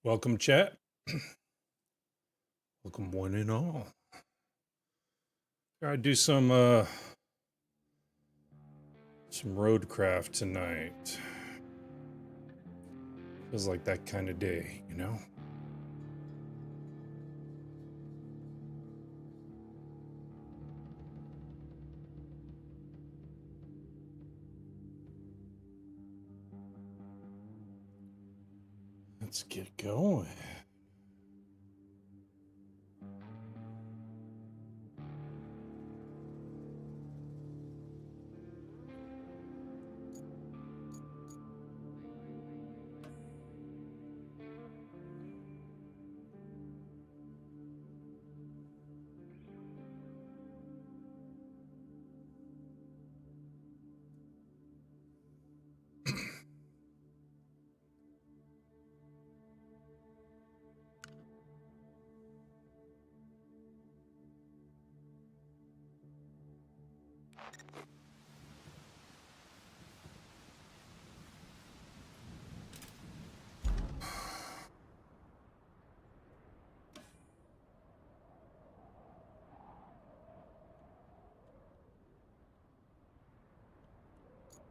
Welcome, chat. Welcome, one and all. Gotta do some Roadcraft tonight. Feels like that kind of day, you know? Let's get going.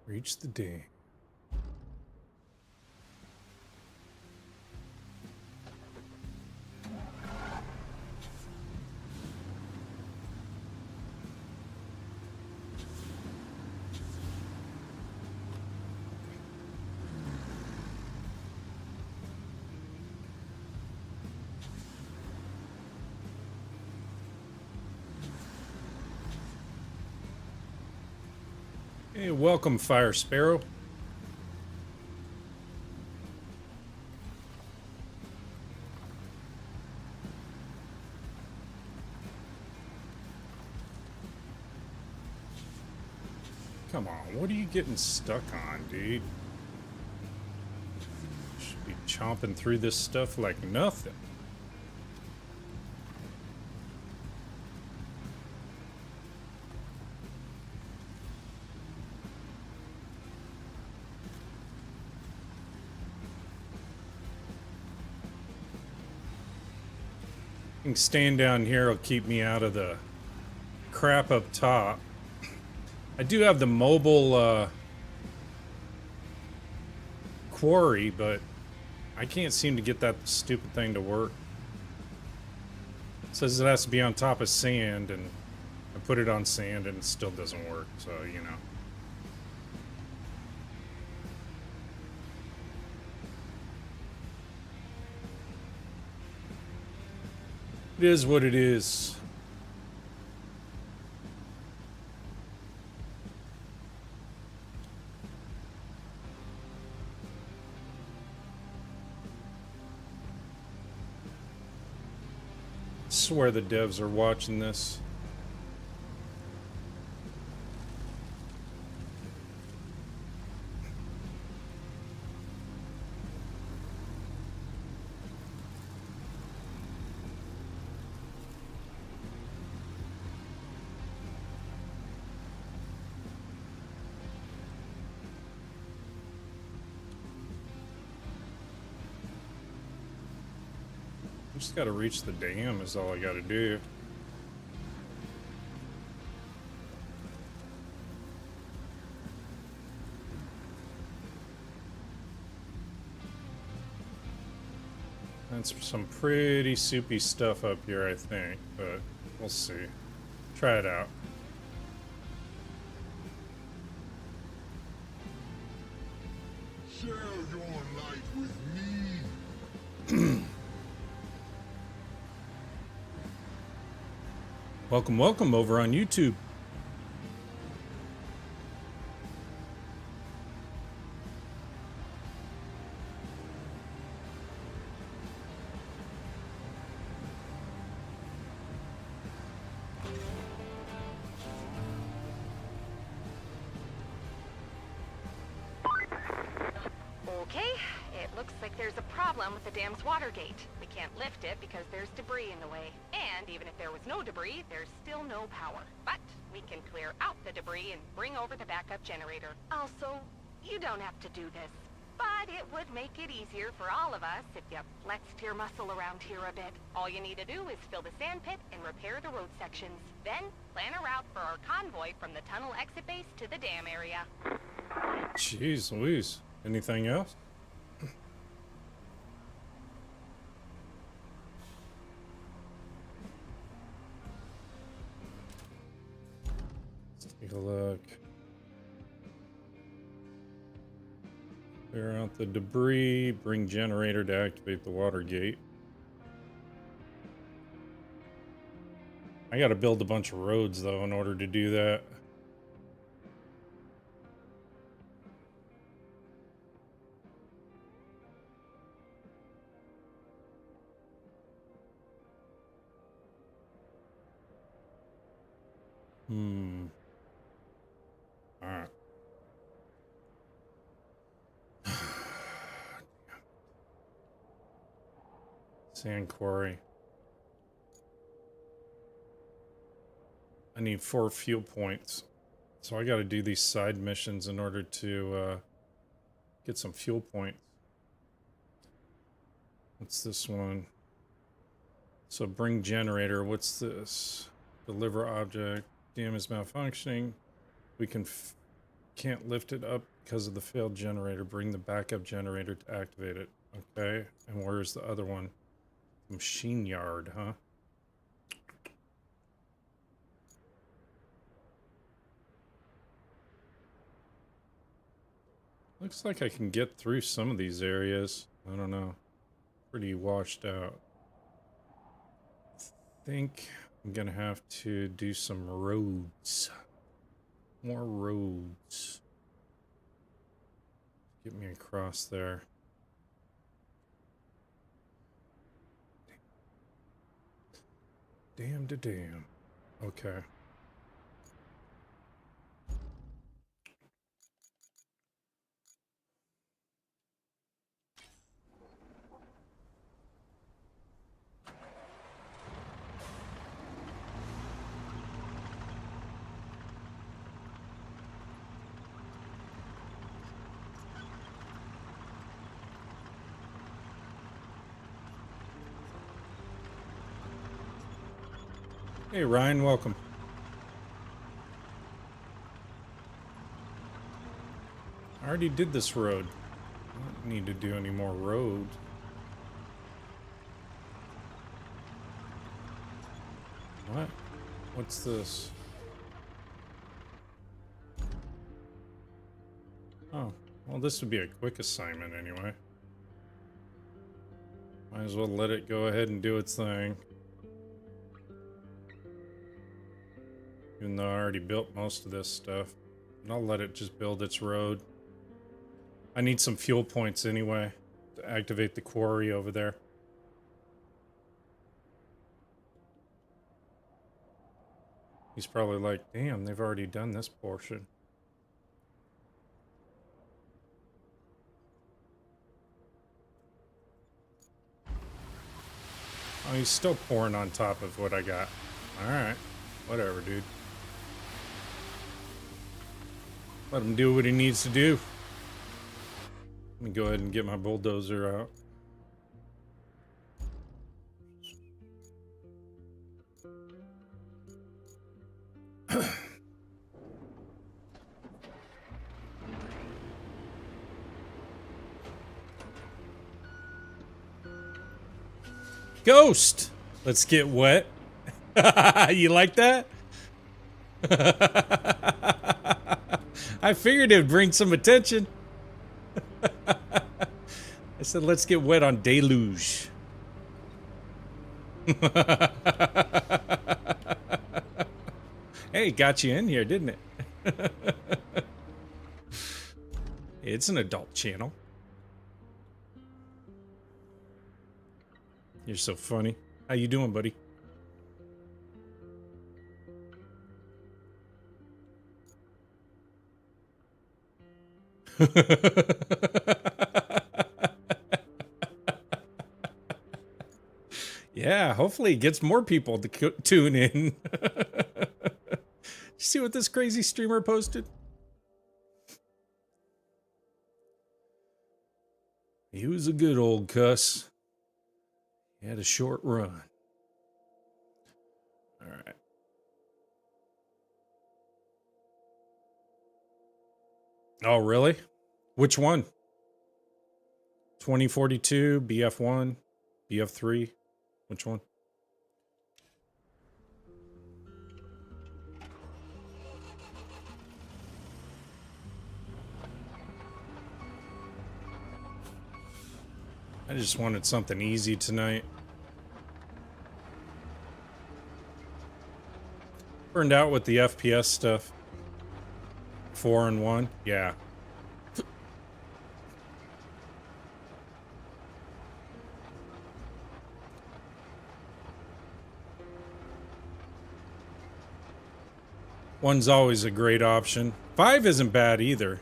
Reach the day. Hey, welcome, Fire Sparrow. Come on, what are you getting stuck on, dude? Should be chomping through this stuff like nothing. Staying down here will keep me out of the crap up top. I do have the mobile quarry, but I can't seem to get that stupid thing to work. It says it has to be on top of sand, and I put it on sand and it still doesn't work, so you know. It is what it is. I swear the devs are watching this. Just gotta reach the dam is all I gotta do. That's some pretty soupy stuff up here, I think, but we'll see. Try it out. Share your light with me. Welcome, welcome over on YouTube. Okay, it looks like there's a problem with the dam's water gate. We can't lift it because there's debris in the way. And even if there was no debris, there's still no power. But we can clear out the debris and bring over the backup generator. Also, you don't have to do this. But it would make it easier for all of us if you flexed your muscle around here a bit. All you need to do is fill the sand pit and repair the road sections. Then, plan a route for our convoy from the tunnel exit base to the dam area. Jeez Louise. Anything else? Let's take a look. Clear out the debris. Bring generator to activate the water gate. I gotta build a bunch of roads though in order to do that. Alright. Sand quarry. I need 4 fuel points. So I gotta do these side missions in order to get some fuel points. What's this one? So bring generator. What's this? Deliver object. Dam is malfunctioning. We can't lift it up because of the failed generator. Bring the backup generator to activate it. Okay. And where's the other one? Machine yard, huh? Looks like I can get through some of these areas. I don't know. Pretty washed out. I think I'm gonna have to do some roads. More roads. Get me across there. Damn to damn. Okay. Hey Ryan, welcome. I already did this road. I don't need to do any more roads. What? What's this? Oh, well this would be a quick assignment anyway. Might as well let it go ahead and do its thing. Even though I already built most of this stuff. And I'll let it just build its road. I need some fuel points anyway to activate the quarry over there. He's probably like, damn, they've already done this portion. Oh, he's still pouring on top of what I got. Alright. Whatever, dude. Let him do what he needs to do. Let me go ahead and get my bulldozer out. Ghost! Let's get wet. You like that? I figured it would bring some attention. I said, let's get wet on Deluge. Hey, got you in here, didn't it? It's an adult channel. You're so funny. How you doing, buddy? Yeah, hopefully it gets more people to tune in. Did you see what this crazy streamer posted? He was a good old cuss. He had a short run. All right. Oh, really? Which one? 2042, BF1, BF3? Which one? I just wanted something easy tonight. Burned out with the FPS stuff. 4 and 1, yeah. One's always a great option. 5 isn't bad either.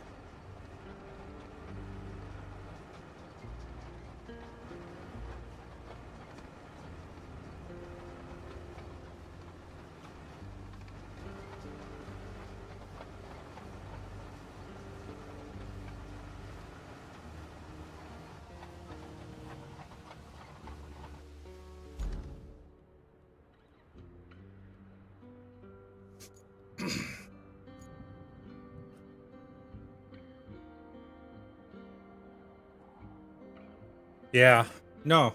Yeah, no,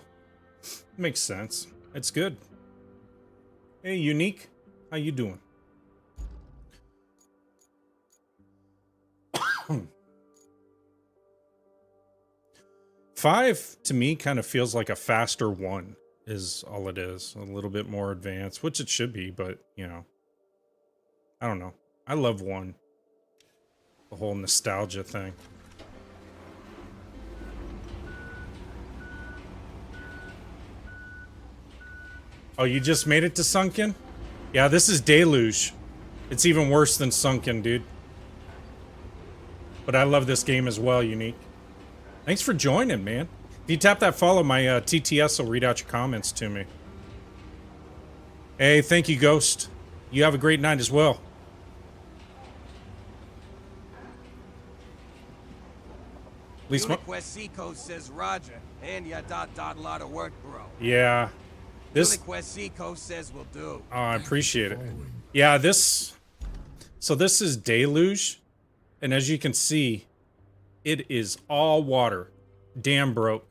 makes sense. It's good. Hey, Unique, how you doing? Five to me kind of feels like a faster 1 is all it is. A little bit more advanced, which it should be, but you know, I don't know. I love 1. The whole nostalgia thing. Oh, you just made it to Sunken? Yeah, this is Deluge. It's even worse than Sunken, dude. But I love this game as well, Unique. Thanks for joining, man. If you tap that follow, my TTS will read out your comments to me. Hey, thank you, Ghost. You have a great night as well. At least Uniquest Seacoast says Roger, and ya dot lot of work, bro. Yeah. This Uniquest Seacoast says will do. Oh, I appreciate it. Yeah, so this is Deluge, and as you can see, it is all water. Dam broke.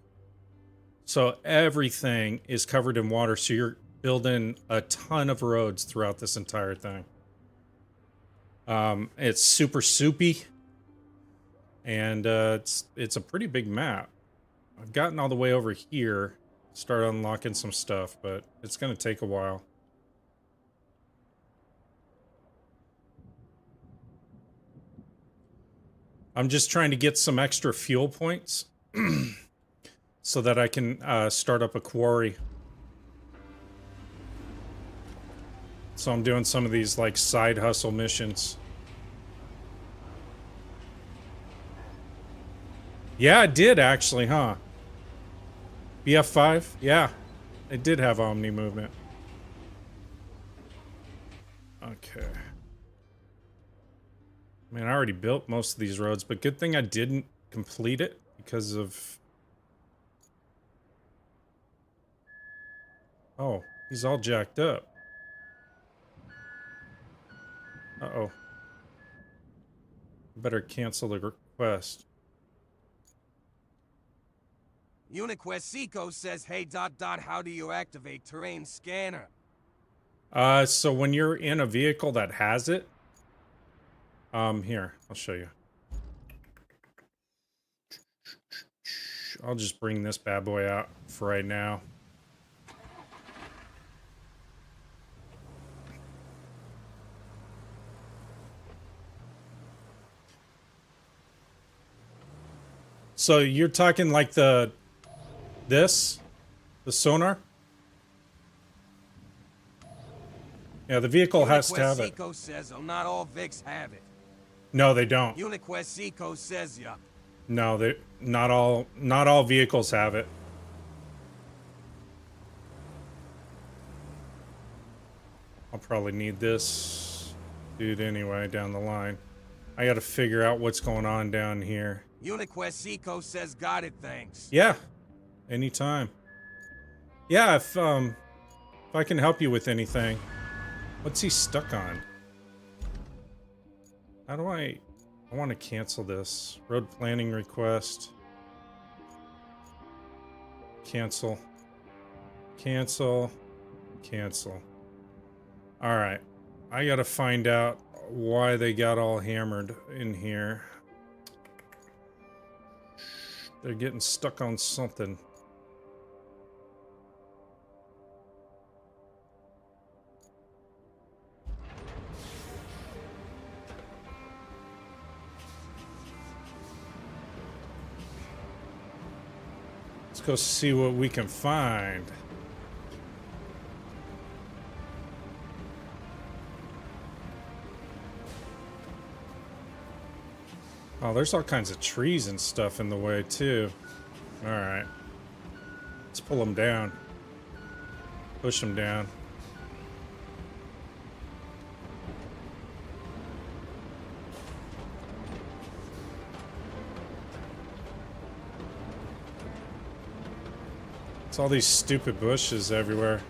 So everything is covered in water, so you're building a ton of roads throughout this entire thing. It's super soupy, and it's a pretty big map. I've gotten all the way over here, start unlocking some stuff, but it's gonna take a while. I'm just trying to get some extra fuel points so that I can start up a quarry. So I'm doing some of these like side hustle missions. Yeah, it did actually, huh? BF5? Yeah, it did have Omni movement. Okay. Man, I already built most of these roads, but good thing I didn't complete it because of... Oh, he's all jacked up. Uh-oh. Better cancel the request. Uniquest Seacoast says, hey how do you activate terrain scanner? So when you're in a vehicle that has it, here, I'll show you. I'll just bring this bad boy out for right now. So you're talking like the sonar? Yeah, the vehicle has to have it. Seacoast says, oh, not all Vics have it. No, they don't. Uniquest Seacoast says ya. No, they not all vehicles have it. I'll probably need this dude anyway down the line. I got to figure out what's going on down here. UniQuest Seco says got it, thanks. Yeah, anytime. Yeah, if I can help you with anything. What's he stuck on? How do I want to cancel this. Road planning request. Cancel. Cancel. Cancel. Alright. I gotta find out why they got all hammered in here. They're getting stuck on something. Let's go see what we can find. Oh, there's all kinds of trees and stuff in the way, too. Alright. Let's pull them down. Push them down. It's all these stupid bushes everywhere.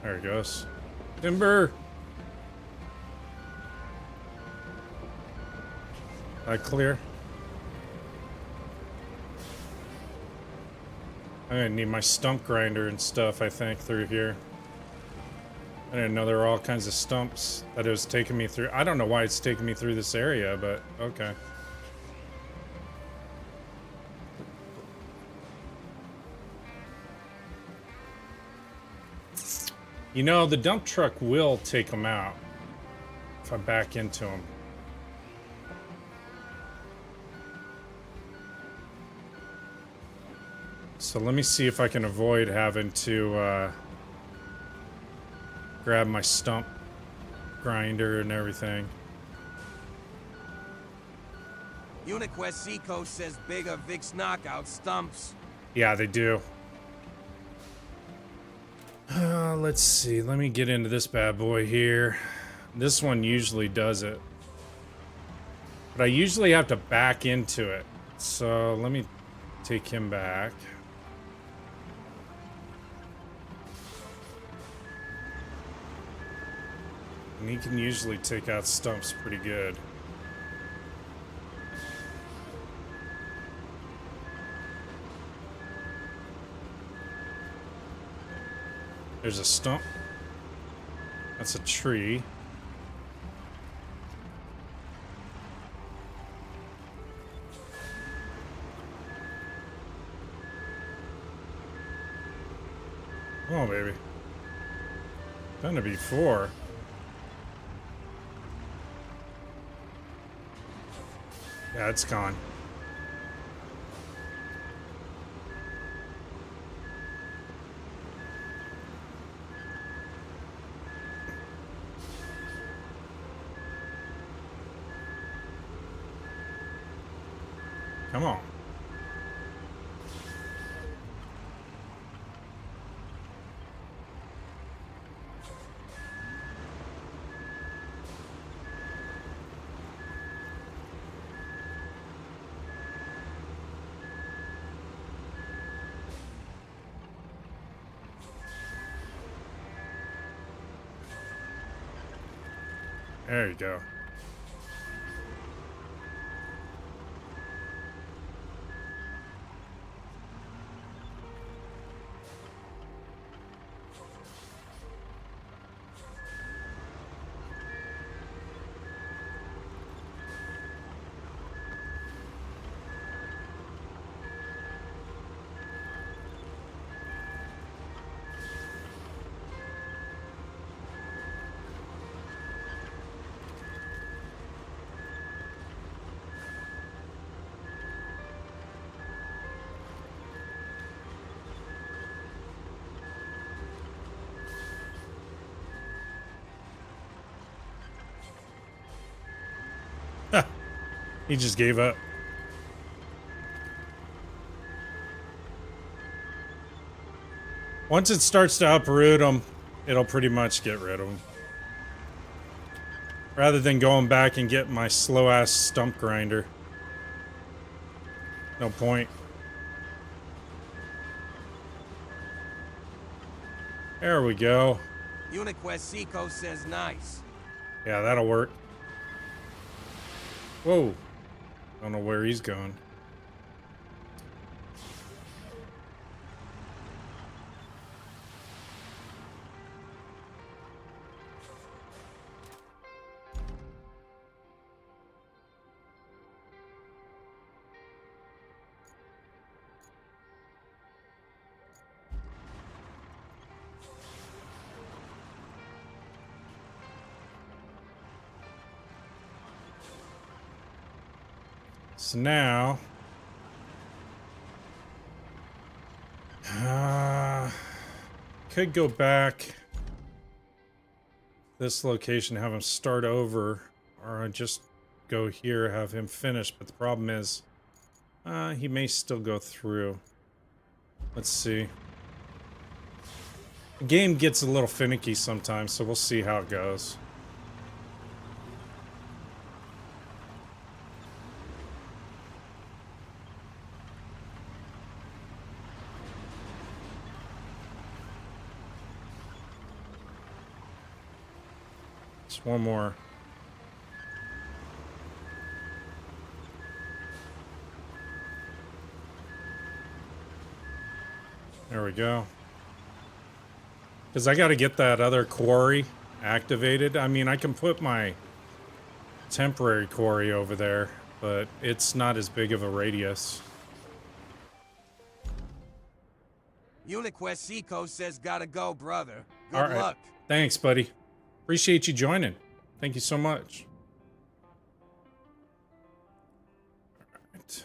There it goes. Timber! Clear. I'm gonna need my stump grinder and stuff, I think, through here. I didn't know there were all kinds of stumps that it was taking me through. I don't know why it's taking me through this area, but okay. You know, the dump truck will take them out if I back into them. So let me see if I can avoid having to grab my stump grinder and everything. UniQuest Seco says bigger Vic's knockout stumps. Yeah, they do. Let's see. Let me get into this bad boy here. This one usually does it. But I usually have to back into it. So let me take him back. And he can usually take out stumps pretty good. There's a stump. That's a tree. Come on, baby. Done it before. Yeah, it's gone. Come on. There you go. He just gave up. Once it starts to uproot them, it'll pretty much get rid of them. Rather than going back and getting my slow-ass stump grinder. No point. There we go. UniQuest Seco says nice. Yeah, that'll work. Whoa. Don't know where he's going. So now, could go back this location, have him start over, or I just go here, have him finish. But the problem is, he may still go through. Let's see. The game gets a little finicky sometimes, so we'll see how it goes. Just one more. There we go. Because I got to get that other quarry activated. I mean, I can put my temporary quarry over there, but it's not as big of a radius. UniQuest Seco says gotta go, brother. Good All right. luck. Thanks, buddy. Appreciate you joining. Thank you so much. All right.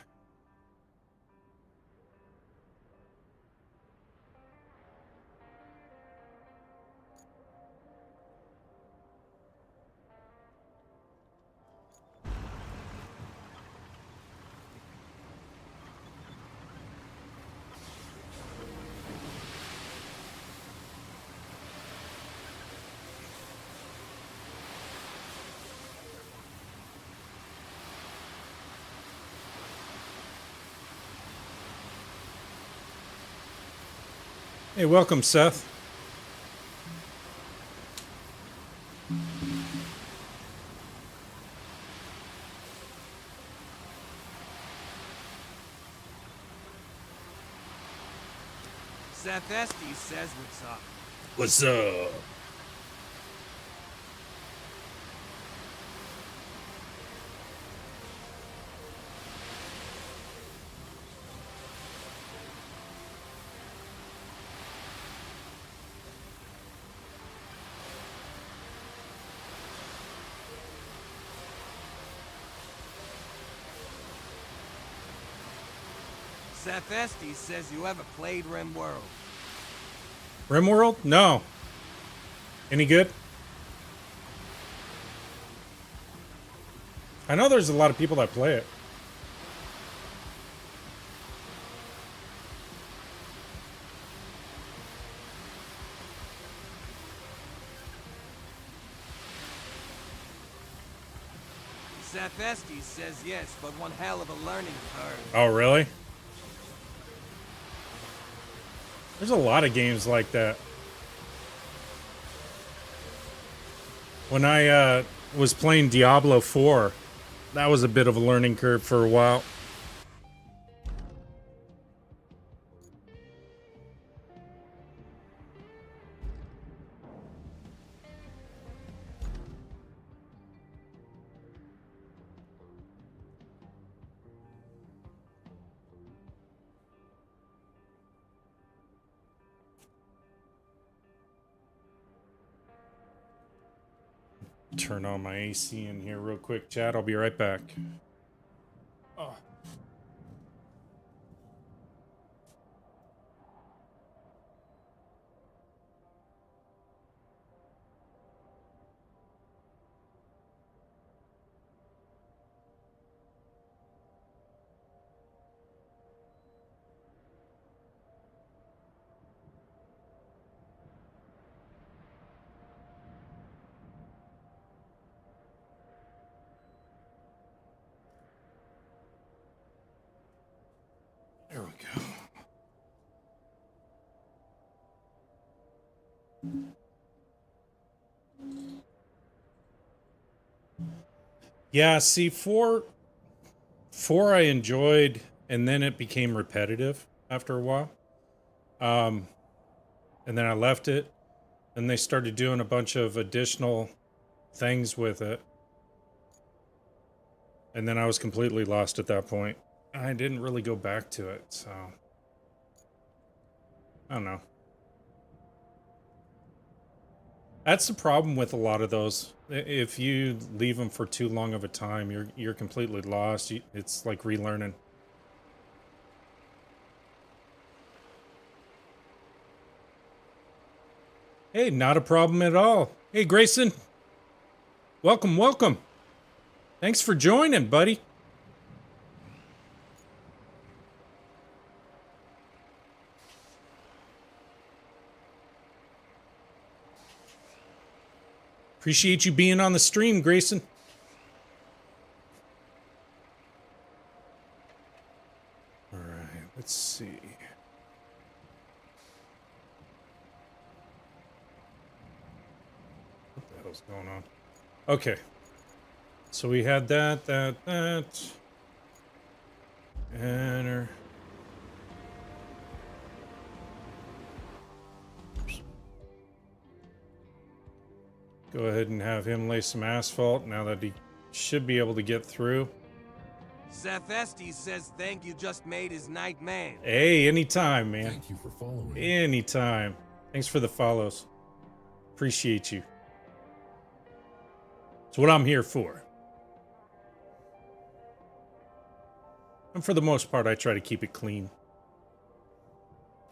Hey, welcome, Seth. Seth Estes says what's up. What's up? Seth Estes says you ever played RimWorld. RimWorld? No. Any good? I know there's a lot of people that play it. Seth Estes says yes, but one hell of a learning curve. Oh, really? There's a lot of games like that. When I was playing Diablo 4, that was a bit of a learning curve for a while. Turn on my AC in here real quick, chat. I'll be right back. Oh. There we go. Yeah, see, four I enjoyed, and then it became repetitive after a while. And then I left it, and they started doing a bunch of additional things with it. And then I was completely lost at that point. I didn't really go back to it, so I don't know. That's the problem with a lot of those. If you leave them for too long of a time, you're completely lost. It's like relearning. Hey, not a problem at all. Hey, Grayson. Welcome, welcome. Thanks for joining, buddy. Appreciate you being on the stream, Grayson. All right, let's see. What the hell's going on? Okay. So we had that. Enter. Go ahead and have him lay some asphalt now that he should be able to get through. Seth Estes says thank you just made his night man. Hey, anytime, man. Thank you for following. Anytime. Thanks for the follows. Appreciate you. It's what I'm here for. And for the most part, I try to keep it clean.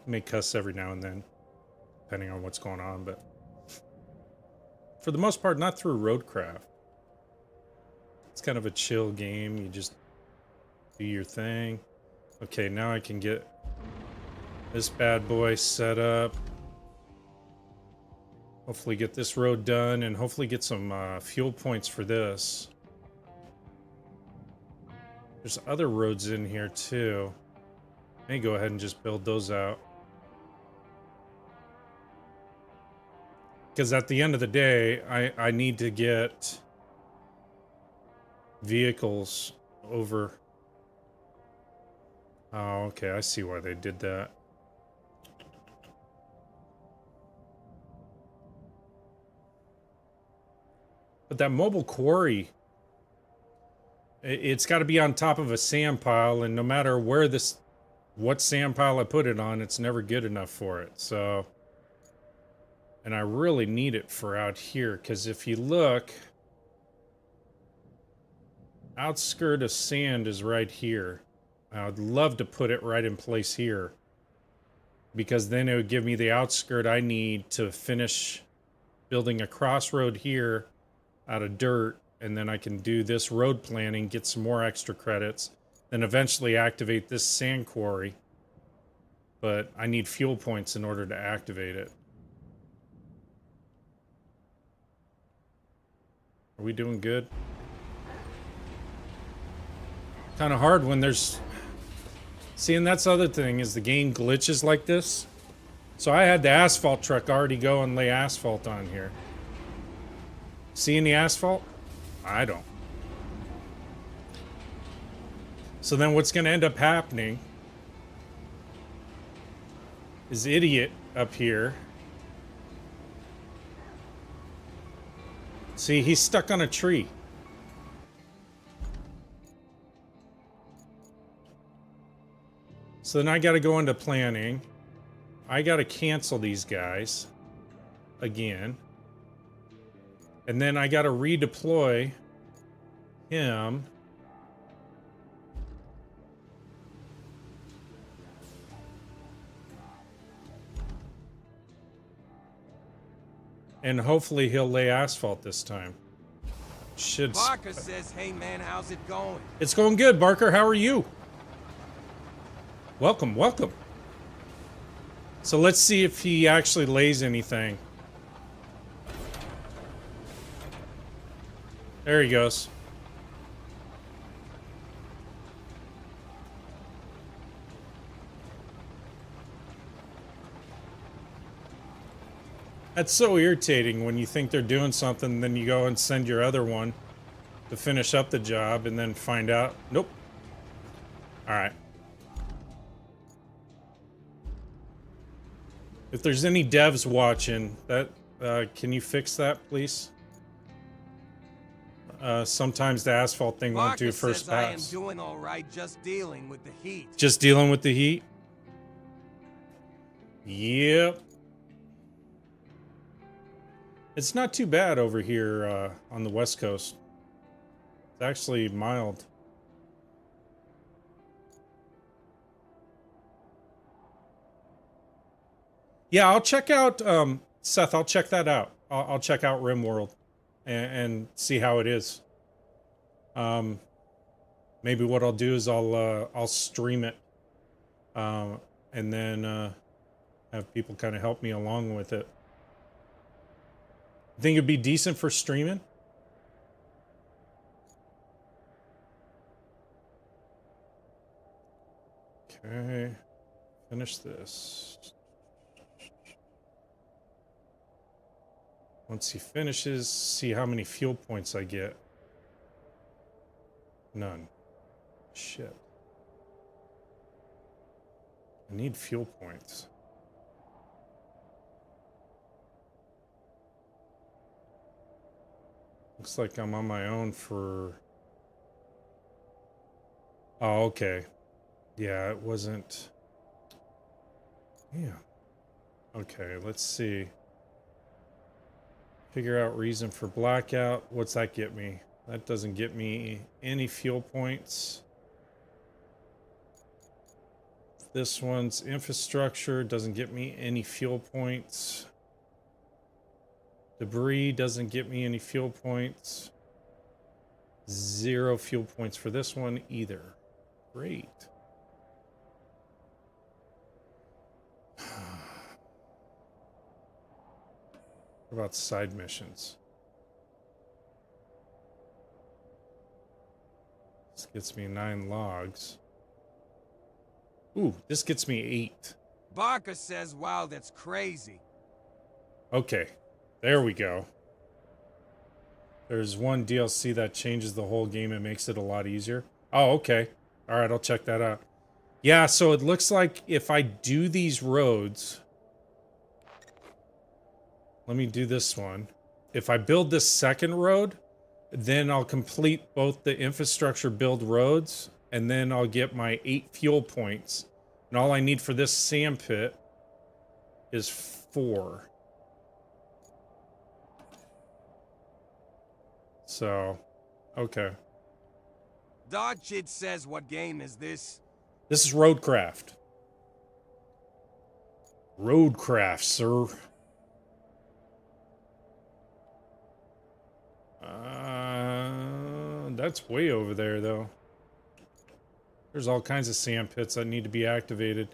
May cuss every now and then, depending on what's going on, but for the most part, not through Roadcraft. It's kind of a chill game. You just do your thing. Okay, now I can get this bad boy set up. Hopefully get this road done and hopefully get some fuel points for this. There's other roads in here too. May go ahead and just build those out. Because at the end of the day, I need to get vehicles over. Oh, okay, I see why they did that. But that mobile quarry, it's got to be on top of a sand pile, and no matter what sand pile I put it on, it's never good enough for it, so... And I really need it for out here, because if you look, outskirt of sand is right here. I would love to put it right in place here, because then it would give me the outskirt I need to finish building a crossroad here out of dirt, and then I can do this road planning, get some more extra credits, then eventually activate this sand quarry. But I need fuel points in order to activate it. Are we doing good? Kind of hard when there's... See, and that's the other thing, is the game glitches like this. So I had the asphalt truck already go and lay asphalt on here. See any asphalt? I don't. So then what's going to end up happening is idiot up here. See, he's stuck on a tree. So then I got to go into planning. I got to cancel these guys again. And then I got to redeploy him. And hopefully he'll lay asphalt this time. Should... Barker says, hey man, how's it going? It's going good, Barker. How are you? Welcome, welcome. So let's see if he actually lays anything. There he goes. That's so irritating when you think they're doing something, then you go and send your other one to finish up the job and then find out, nope. All right. If there's any devs watching, that can you fix that, please? Sometimes the asphalt thing won't do Barker first says I am pass. doing all right, just dealing with the heat. Just dealing with the heat? Yep. It's not too bad over here on the West Coast. It's actually mild. Yeah, I'll check out, Seth, I'll check that out. I'll check out RimWorld and see how it is. Maybe what I'll do is I'll stream it, and then have people kind of help me along with it. Think it'd be decent for streaming? Okay, finish this. Once he finishes, see how many fuel points I get. None. Shit. I need fuel points. Looks like I'm on my own for... Oh, okay. Yeah, it wasn't... Yeah. Okay, let's see. Figure out reason for blackout. What's that get me? That doesn't get me any fuel points. This one's infrastructure doesn't get me any fuel points. Debris doesn't get me any fuel points. 0 fuel points for this one either. Great. What about side missions? This gets me 9 logs. Ooh, this gets me 8. Barker says, wow, that's crazy. Okay, there we go. There's one DLC that changes the whole game and makes it a lot easier. Oh, okay. All right, I'll check that out. Yeah, so it looks like if I do these roads... Let me do this one. If I build this second road, then I'll complete both the infrastructure build roads, and then I'll get my 8 fuel points. And all I need for this sand pit is 4. So, okay. Dodgid says, what game is this? This is Roadcraft. Roadcraft, sir. That's way over there, though. There's all kinds of sand pits that need to be activated.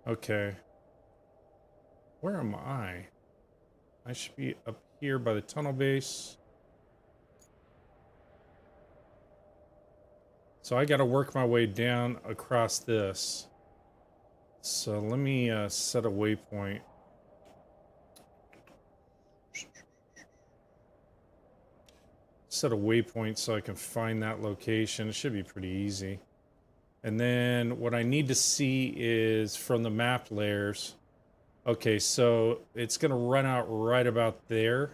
Okay. Where am I? I should be up here by the tunnel base. So I got to work my way down across this. So let me set a waypoint. Set a waypoint so I can find that location. It should be pretty easy. And then what I need to see is from the map layers. Okay, so it's going to run out right about there.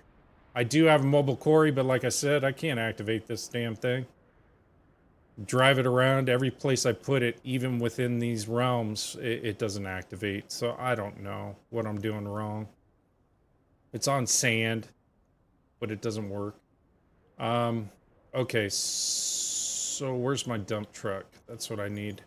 I do have a mobile quarry, but like I said, I can't activate this damn thing. Drive it around every place I put it, even within these realms, it doesn't activate. So I don't know what I'm doing wrong. It's on sand, but it doesn't work. Okay, so where's my dump truck? That's what I need.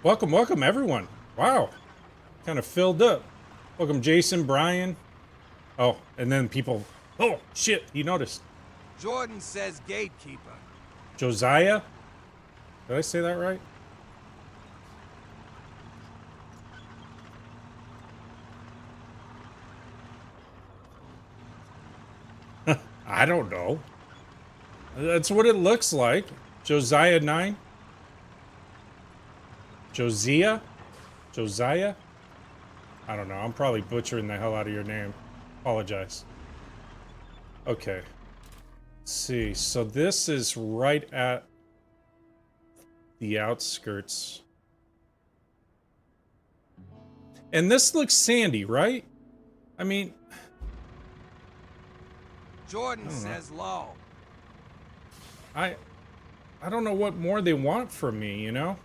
Welcome, welcome, everyone. Wow. Kind of filled up. Welcome, Jason, Brian. Oh, and then people... Oh, shit, he noticed. Jordan says gatekeeper. Josiah? Did I say that right? I don't know. That's what it looks like. Josiah 9? Josiah? Josiah? I don't know. I'm probably butchering the hell out of your name. Apologize. Okay. Let's see. So this is right at the outskirts. And this looks sandy, right? I mean... Jordan says low. I don't know what more they want from me, you know?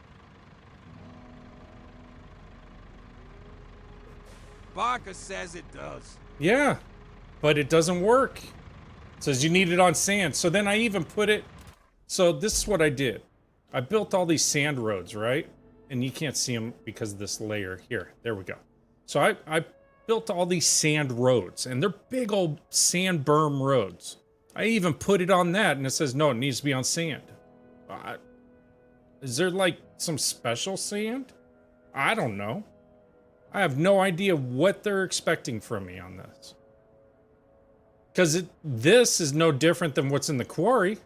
Barker says it does. Yeah, but it doesn't work. It says you need it on sand. So then I even put it... So this is what I did. I built all these sand roads, right? And you can't see them because of this layer. Here, there we go. So I built all these sand roads, and they're big old sand berm roads. I even put it on that, and it says, no, it needs to be on sand. Is there, like, some special sand? I don't know. I have no idea what they're expecting from me on this. Because this is no different than what's in the quarry.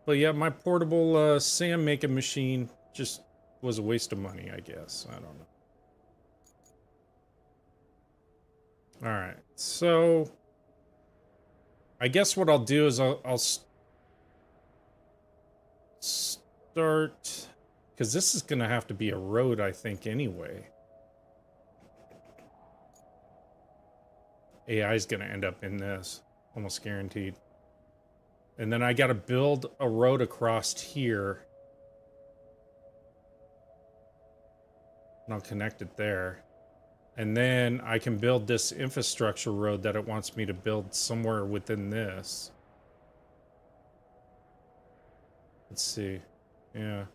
But yeah, my portable sand making machine just was a waste of money, I guess. I don't know. Alright, so I guess what I'll do is I'll start, because this is going to have to be a road, I think, anyway. AI is going to end up in this, almost guaranteed. And then I got to build a road across here. And I'll connect it there. And then I can build this infrastructure road that it wants me to build somewhere within this. Let's see. Yeah.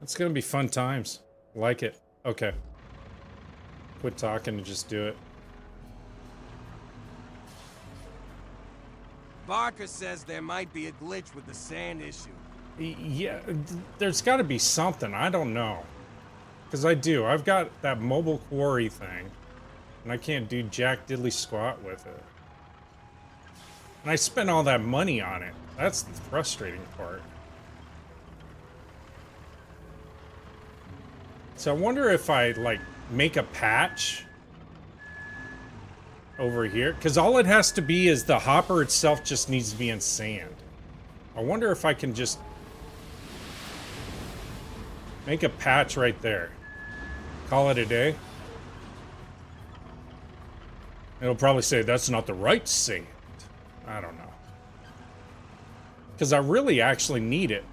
It's going to be fun times. Like it. Okay. Quit talking and just do it. Barker says there might be a glitch with the sand issue. Yeah, there's got to be something. I don't know. Because I do. I've got that mobile quarry thing. And I can't do jack diddly squat with it. And I spent all that money on it. That's the frustrating part. So I wonder if I, like, make a patch over here. Because all it has to be is the hopper itself just needs to be in sand. I wonder if I can just make a patch right there. Call it a day. It'll probably say that's not the right sand. I don't know. Because I really actually need it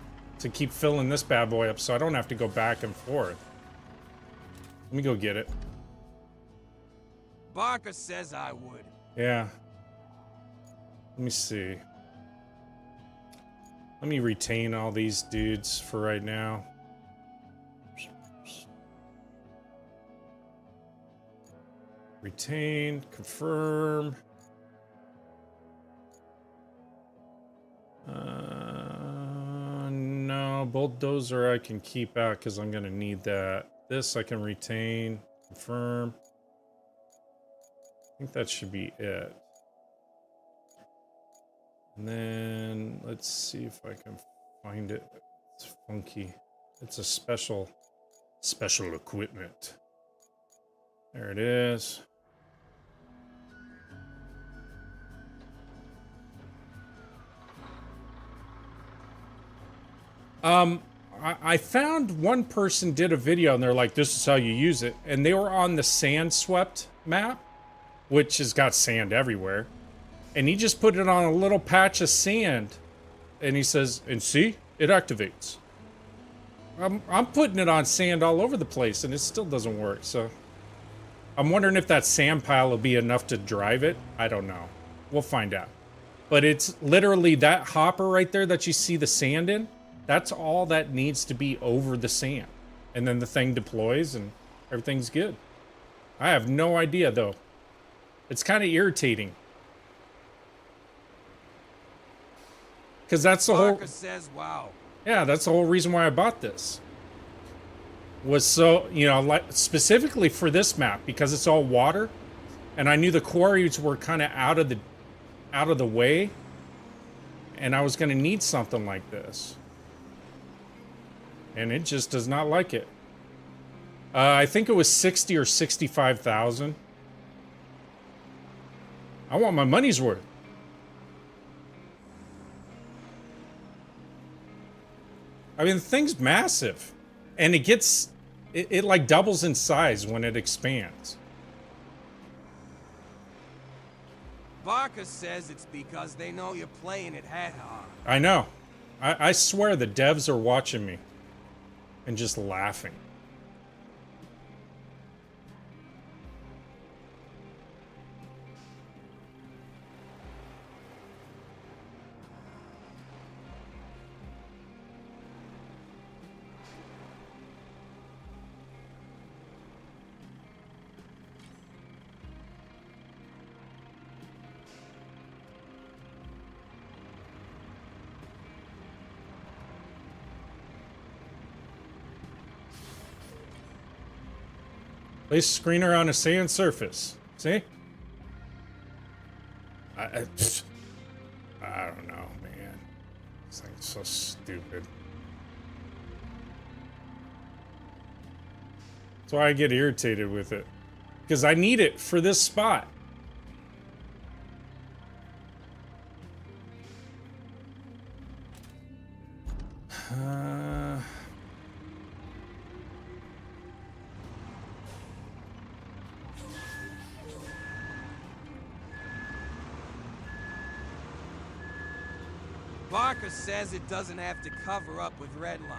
to keep filling this bad boy up so I don't have to go back and forth. Let me go get it. Barker says I would. Yeah. Let me see. Let me retain all these dudes for right now. Retain, confirm. No, bulldozer I can keep out because I'm going to need that. This I can retain, confirm. I think that should be it. And then let's see if I can find it. It's funky. It's a special equipment. There it is. I found one person did a video and they're like, this is how you use it. And they were on the sand swept map, which has got sand everywhere. And he just put it on a little patch of sand. And he says, and see, it activates. I'm putting it on sand all over the place and it still doesn't work. So I'm wondering if that sand pile will be enough to drive it. I don't know. We'll find out. But it's literally that hopper right there that you see the sand in. That's all that needs to be over the sand. And then the thing deploys and everything's good. I have no idea though. It's kind of irritating. Because that's the whole... Barker says, wow. Yeah, that's the whole reason why I bought this. Was so, you know, like specifically for this map, because it's all water, and I knew the quarries were kind of out of the way, and I was going to need something like this. And it just does not like it. I think it was 60 or 65,000. I want my money's worth. I mean, the thing's massive, and it like doubles in size when it expands. Barker says it's because they know you're playing it hat hard. I know. I swear the devs are watching me and just laughing. Place screener on a sand surface. See? I don't know, man. This thing's so stupid. That's why I get irritated with it. Because I need it for this spot. Barker says it doesn't have to cover up with red line.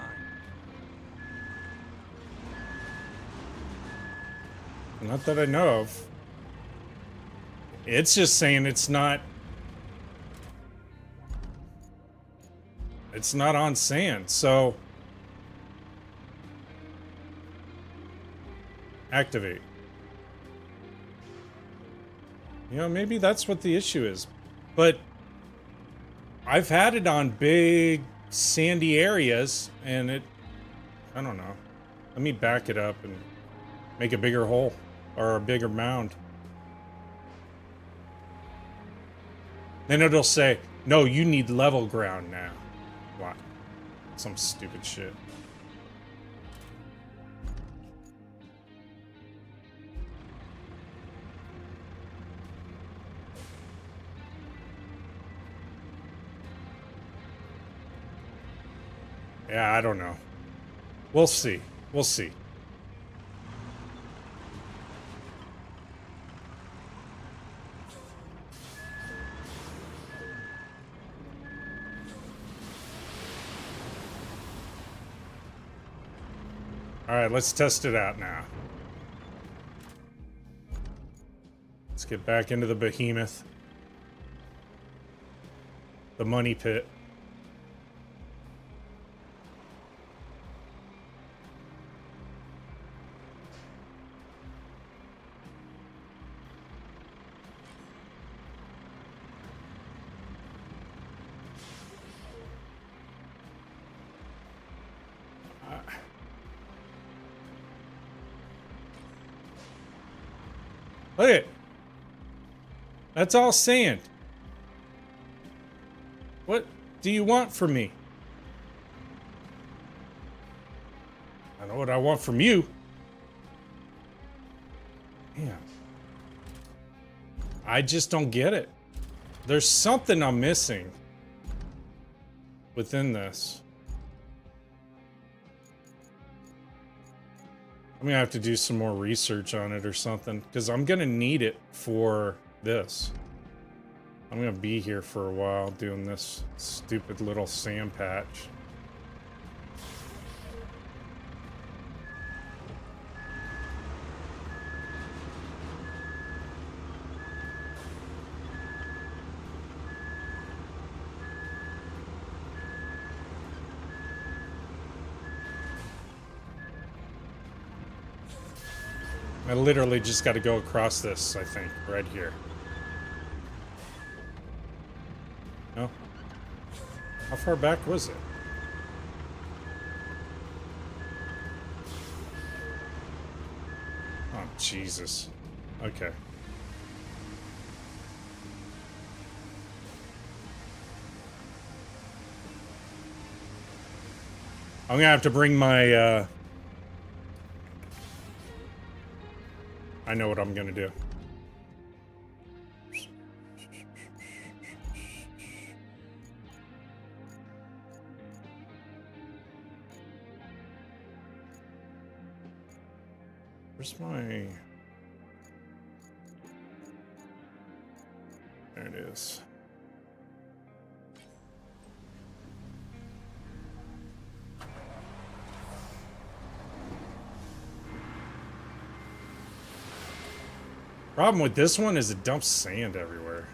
Not that I know of. It's just saying it's not on sand, so activate. You know, maybe that's what the issue is. But I've had it on big sandy areas, and I don't know. Let me back it up and make a bigger hole or a bigger mound. Then it'll say, no, you need level ground now. What? Some stupid shit. Yeah, I don't know. We'll see. We'll see. All right, let's test it out now. Let's get back into the behemoth. The money pit. Look at it. That's all sand. What do you want from me? I know what I want from you. Yeah. I just don't get it. There's something I'm missing within this. I'm gonna have to do some more research on it or something, because I'm gonna need it for this. I'm gonna be here for a while doing this stupid little sand patch. I literally just got to go across this, I think, right here. No? How far back was it? Oh, Jesus. Okay. I'm gonna have to bring my, I know what I'm gonna do. Where's my... There it is. Problem with this one is it dumps sand everywhere.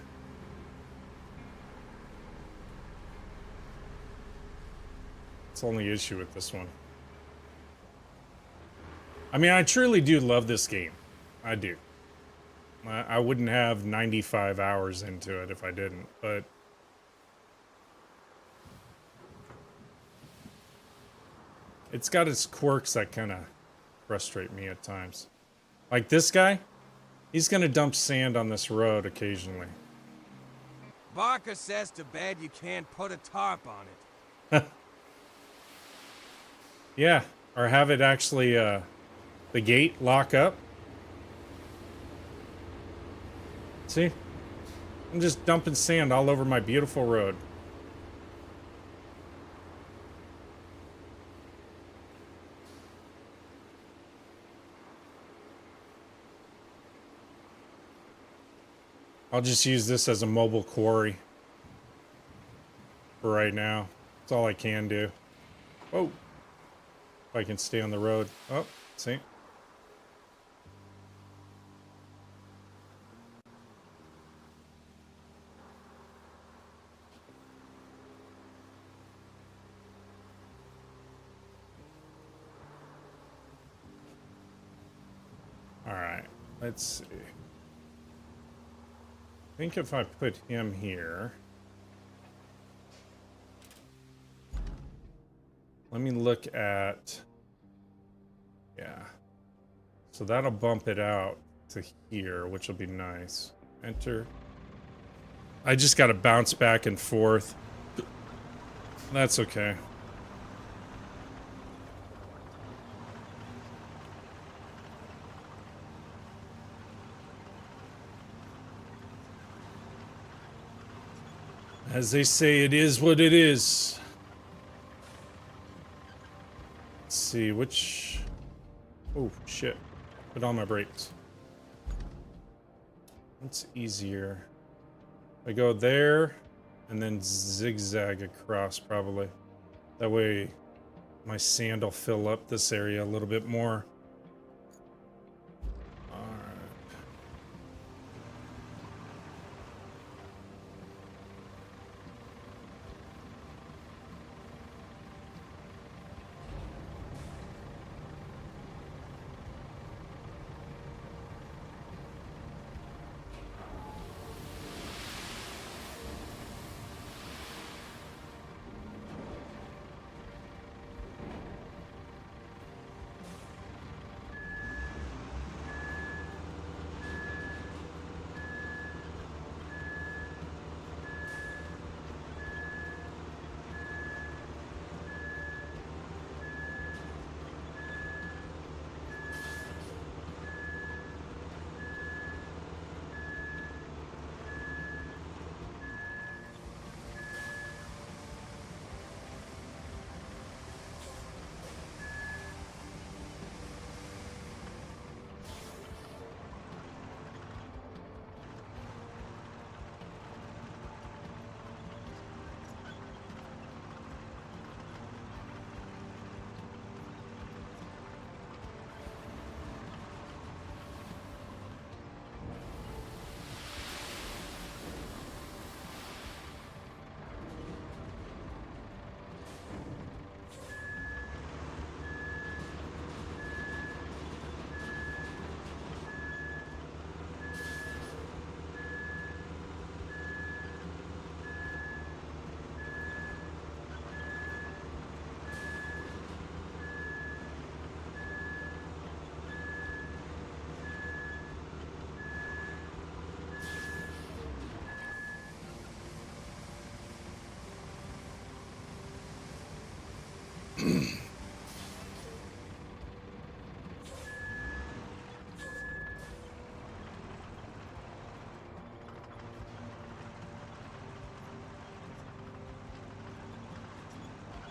It's the only issue with this one. I mean, I truly do love this game. I do. I wouldn't have 95 hours into it if I didn't, but... It's got its quirks that kind of frustrate me at times. Like this guy, he's going to dump sand on this road occasionally. Barker says to bed you can't put a tarp on it. Yeah, or have it actually, the gate lock up. See? I'm just dumping sand all over my beautiful road. I'll just use this as a mobile quarry for right now. That's all I can do. Oh, if I can stay on the road. Oh, see? All right, let's see. I think if I put him here, let me look at, yeah. So that'll bump it out to here, which will be nice. Enter. I just got to bounce back and forth. That's okay. As they say, it is what it is. Let's see, which... Oh, shit. Put on my brakes. What's easier? I go there, and then zigzag across, probably. That way, my sand will fill up this area a little bit more. I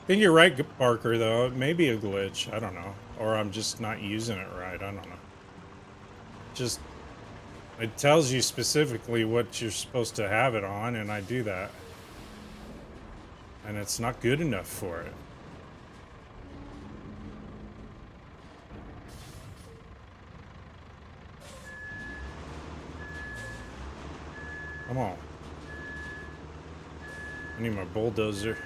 think you're right, Barker, though. It may be a glitch. I don't know. Or I'm just not using it right. I don't know. Just, it tells you specifically what you're supposed to have it on, and I do that. And it's not good enough for it. Come on. I need my bulldozer.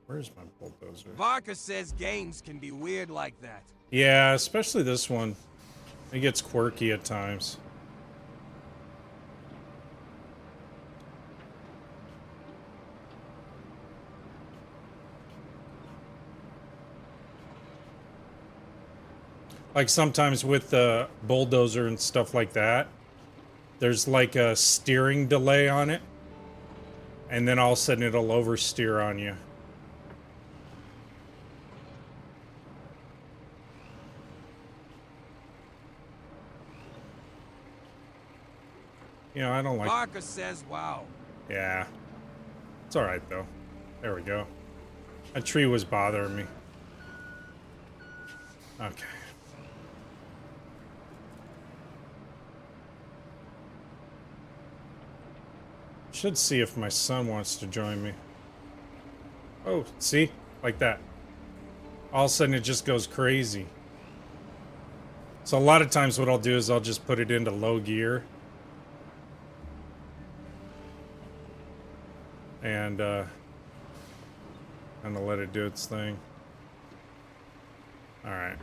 Where's my bulldozer? Barker says games can be weird like that. Yeah, especially this one. It gets quirky at times. Like sometimes with the bulldozer and stuff like that, there's like a steering delay on it. And then all of a sudden it'll oversteer on you. You know, I don't like... Barker says, wow. Yeah. It's alright, though. There we go. That tree was bothering me. Okay. Should see if my son wants to join me. Oh, see? Like that. All of a sudden it just goes crazy. So a lot of times what I'll do is I'll just put it into low gear. And kind of let it do its thing. All right.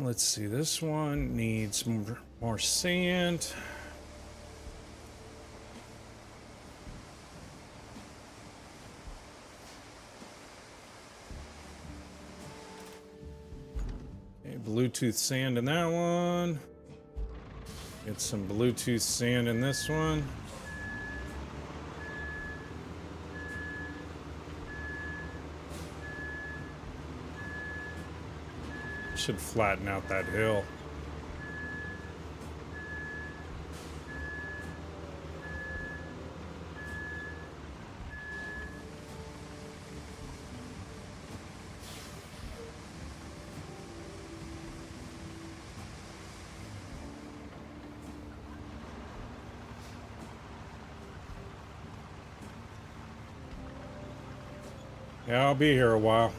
Let's see, this one needs more sand. Okay, Bluetooth sand in that one. Get some Bluetooth sand in this one. Should flatten out that hill. Yeah, I'll be here a while.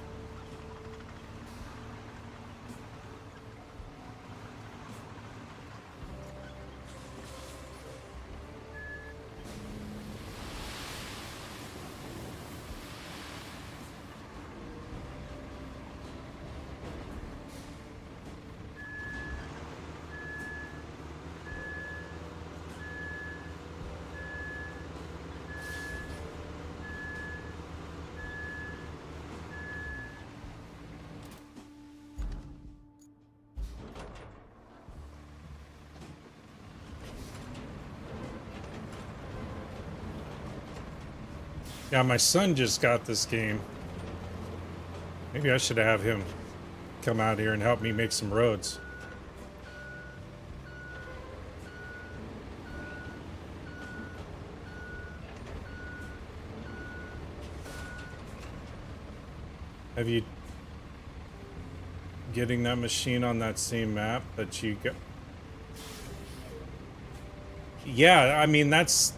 Yeah, my son just got this game. Maybe I should have him come out here and help me make some roads. Have you getting that machine on that same map that you got? Yeah, I mean that's...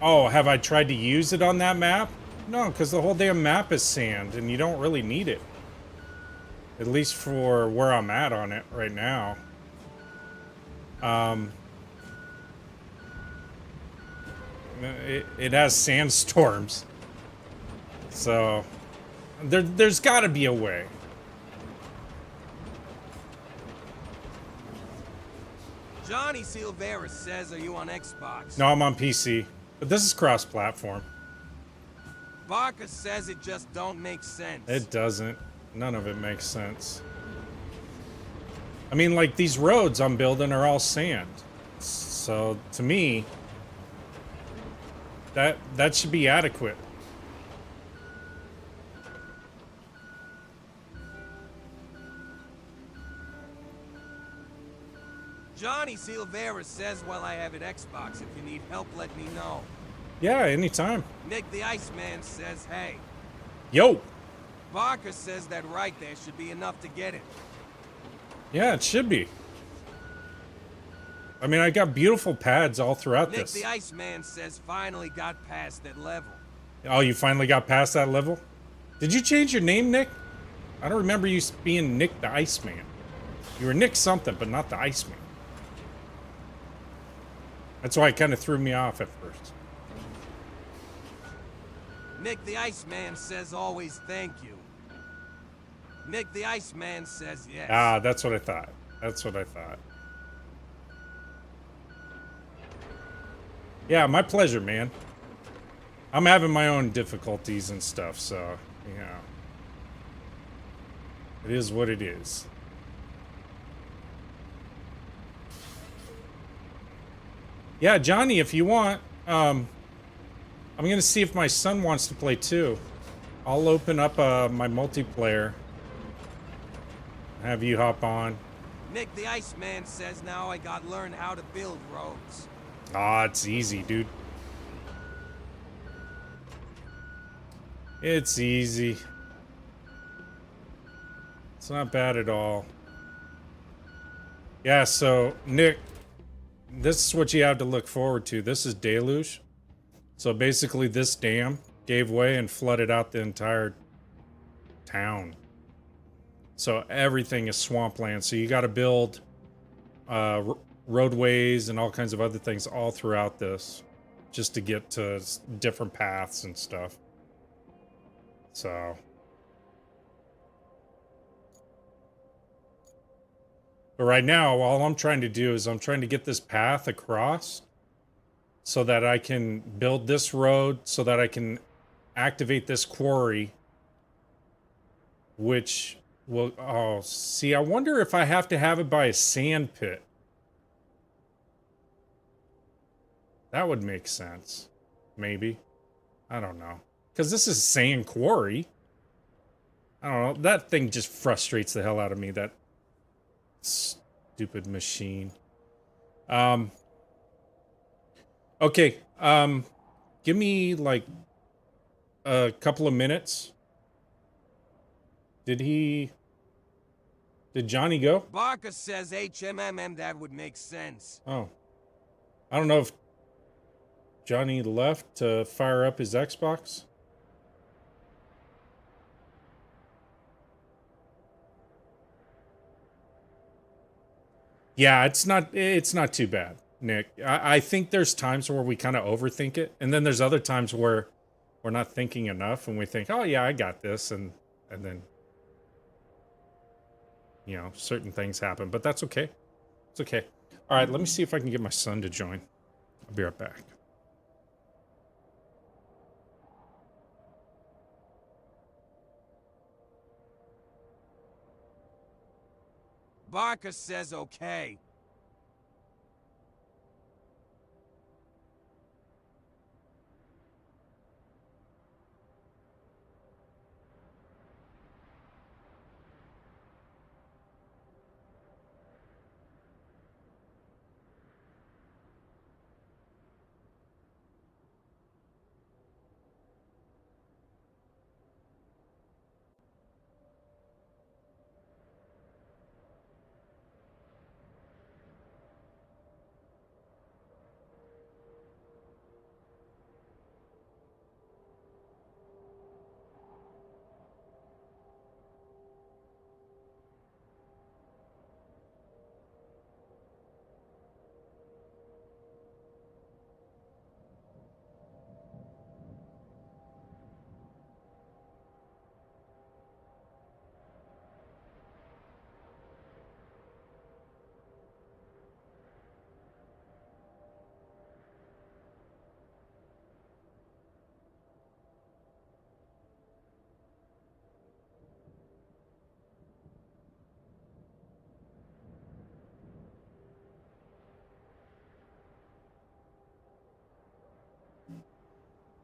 Oh, have I tried to use it on that map? No, because the whole damn map is sand, and you don't really need it. At least for where I'm at on it right now. It has sandstorms. So, there's got to be a way. Johnny Silveira says, are you on Xbox? No, I'm on PC. But this is cross-platform. Barker says it just don't make sense. It doesn't. None of it makes sense. I mean, like, these roads I'm building are all sand. So, to me, that should be adequate. Johnny Silveira says while I have an Xbox, if you need help, let me know. Yeah, anytime. Nick the Iceman says, hey. Yo! Barker says that right there should be enough to get it. Yeah, it should be. I mean, I got beautiful pads all throughout Nick this. the Iceman says finally got past that level. Oh, you finally got past that level? Did you change your name, Nick? I don't remember you being Nick the Iceman. You were Nick something, but not the Iceman. That's why it kind of threw me off at first. Nick the Iceman says always thank you. Nick the Iceman says yes. Ah, that's what I thought. That's what I thought. Yeah, my pleasure, man. I'm having my own difficulties and stuff, so, you know. It is what it is. Yeah, Johnny, if you want, I'm gonna see if my son wants to play too. I'll open up my multiplayer. Have you hop on. Nick the Iceman says now I got to learn how to build roads. Ah, it's easy, dude. It's easy. It's not bad at all. Yeah, so, Nick, this is what you have to look forward to. This is Deluge. So basically this dam gave way and flooded out the entire town. So everything is swampland. So you got to build roadways and all kinds of other things all throughout this just to get to different paths and stuff. So but right now, all I'm trying to do is I'm trying to get this path across so that I can build this road, so that I can activate this quarry, which will, oh, see, I wonder if I have to have it by a sand pit. That would make sense. Maybe. I don't know. Because this is sand quarry. I don't know. That thing just frustrates the hell out of me, that stupid machine. Okay, give me like a couple of minutes. Did Johnny go? Barker says HMMM, that would make sense. Oh. I don't know if Johnny left to fire up his Xbox. Yeah, it's not too bad, Nick. I think there's times where we kind of overthink it, and then there's other times where we're not thinking enough and we think, oh yeah, I got this, and then, you know, certain things happen, but that's okay. It's okay. All right, let me see if I can get my son to join. I'll be right back. Barker says okay.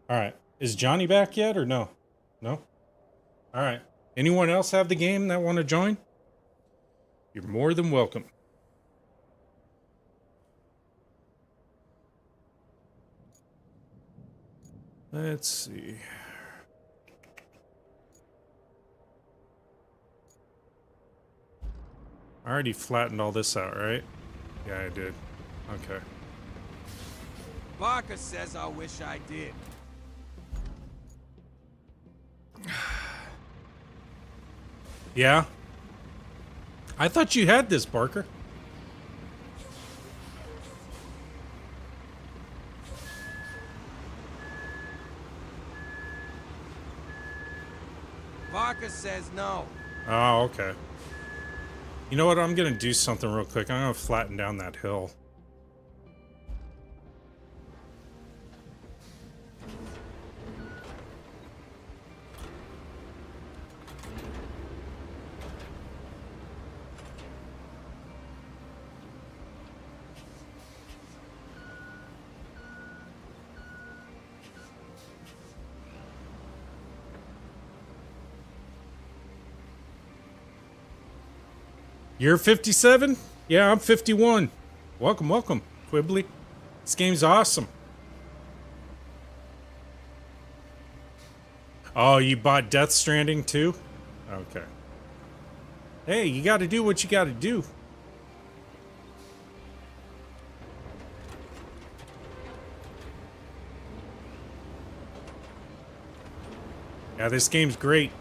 All right. Is Johnny back yet or no? No? All right. Anyone else have the game that want to join? You're more than welcome. Let's see. I already flattened all this out, right? Yeah, I did. Okay. Barker says I wish I did. Yeah? I thought you had this, Barker. Barker says no. Oh, okay. You know what? I'm gonna do something real quick. I'm gonna flatten down that hill. You're 57? Yeah, I'm 51. Welcome, welcome, Quibbly. This game's awesome. Oh, you bought Death Stranding too? Okay. Hey, you gotta do what you gotta do. Yeah, this game's great.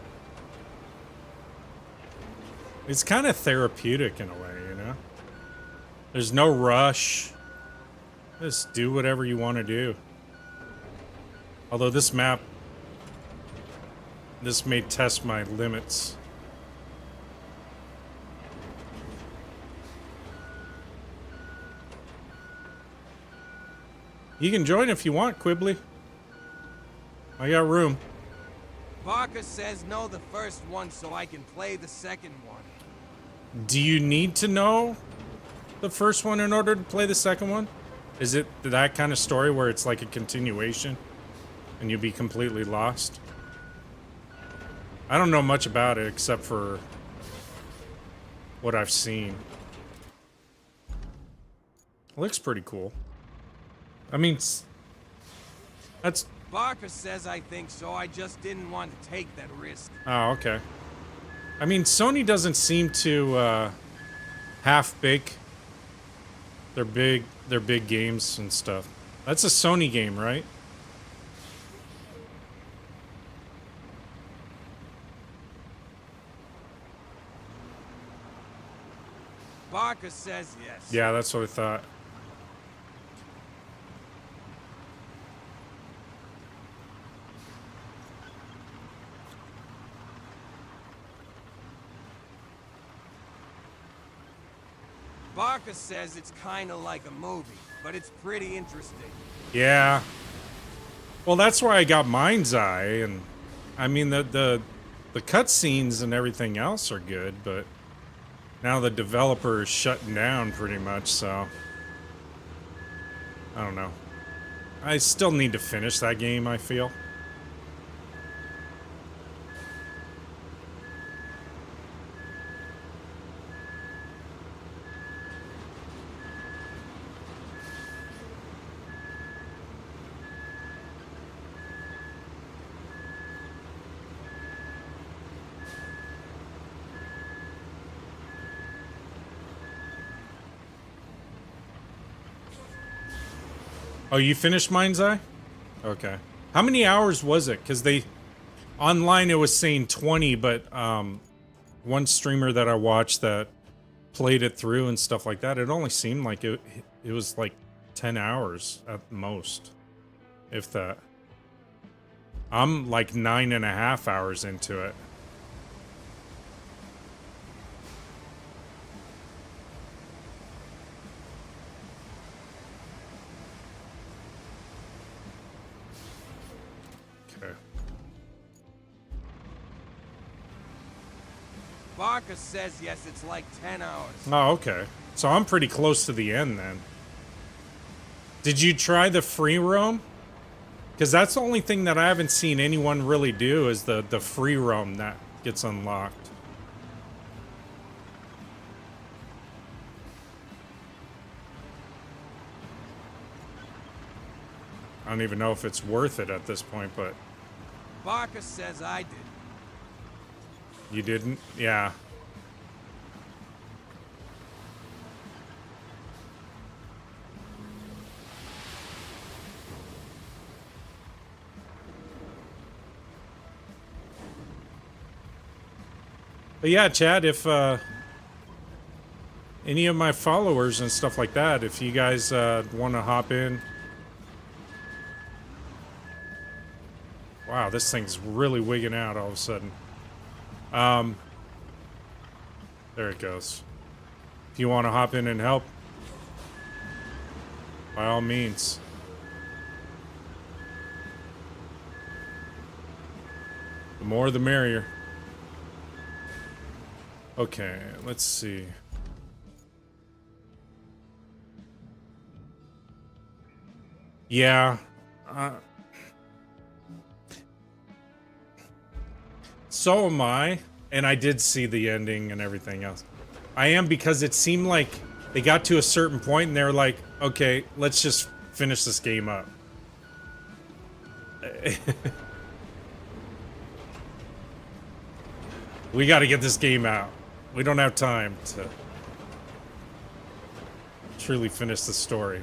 It's kind of therapeutic in a way, you know? There's no rush. Just do whatever you want to do. Although this map, this may test my limits. You can join if you want, Quibbly. I got room. Barker says no the first one so I can play the second one. Do you need to know the first one in order to play the second one? Is it that kind of story where it's like a continuation and you'll be completely lost? I don't know much about it except for what I've seen. It looks pretty cool. I mean, that's... Barker says I think so, I just didn't want to take that risk. Oh, okay. I mean, Sony doesn't seem to half bake their big games and stuff. That's a Sony game, right? Barker says yes. Yeah, that's what I thought. Barker says it's kind of like a movie, but it's pretty interesting. Yeah. Well, that's why I got Mind's Eye, and I mean the cutscenes and everything else are good, but now the developer is shutting down pretty much, so I don't know. I still need to finish that game, I feel. Oh, you finished Mind's Eye? Okay. How many hours was it? Because they... Online it was saying 20, but one streamer that I watched that played it through and stuff like that, it only seemed like it was like 10 hours at most. If that. I'm like 9.5 hours into it. Barker says yes, it's like 10 hours. Oh, okay. So I'm pretty close to the end then. Did you try the free roam? Because that's the only thing that I haven't seen anyone really do is the free roam that gets unlocked. I don't even know if it's worth it at this point, but... Barker says I did. You didn't? Yeah. But yeah, Chad, if any of my followers and stuff like that, if you guys want to hop in. Wow, this thing's really wigging out all of a sudden. There it goes. If you want to hop in and help, by all means. The more the merrier. Okay, let's see. Yeah. So am I, and I did see the ending and everything else. I am because it seemed like they got to a certain point and they were like, okay, let's just finish this game up. We got to get this game out. We don't have time to truly finish the story.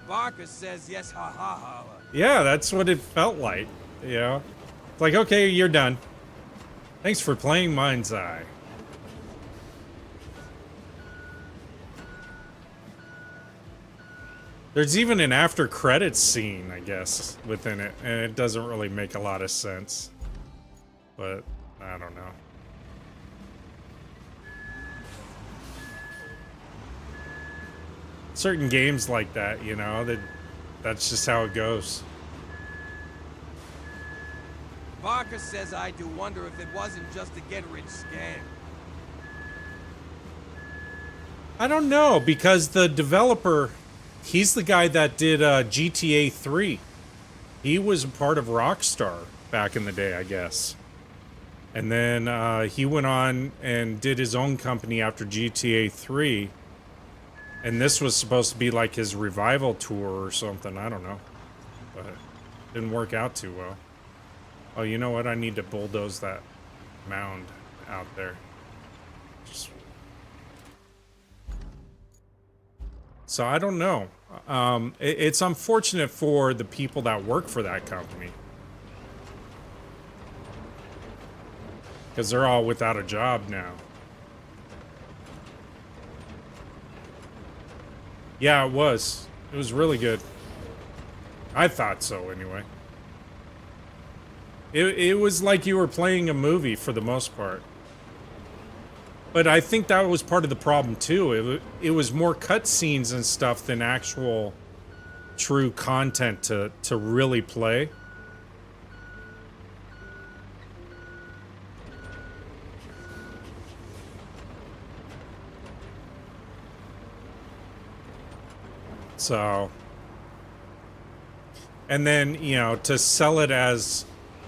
Barker says yes, ha ha ha. Yeah, that's what it felt like, you know? It's like, okay, you're done. Thanks for playing Mind's Eye. There's even an after credits scene, I guess, within it, and it doesn't really make a lot of sense. But, I don't know. Certain games like that, you know, that's just how it goes. Barker says I do wonder if it wasn't just a get-rich scam. I don't know, because the developer, he's the guy that did GTA 3. He was a part of Rockstar back in the day, I guess. And then he went on and did his own company after GTA 3. And this was supposed to be like his revival tour or something. I don't know. But it didn't work out too well. Oh, you know what? I need to bulldoze that mound out there. So I don't know. It's unfortunate for the people that work for that company. Because they're all without a job now. Yeah, it was. It was really good. I thought so, anyway. It was like you were playing a movie for the most part. But I think that was part of the problem, too. It was more cutscenes and stuff than actual true content to really play. So, and then, you know, to sell it as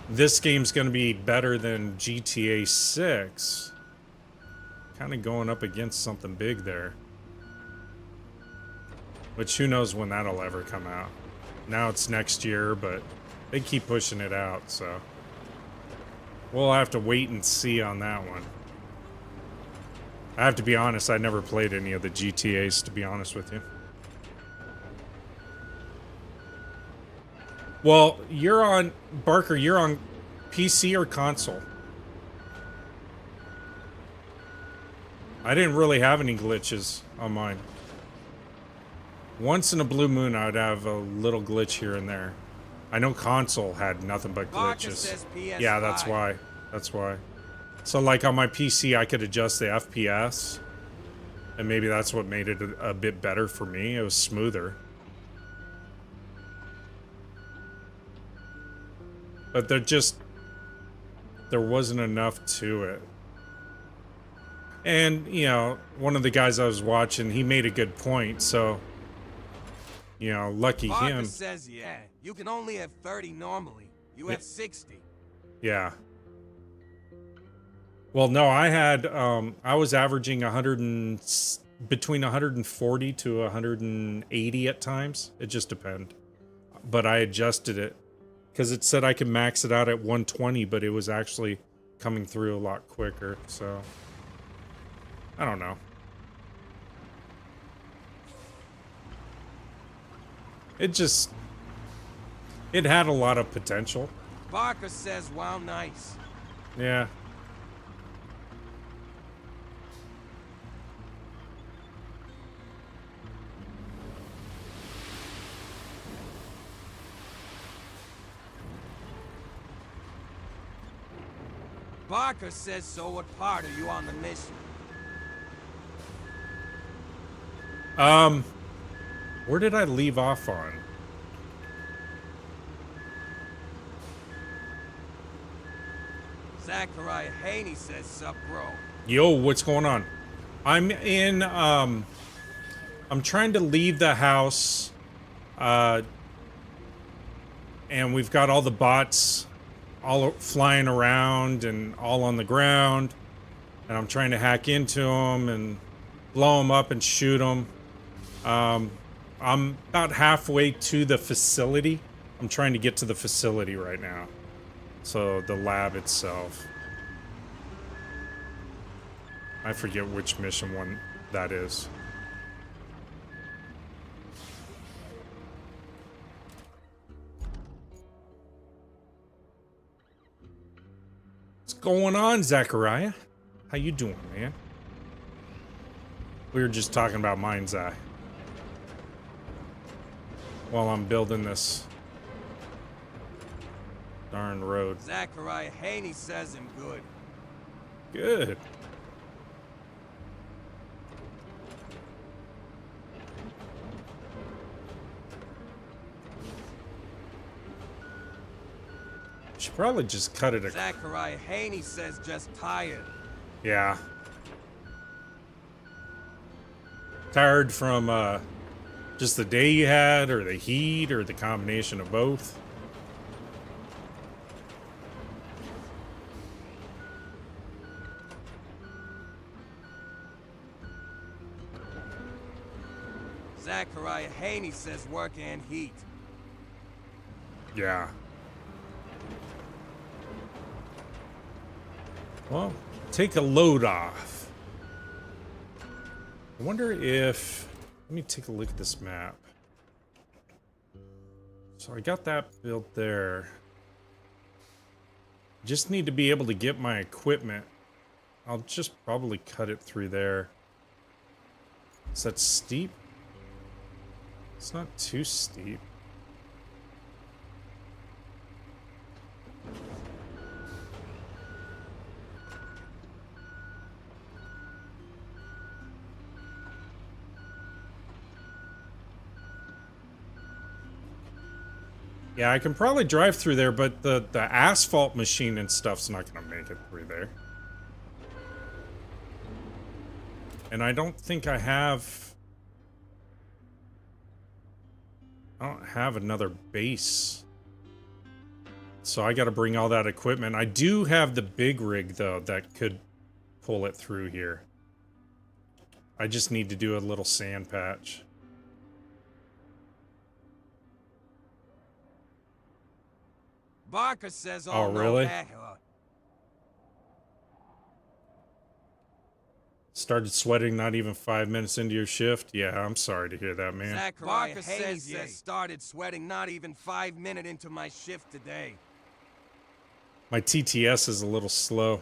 this game's going to be better than GTA 6, kind of going up against something big there. Which who knows when that'll ever come out. Now it's next year, but they keep pushing it out, so we'll have to wait and see on that one. I have to be honest, I never played any of the GTAs, to be honest with you. Well, you're on, Barker, you're on PC or console? I didn't really have any glitches on mine. Once in a blue moon, I would have a little glitch here and there. I know console had nothing but Barker glitches. says PS5. Yeah, that's why. That's why. So, like, on my PC, I could adjust the FPS. And maybe that's what made it a bit better for me. It was smoother. But there wasn't enough to it. And, you know, one of the guys I was watching, he made a good point. So, You know, lucky Barker him. says, yeah, you can only have 30 normally. You have 60. Yeah. Well, no, I had I was averaging between 140 to 180 at times. It just depended. But I adjusted it because it said I could max it out at 120, but it was actually coming through a lot quicker. So I don't know. It had a lot of potential. Barker says, wow, nice. Yeah. Barker says, so what part are you on the mission? Where did I leave off on? Zachariah Haney says, sup, bro. Yo, what's going on? I'm in, I'm trying to leave the house, and we've got all the bots all flying around and all on the ground, and I'm trying to hack into them and blow them up and shoot them. I'm about halfway to the facility. I'm trying to get to the facility right now. So the lab itself. I forget which mission one that is. What's going on, Zachariah? How you doing, man? We were just talking about Mind's Eye while I'm building this darn road. Zachariah Haney says I'm good. Good. Should probably just cut it. Zachariah Haney says just tired. Yeah. Tired from just the day you had, or the heat, or the combination of both. Zachariah Haney says work and heat. Yeah. Well, take a load off. I wonder if... Let me take a look at this map. So I got that built there. Just need to be able to get my equipment. I'll just probably cut it through there. Is that steep? It's not too steep. Yeah, I can probably drive through there, but the asphalt machine and stuff's not gonna make it through there. And I don't think I don't have another base. So I gotta bring all that equipment. I do have the big rig, though, that could pull it through here. I just need to do a little sand patch. Barker says, Oh, no, really? that, Started sweating not even 5 minutes into your shift? Yeah, I'm sorry to hear that, man. Zachariah Haney says started sweating not even 5 minutes into my shift today. My TTS is a little slow.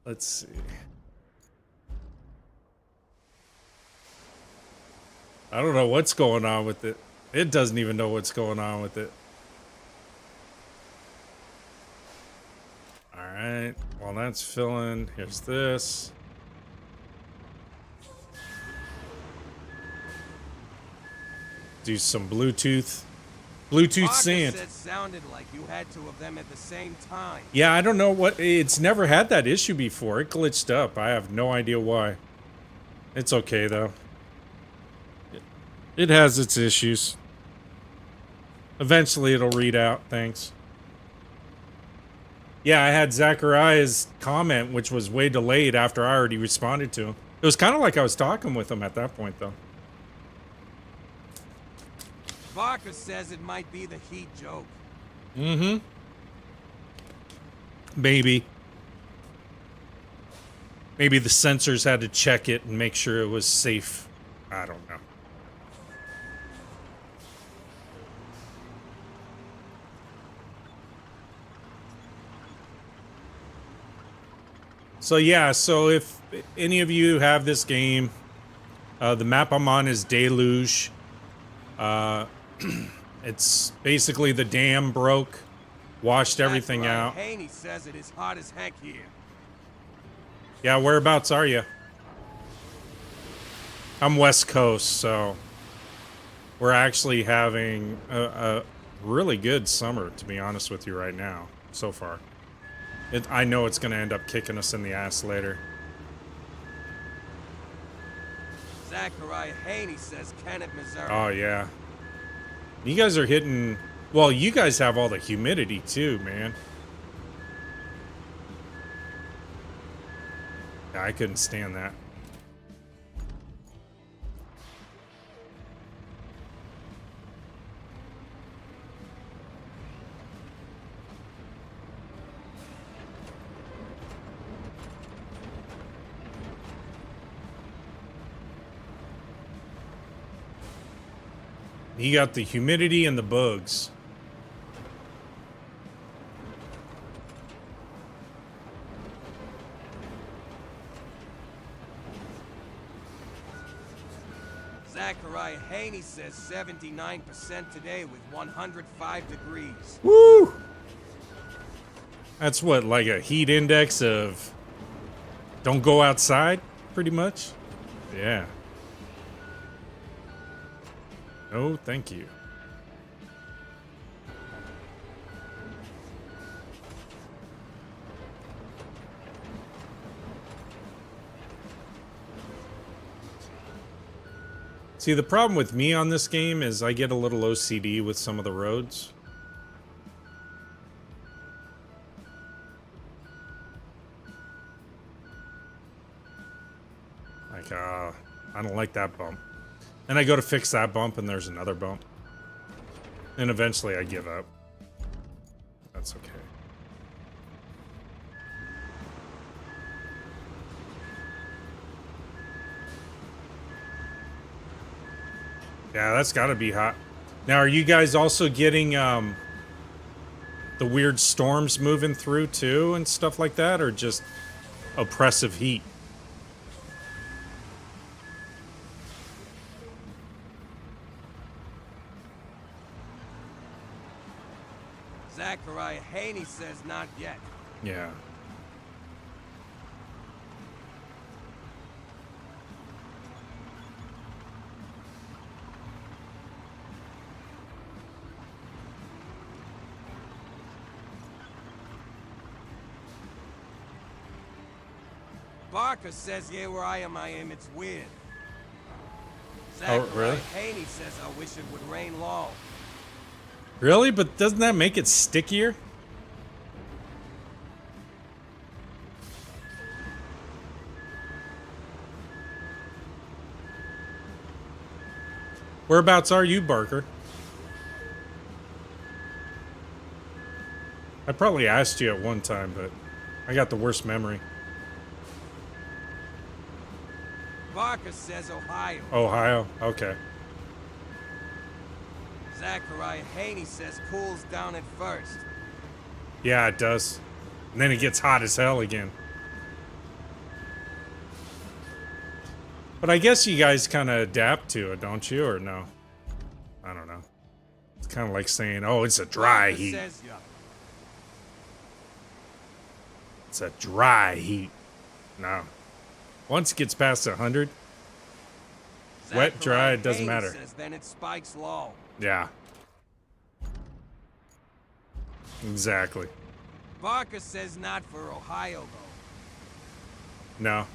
Let's see. I don't know what's going on with it. It doesn't even know what's going on with it. Alright, while that's filling, here's this. Do some Bluetooth Bluetooth Parker sand. said sounded like you had two of them at the same time. Yeah, I don't know what. It's never had that issue before. It glitched up. I have no idea why. It's okay though. It has its issues. Eventually, it'll read out. Thanks. Yeah, I had Zachariah's comment, which was way delayed after I already responded to him. It was kind of like I was talking with him at that point, though. Parker says it might be the heat joke. Mm-hmm. Maybe. Maybe the sensors had to check it and make sure it was safe. I don't know. So yeah, so if any of you have this game, the map I'm on is Deluge. It's basically the dam broke, washed everything out. Haney says it is hot as heck here. Yeah, whereabouts are you? I'm West Coast, so we're actually having a really good summer, to be honest with you right now, so far. I know it's going to end up kicking us in the ass later. Zachariah Haney says Kennett, Missouri. Oh, yeah. You guys are hitting... Well, you guys have all the humidity, too, man. Yeah, I couldn't stand that. You got the humidity and the bugs. Zachariah Haney says 79% today with 105 degrees. Woo! That's what, like a heat index of don't go outside, pretty much? Yeah. No, thank you. See, the problem with me on this game is I get a little OCD with some of the roads. Like, I don't like that bump. Then I go to fix that bump and there's another bump. And eventually I give up. That's okay. Yeah, that's gotta be hot. Now, are you guys also getting the weird storms moving through too and stuff like that, or just oppressive heat? Zachariah Haney says not yet. Yeah. Barker says, yeah, where I am, it's weird. Oh, Zachariah really? Haney says, I wish it would rain long. Really? But doesn't that make it stickier? Whereabouts are you, Barker? I probably asked you at one time, but I got the worst memory. Barker says Ohio. Ohio? Okay. Zachariah Haney says cools down at first. Yeah, it does. And then it gets hot as hell again. But I guess you guys kind of adapt to it, don't you? Or no? I don't know. It's kind of like saying, oh, it's a dry Barker heat. says, yeah. It's a dry heat. No. Once it gets past 100, wet, dry, it doesn't Haney matter. Says, then it spikes low. Yeah. Exactly. Barker says not for Ohio, though. No.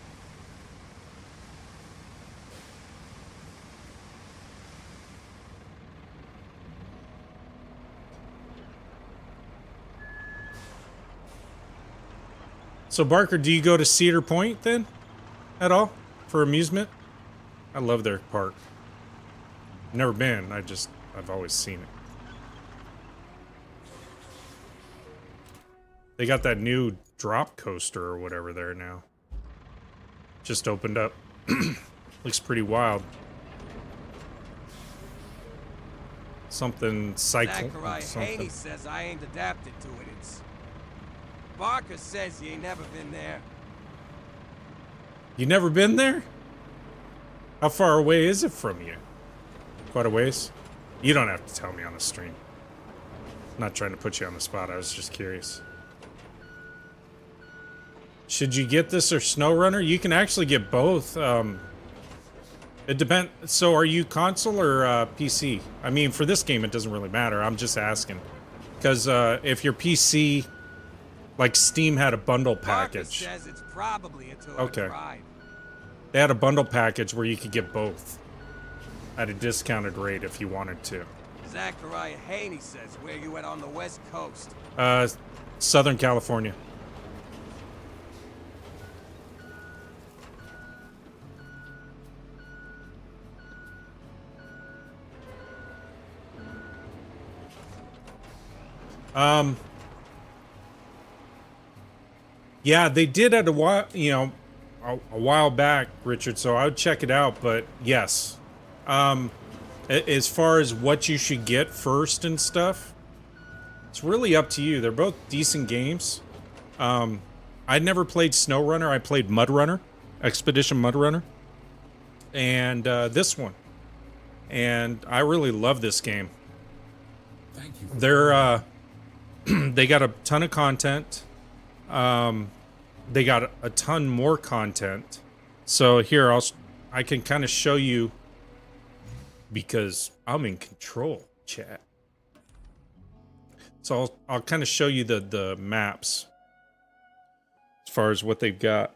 So Barker, do you go to Cedar Point then? At all? For amusement? I love their park. Never been, I've always seen it. They got that new drop coaster or whatever there now. Just opened up. Looks pretty wild. Something cycle. Zachariah Haney says I ain't adapted to it. Barker says you ain't never been there. You never been there? How far away is it from you? Quite a ways? You don't have to tell me on the stream. I'm not trying to put you on the spot, I was just curious. Should you get this or SnowRunner? You can actually get both. It depends. So are you console or PC? I mean, for this game, it doesn't really matter. I'm just asking. Because if you're PC, like Steam had a bundle package. Barker says it's probably a tour Okay. ride. They had a bundle package where you could get both at a discounted rate if you wanted to. Zachariah Haney says where you at on the West Coast. Southern California. Yeah, they did at a while, a while back, Richard, so I would check it out, but yes. As far as what you should get first and stuff, it's really up to you. They're both decent games. I never played SnowRunner. I played MudRunner, Expedition MudRunner, and this one. And I really love this game. Thank you. They're they got a ton of content. They got a ton more content. So here I can kind of show you because I'm in control, chat. So I'll kind of show you the maps as far as what they've got.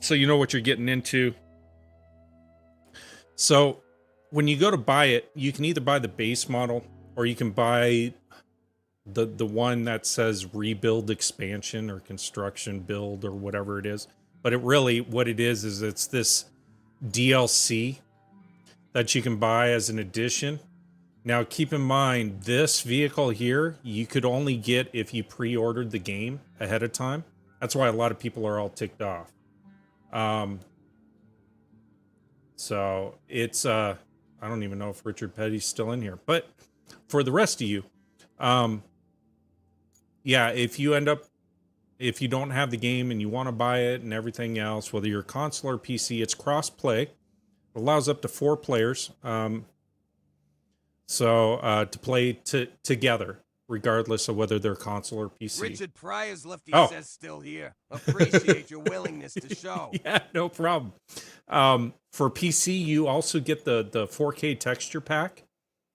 So you know what you're getting into. So when you go to buy it, you can either buy the base model or you can buy the one that says rebuild expansion or construction build or whatever it is. But it really, what it is it's this DLC that you can buy as an addition. Now keep in mind, this vehicle here, you could only get if you pre-ordered the game ahead of time. That's why a lot of people are all ticked off. So it's, I don't even know if Richard Petty's still in here, but for the rest of you, yeah, if you don't have the game and you want to buy it and everything else, whether you're console or PC, it's cross-play. It allows up to 4 players. To play together, regardless of whether they're console or PC. Richard Pryor's lefty Oh. says still here. Appreciate your willingness to show. Yeah, no problem. For PC, you also get the 4K texture pack.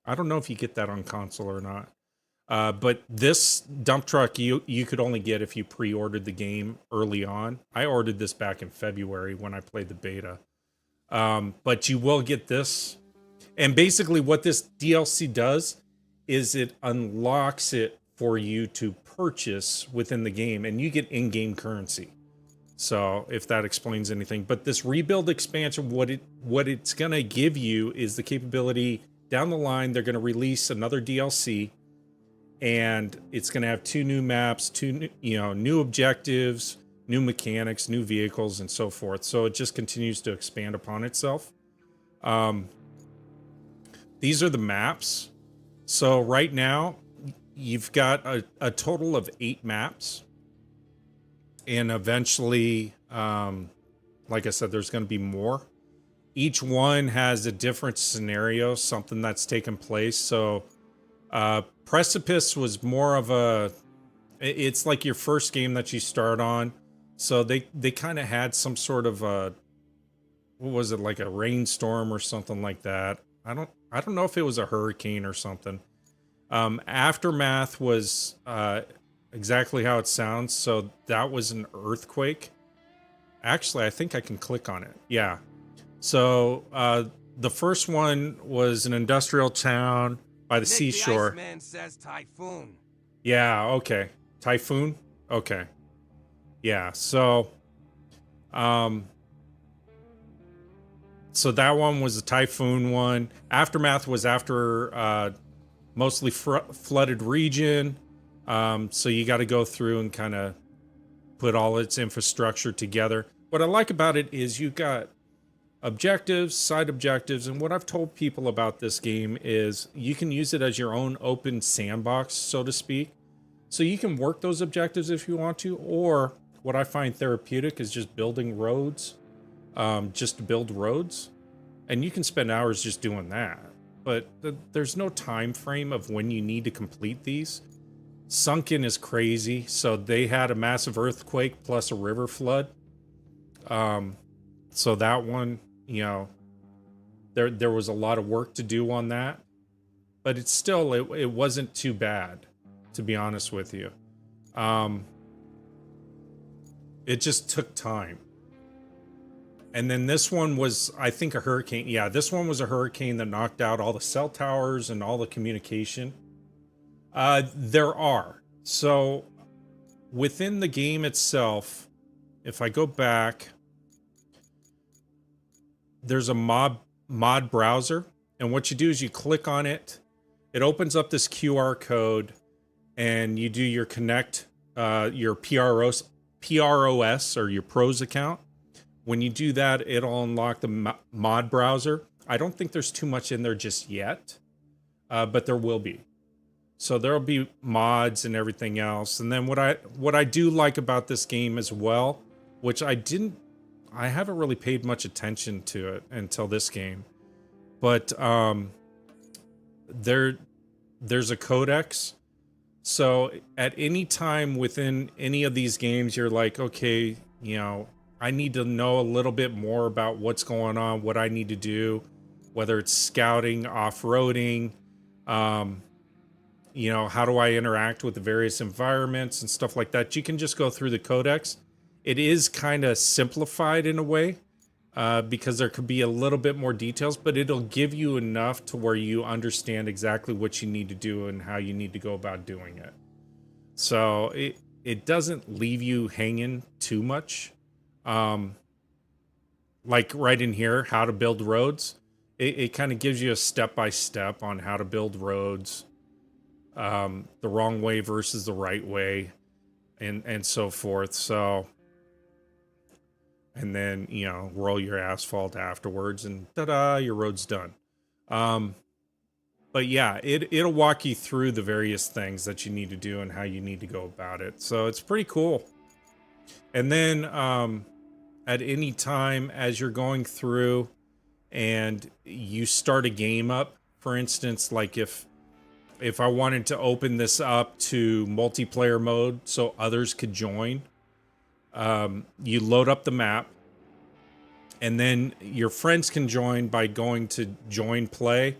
I don't know if you get that on console or not. But this dump truck, you could only get if you pre-ordered the game early on. I ordered this back in February when I played the beta. But you will get this. And basically what this DLC does is it unlocks it for you to purchase within the game, and you get in-game currency. So if that explains anything. But this rebuild expansion, what it's going to give you is the capability down the line. They're going to release another DLC. And it's going to have 2 new maps, 2 new objectives, new mechanics, new vehicles, and so forth. So it just continues to expand upon itself. These are the maps. So right now, you've got a total of 8 maps. And eventually, like I said, there's going to be more. Each one has a different scenario, something that's taken place. So Precipice was more of it's like your first game that you start on. So they kind of had some sort of what was it, like a rainstorm or something like that. I don't know if it was a hurricane or something. Aftermath was exactly how it sounds. So that was an earthquake. Actually, I think I can click on it. Yeah. So the first one was an industrial town by the Nick, seashore. the Iceman says typhoon. Yeah, okay. Typhoon? Okay. Yeah, so so that one was the typhoon one. Aftermath was after mostly flooded region. So you got to go through and kind of put all its infrastructure together. What I like about it is you got objectives, side objectives, and what I've told people about this game is you can use it as your own open sandbox, so to speak. So you can work those objectives if you want to, or what I find therapeutic is just building roads, just to build roads. And you can spend hours just doing that. But there's no time frame of when you need to complete these. Sunken is crazy. So they had a massive earthquake plus a river flood. So that one, you know, there was a lot of work to do on that. But it's still, it wasn't too bad, to be honest with you. It just took time. And then this one was, I think, a hurricane. Yeah, this one was a hurricane that knocked out all the cell towers and all the communication. There are. So within the game itself, if I go back, there's a mod browser. And what you do is you click on it. It opens up this QR code and you do your connect, your PROS or your pros account. When you do that, it'll unlock the mod browser. I don't think there's too much in there just yet, but there will be. So there'll be mods and everything else. And then what I do like about this game as well, which I haven't really paid much attention to it until this game, but there's a codex. So at any time within any of these games, you're like, okay, you know, I need to know a little bit more about what's going on, what I need to do, whether it's scouting, off-roading, you know, how do I interact with the various environments and stuff like that. You can just go through the codex. It is kind of simplified in a way because there could be a little bit more details, but it'll give you enough to where you understand exactly what you need to do and how you need to go about doing it. So it doesn't leave you hanging too much. Like right in here, how to build roads. It kind of gives you a step-by-step on how to build roads, the wrong way versus the right way, and so forth. So, and then, you know, roll your asphalt afterwards and ta-da, your road's done. But yeah, it'll walk you through the various things that you need to do and how you need to go about it. So it's pretty cool. And then, at any time as you're going through and you start a game up, for instance, like if I wanted to open this up to multiplayer mode so others could join, you load up the map and then your friends can join by going to join play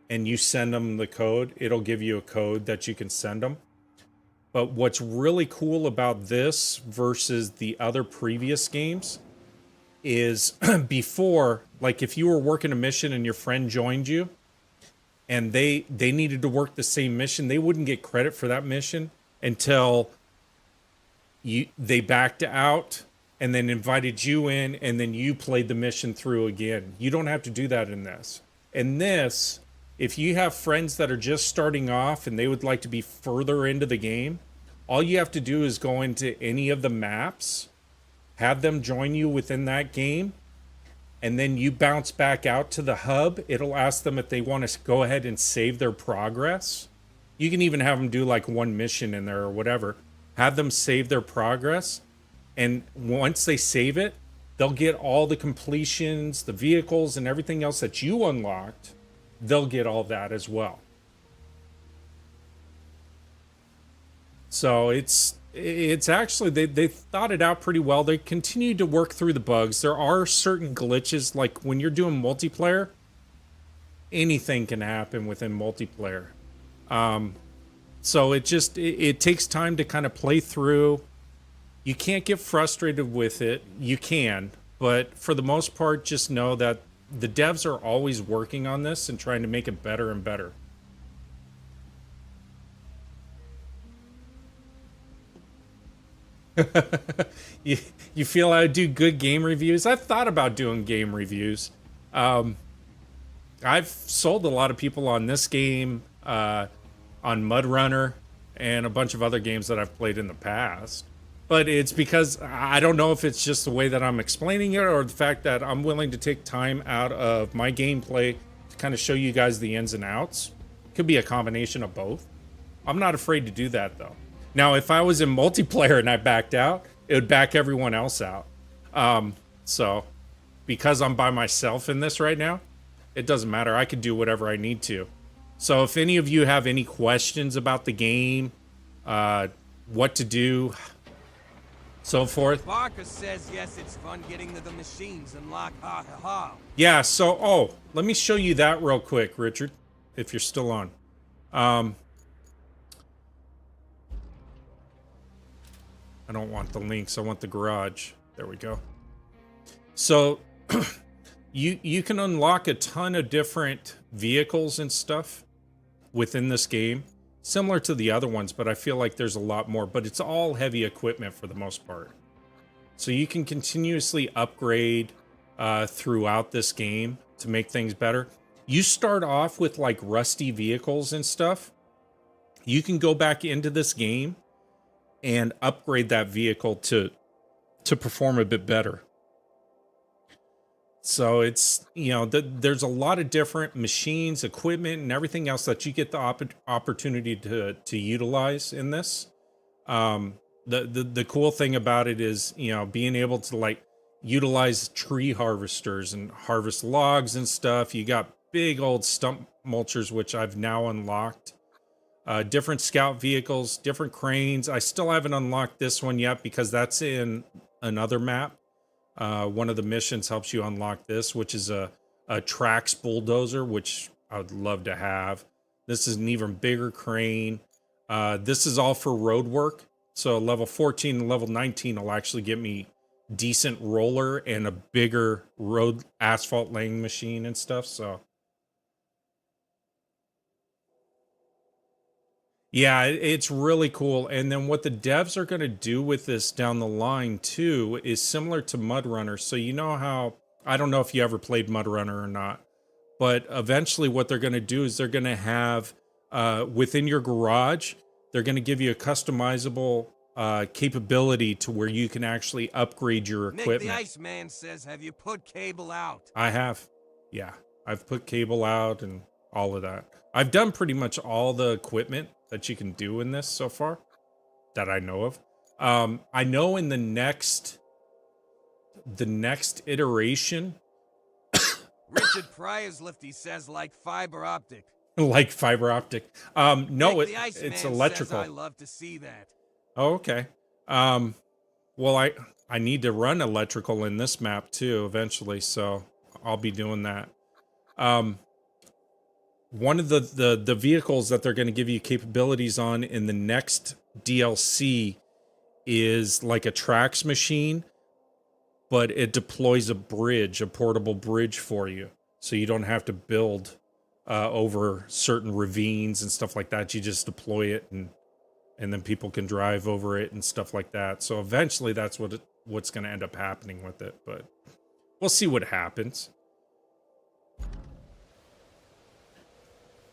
and you send them the code. It'll give you a code that you can send them. But what's really cool about this versus the other previous games is before, like if you were working a mission and your friend joined you and they needed to work the same mission, they wouldn't get credit for that mission until they backed out and then invited you in and then you played the mission through again. You don't have to do that in this. In this, if you have friends that are just starting off and they would like to be further into the game, all you have to do is go into any of the maps, have them join you within that game, and then you bounce back out to the hub. It'll ask them if they want to go ahead and save their progress. You can even have them do like one mission in there or whatever. Have them save their progress. And once they save it, they'll get all the completions, the vehicles, and everything else that you unlocked. They'll get all that as well. So it's actually, they thought it out pretty well. They continue to work through the bugs. There are certain glitches, like when you're doing multiplayer, anything can happen within multiplayer. So it takes time to kind of play through. You can't get frustrated with it. You can, but for the most part, just know that the devs are always working on this and trying to make it better and better. You feel I do good game reviews? I've thought about doing game reviews. I've sold a lot of people on this game, on Mud Runner, and a bunch of other games that I've played in the past. But it's because I don't know if it's just the way that I'm explaining it or the fact that I'm willing to take time out of my gameplay to kind of show you guys the ins and outs. Could be a combination of both. I'm not afraid to do that, though. Now, if I was in multiplayer and I backed out, it would back everyone else out. So, because I'm by myself in this right now, it doesn't matter. I can do whatever I need to. So, if any of you have any questions about the game, what to do, so forth. Barker says yes, it's fun getting to the machines and lock ha ha ha. Yeah, so, let me show you that real quick, Richard, if you're still on. I don't want the links. I want the garage. There we go. So you can unlock a ton of different vehicles and stuff within this game, similar to the other ones, but I feel like there's a lot more, but it's all heavy equipment for the most part. So you can continuously upgrade throughout this game to make things better. You start off with like rusty vehicles and stuff. You can go back into this game and upgrade that vehicle to perform a bit better. So it's, you know, there's a lot of different machines, equipment, and everything else that you get the opportunity to utilize in this. The cool thing about it is, you know, being able to like utilize tree harvesters and harvest logs and stuff. You got big old stump mulchers, which I've now unlocked. Different scout vehicles, different cranes. I still haven't unlocked this one yet because that's in another map. One of the missions helps you unlock this, which is a Trax bulldozer, which I would love to have. This is an even bigger crane. This is all for road work. So level 14 and level 19 will actually get me decent roller and a bigger road asphalt laying machine and stuff. So yeah, it's really cool. And then what the devs are going to do with this down the line too is similar to Mud Runner. So you know how, I don't know if you ever played Mud Runner or not, but eventually what they're going to do is they're going to have within your garage, they're going to give you a customizable capability to where you can actually upgrade your equipment. Nick the Iceman says, have you put cable out? I have. Yeah, I've put cable out and all of that. I've done pretty much all the equipment that you can do in this so far that I know of. I know in the next iteration Richard Pryor's lifty says like fiber optic. Like fiber optic. No, Nick it's electrical. Says I love to see that. Oh, okay. Well, I need to run electrical in this map too eventually, so I'll be doing that. One of the vehicles that they're going to give you capabilities on in the next DLC is like a Trax machine, but it deploys a bridge, a portable bridge for you. So you don't have to build over certain ravines and stuff like that. You just deploy it and then people can drive over it and stuff like that. So eventually that's what's going to end up happening with it, but we'll see what happens.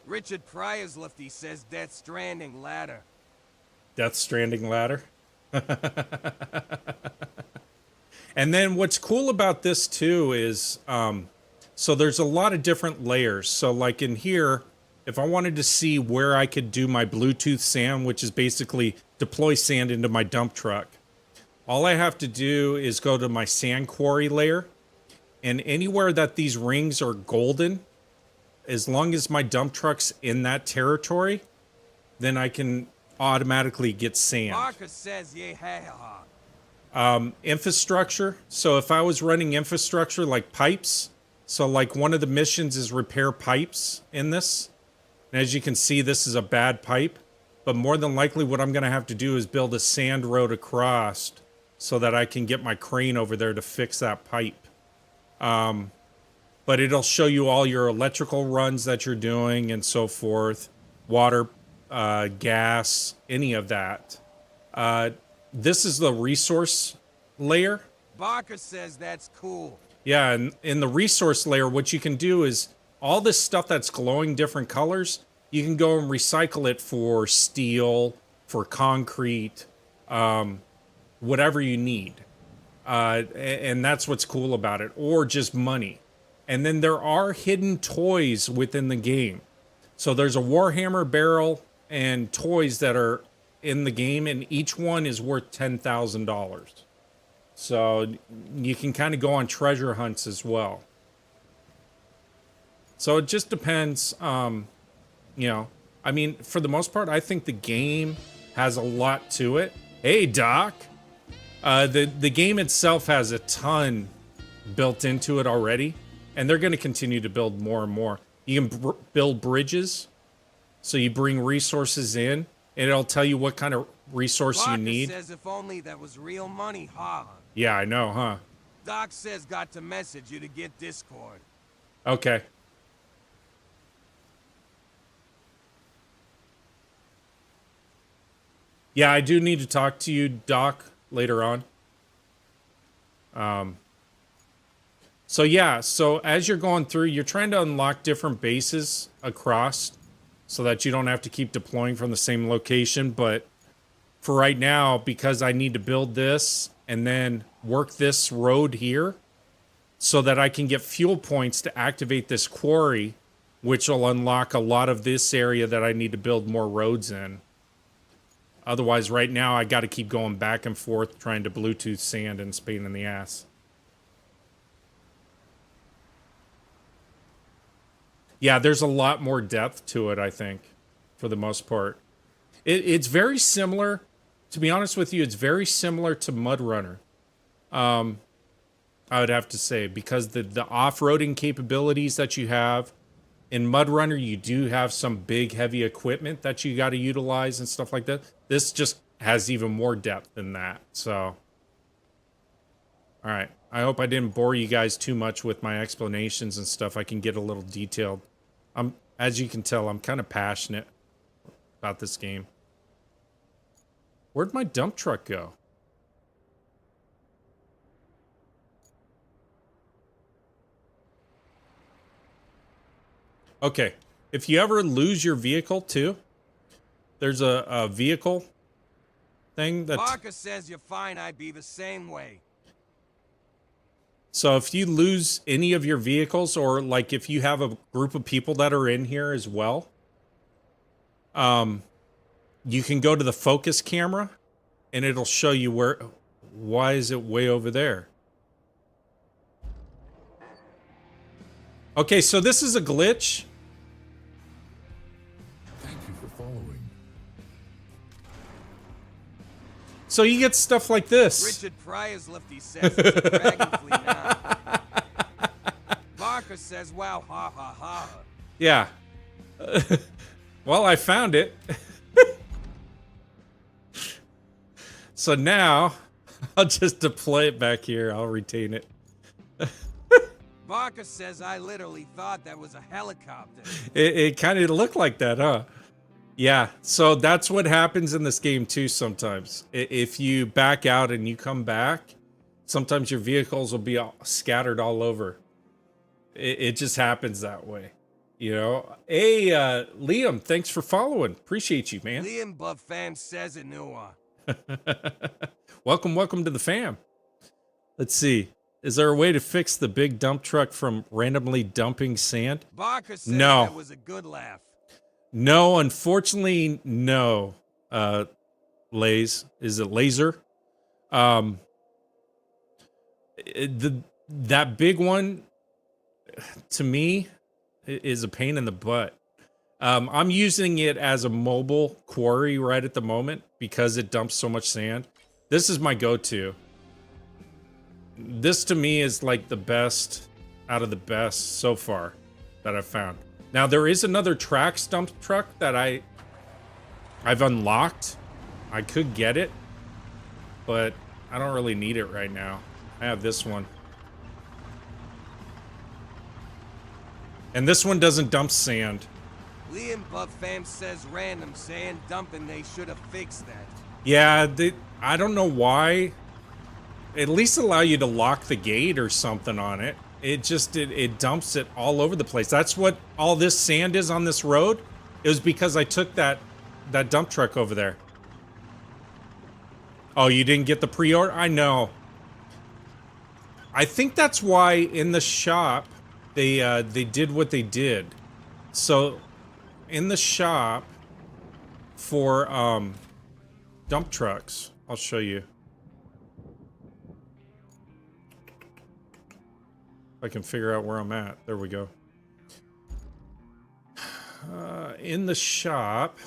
Richard Pryor's lifty says Death Stranding ladder. Death Stranding ladder. And then what's cool about this too is, so there's a lot of different layers. So like in here, if I wanted to see where I could do my Bluetooth sand, which is basically deploy sand into my dump truck, all I have to do is go to my sand quarry layer, and anywhere that these rings are golden, as long as my dump truck's in that territory, then I can automatically get sand. Barker says yeah. Infrastructure. So if I was running infrastructure like pipes, so like one of the missions is repair pipes in this. And as you can see, this is a bad pipe. But more than likely what I'm going to have to do is build a sand road across so that I can get my crane over there to fix that pipe. But it'll show you all your electrical runs that you're doing and so forth. Water, gas, any of that. This is the resource layer. Barker says that's cool. Yeah, and in the resource layer, what you can do is all this stuff that's glowing different colors, you can go and recycle it for steel, for concrete, whatever you need. And that's what's cool about it, or just money. And then there are hidden toys within the game. So there's a Warhammer barrel and toys that are in the game, and each one is worth $10,000. So you can kind of go on treasure hunts as well. So it just depends, you know. I mean, for the most part, I think the game has a lot to it. Hey, Doc. The game itself has a ton built into it already, and they're going to continue to build more and more. You can build bridges, so you bring resources in, and it'll tell you what kind of resource Barker you need. says if only that was real money, ha. Yeah, I know, huh? Doc says got to message you to get Discord. Okay. Yeah, I do need to talk to you, Doc, later on. So yeah, so as you're going through, you're trying to unlock different bases across so that you don't have to keep deploying from the same location. But for right now, because I need to build this and then work this road here so that I can get fuel points to activate this quarry, which will unlock a lot of this area that I need to build more roads in. Otherwise, right now, I got to keep going back and forth trying to Bluetooth sand, and it's a pain in the ass. Yeah, there's a lot more depth to it, I think, for the most part. It's very similar, to be honest with you, it's very similar to Mud Runner. I would have to say, because the off-roading capabilities that you have, in Mud Runner, you do have some big, heavy equipment that you got to utilize and stuff like that. This just has even more depth than that, so. All right, I hope I didn't bore you guys too much with my explanations and stuff. I can get a little detailed. As you can tell, I'm kind of passionate about this game. Where'd my dump truck go? Okay, if you ever lose your vehicle too, there's a vehicle thing that. Barker says you're fine, I'd be the same way. So if you lose any of your vehicles, or like if you have a group of people that are in here as well, you can go to the focus camera and it'll show you where. Why is it way over there? Okay, so this is a glitch. Thank you for following. So you get stuff like this. Richard Pryor's lifty says it's a dragon fleet now. Barker says, wow, ha ha ha. Yeah. Well, I found it. So now, I'll just deploy it back here. I'll retain it. Barker says I literally thought that was a helicopter. It kind of looked like that, huh? Yeah, so that's what happens in this game too sometimes. If you back out and you come back, sometimes your vehicles will be scattered all over. It just happens that way, you know? Hey, Liam, thanks for following. Appreciate you, man. Liam Buffan says it knew her. Welcome to the fam. Let's see. Is there a way to fix the big dump truck from randomly dumping sand? Barker says No. that was a good laugh. No, unfortunately, no. Lays. Is it laser? That big one, to me, is a pain in the butt. I'm using it as a mobile quarry right at the moment because it dumps so much sand. This is my go-to. This to me is like the best out of the best so far that I've found. Now there is another track dump truck that I've unlocked. I could get it, but I don't really need it right now. I have this one. And this one doesn't dump sand. Liam Buff Fam says random sand dumping, they should have fixed that. Yeah, I don't know why. At least allow you to lock the gate or something on it. It just, it dumps it all over the place. That's what all this sand is on this road. It was because I took that dump truck over there. Oh, you didn't get the pre-order? I know. I think that's why in the shop they did what they did. So in the shop for dump trucks, I'll show you. If I can figure out where I'm at. There we go. In the shop,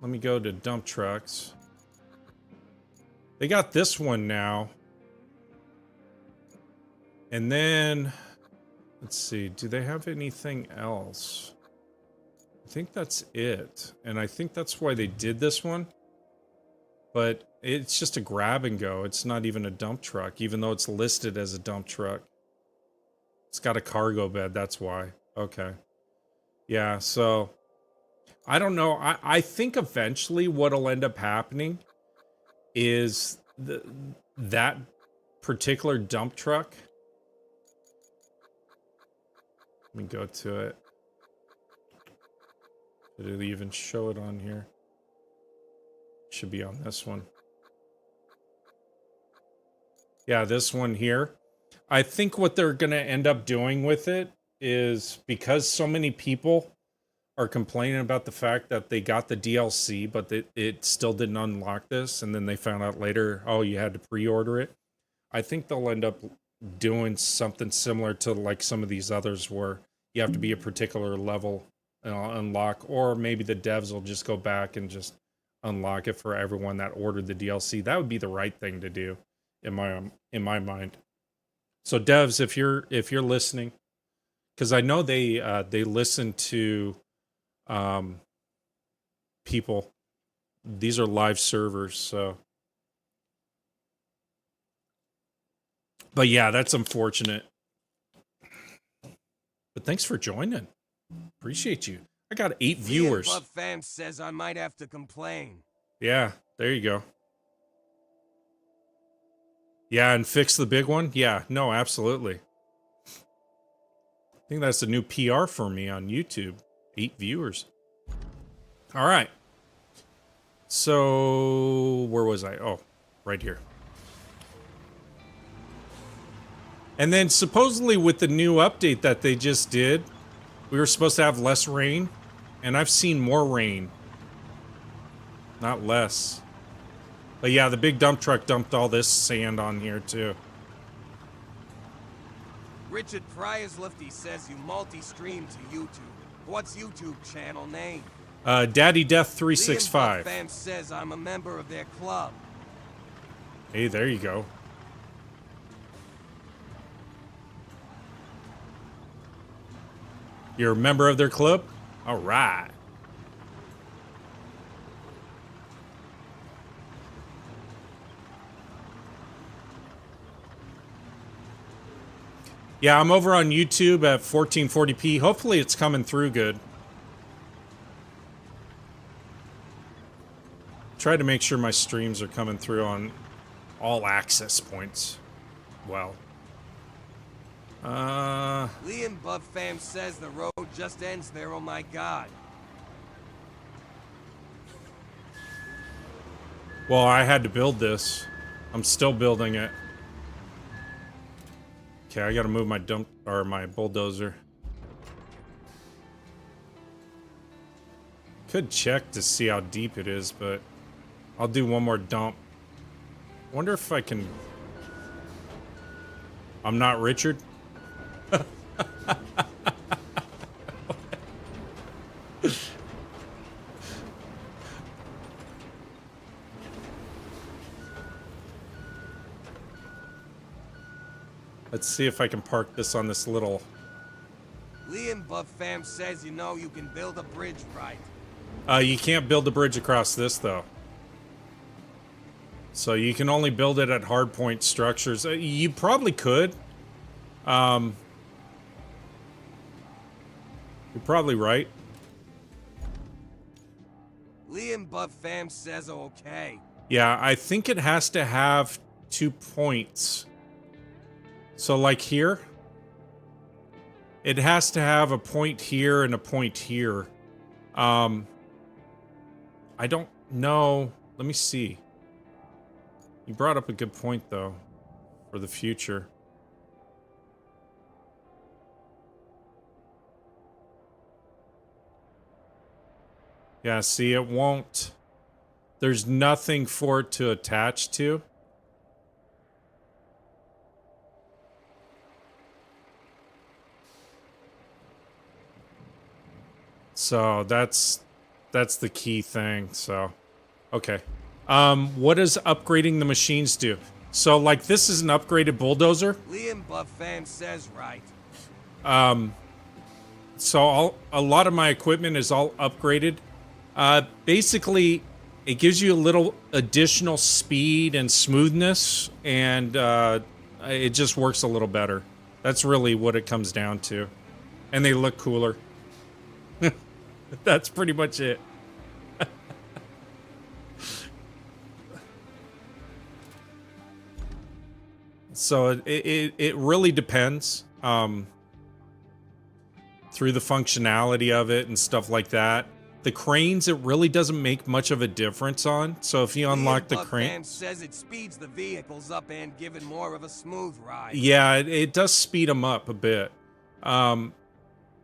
let me go to dump trucks. They got this one now. And then, let's see, do they have anything else? I think that's it. And I think that's why they did this one. But it's just a grab and go. It's not even a dump truck, even though it's listed as a dump truck. It's got a cargo bed, that's why. Okay. Yeah, so I don't know. I think eventually what'll end up happening is that particular dump truck. Let me go to it. Did it even show it on here? Should be on this one. Yeah, this one here. I think what they're going to end up doing with it is because so many people are complaining about the fact that they got the DLC, but it still didn't unlock this, and then they found out later, oh, you had to pre-order it. I think they'll end up doing something similar to like some of these others where you have to be a particular level unlock, or maybe the devs will just go back and just unlock it for everyone that ordered the DLC. That would be the right thing to do in my mind. So devs, if you're listening, because I know they listen to people. These are live servers, so. But yeah, that's unfortunate. But thanks for joining. Appreciate you. I got 8 viewers. Liam Buff Fam says I might have to complain. Yeah, there you go. Yeah, and fix the big one? Yeah, no, absolutely. I think that's a new PR for me on YouTube. 8 viewers. All right. So, where was I? Oh, right here. And then supposedly with the new update that they just did, we were supposed to have less rain, and I've seen more rain. Not less. But yeah, the big dump truck dumped all this sand on here too. Richard Pryor's Lifty says you multi-stream to YouTube. What's YouTube channel name? Daddy Death Liam 365. Buff Fam says I'm a member of their club. Hey, there you go. You're a member of their club? All right. Yeah, I'm over on YouTube at 1440p. Hopefully it's coming through good. Try to make sure my streams are coming through on all access points. Well. Liam Buff Fam says the road just ends there, oh my god. Well, I had to build this. I'm still building it. Okay, I gotta move my my bulldozer. Could check to see how deep it is, but I'll do one more dump. Wonder if I can... I'm not Richard? Let's see if I can park this on this little... Liam Liam Buff Fam says you know you can build a bridge right. You can't build a bridge across this, though. So you can only build it at hardpoint structures. You probably could. You're probably right. Liam Buff Fam says okay. Yeah, I think it has to have 2 points. So like here, it has to have a point here and a point here. I don't know. Let me see. You brought up a good point, though, for the future. Yeah, see, it won't. There's nothing for it to attach to. So that's the key thing. So, okay. What does upgrading the machines do? So, like, this is an upgraded bulldozer. Liam Buff Fam says right. So a lot of my equipment is all upgraded. Basically, it gives you a little additional speed and smoothness, and it just works a little better. That's really what it comes down to. And they look cooler. That's pretty much it. So it really depends through the functionality of it and stuff like that. The cranes, it really doesn't make much of a difference on. So if you unlock the crane, Fam says it speeds the vehicles up and give it more of a smooth ride. yeah, it does speed them up a bit.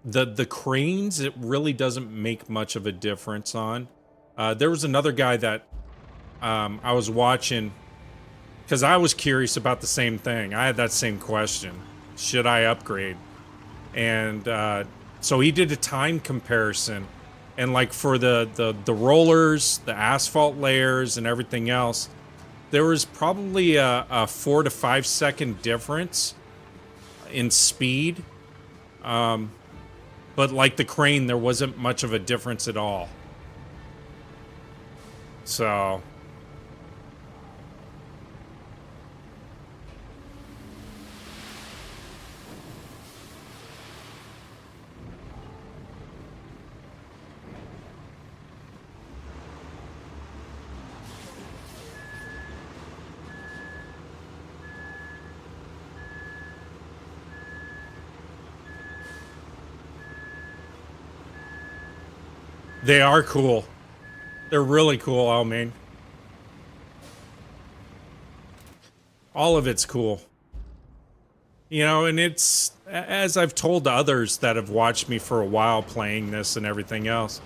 The cranes, it really doesn't make much of a difference on. There was another guy that I was watching because I was curious about the same thing. I had that same question: should I upgrade? And so he did a time comparison, and like for the rollers, the asphalt layers, and everything else, there was probably a 4 to 5 second difference in speed. But like the crane, there wasn't much of a difference at all. So they are cool. They're really cool, I mean. All of it's cool. You know, and it's, as I've told others that have watched me for a while playing this and everything else,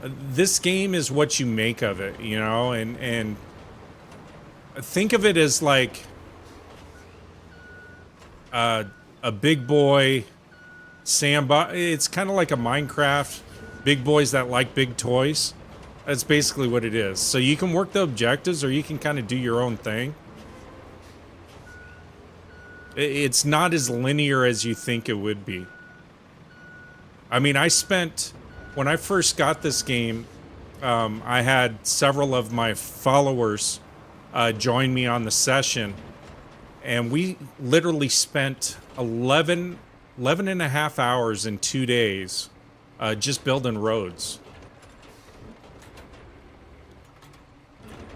this game is what you make of it, you know, and think of it as like a big boy sandbox. It's kind of like a Minecraft, big boys that like big toys. That's basically what it is. So you can work the objectives or you can kind of do your own thing. It's not as linear as you think it would be. I mean, when I first got this game, I had several of my followers join me on the session, and we literally spent 11 and a half hours in 2 days just building roads.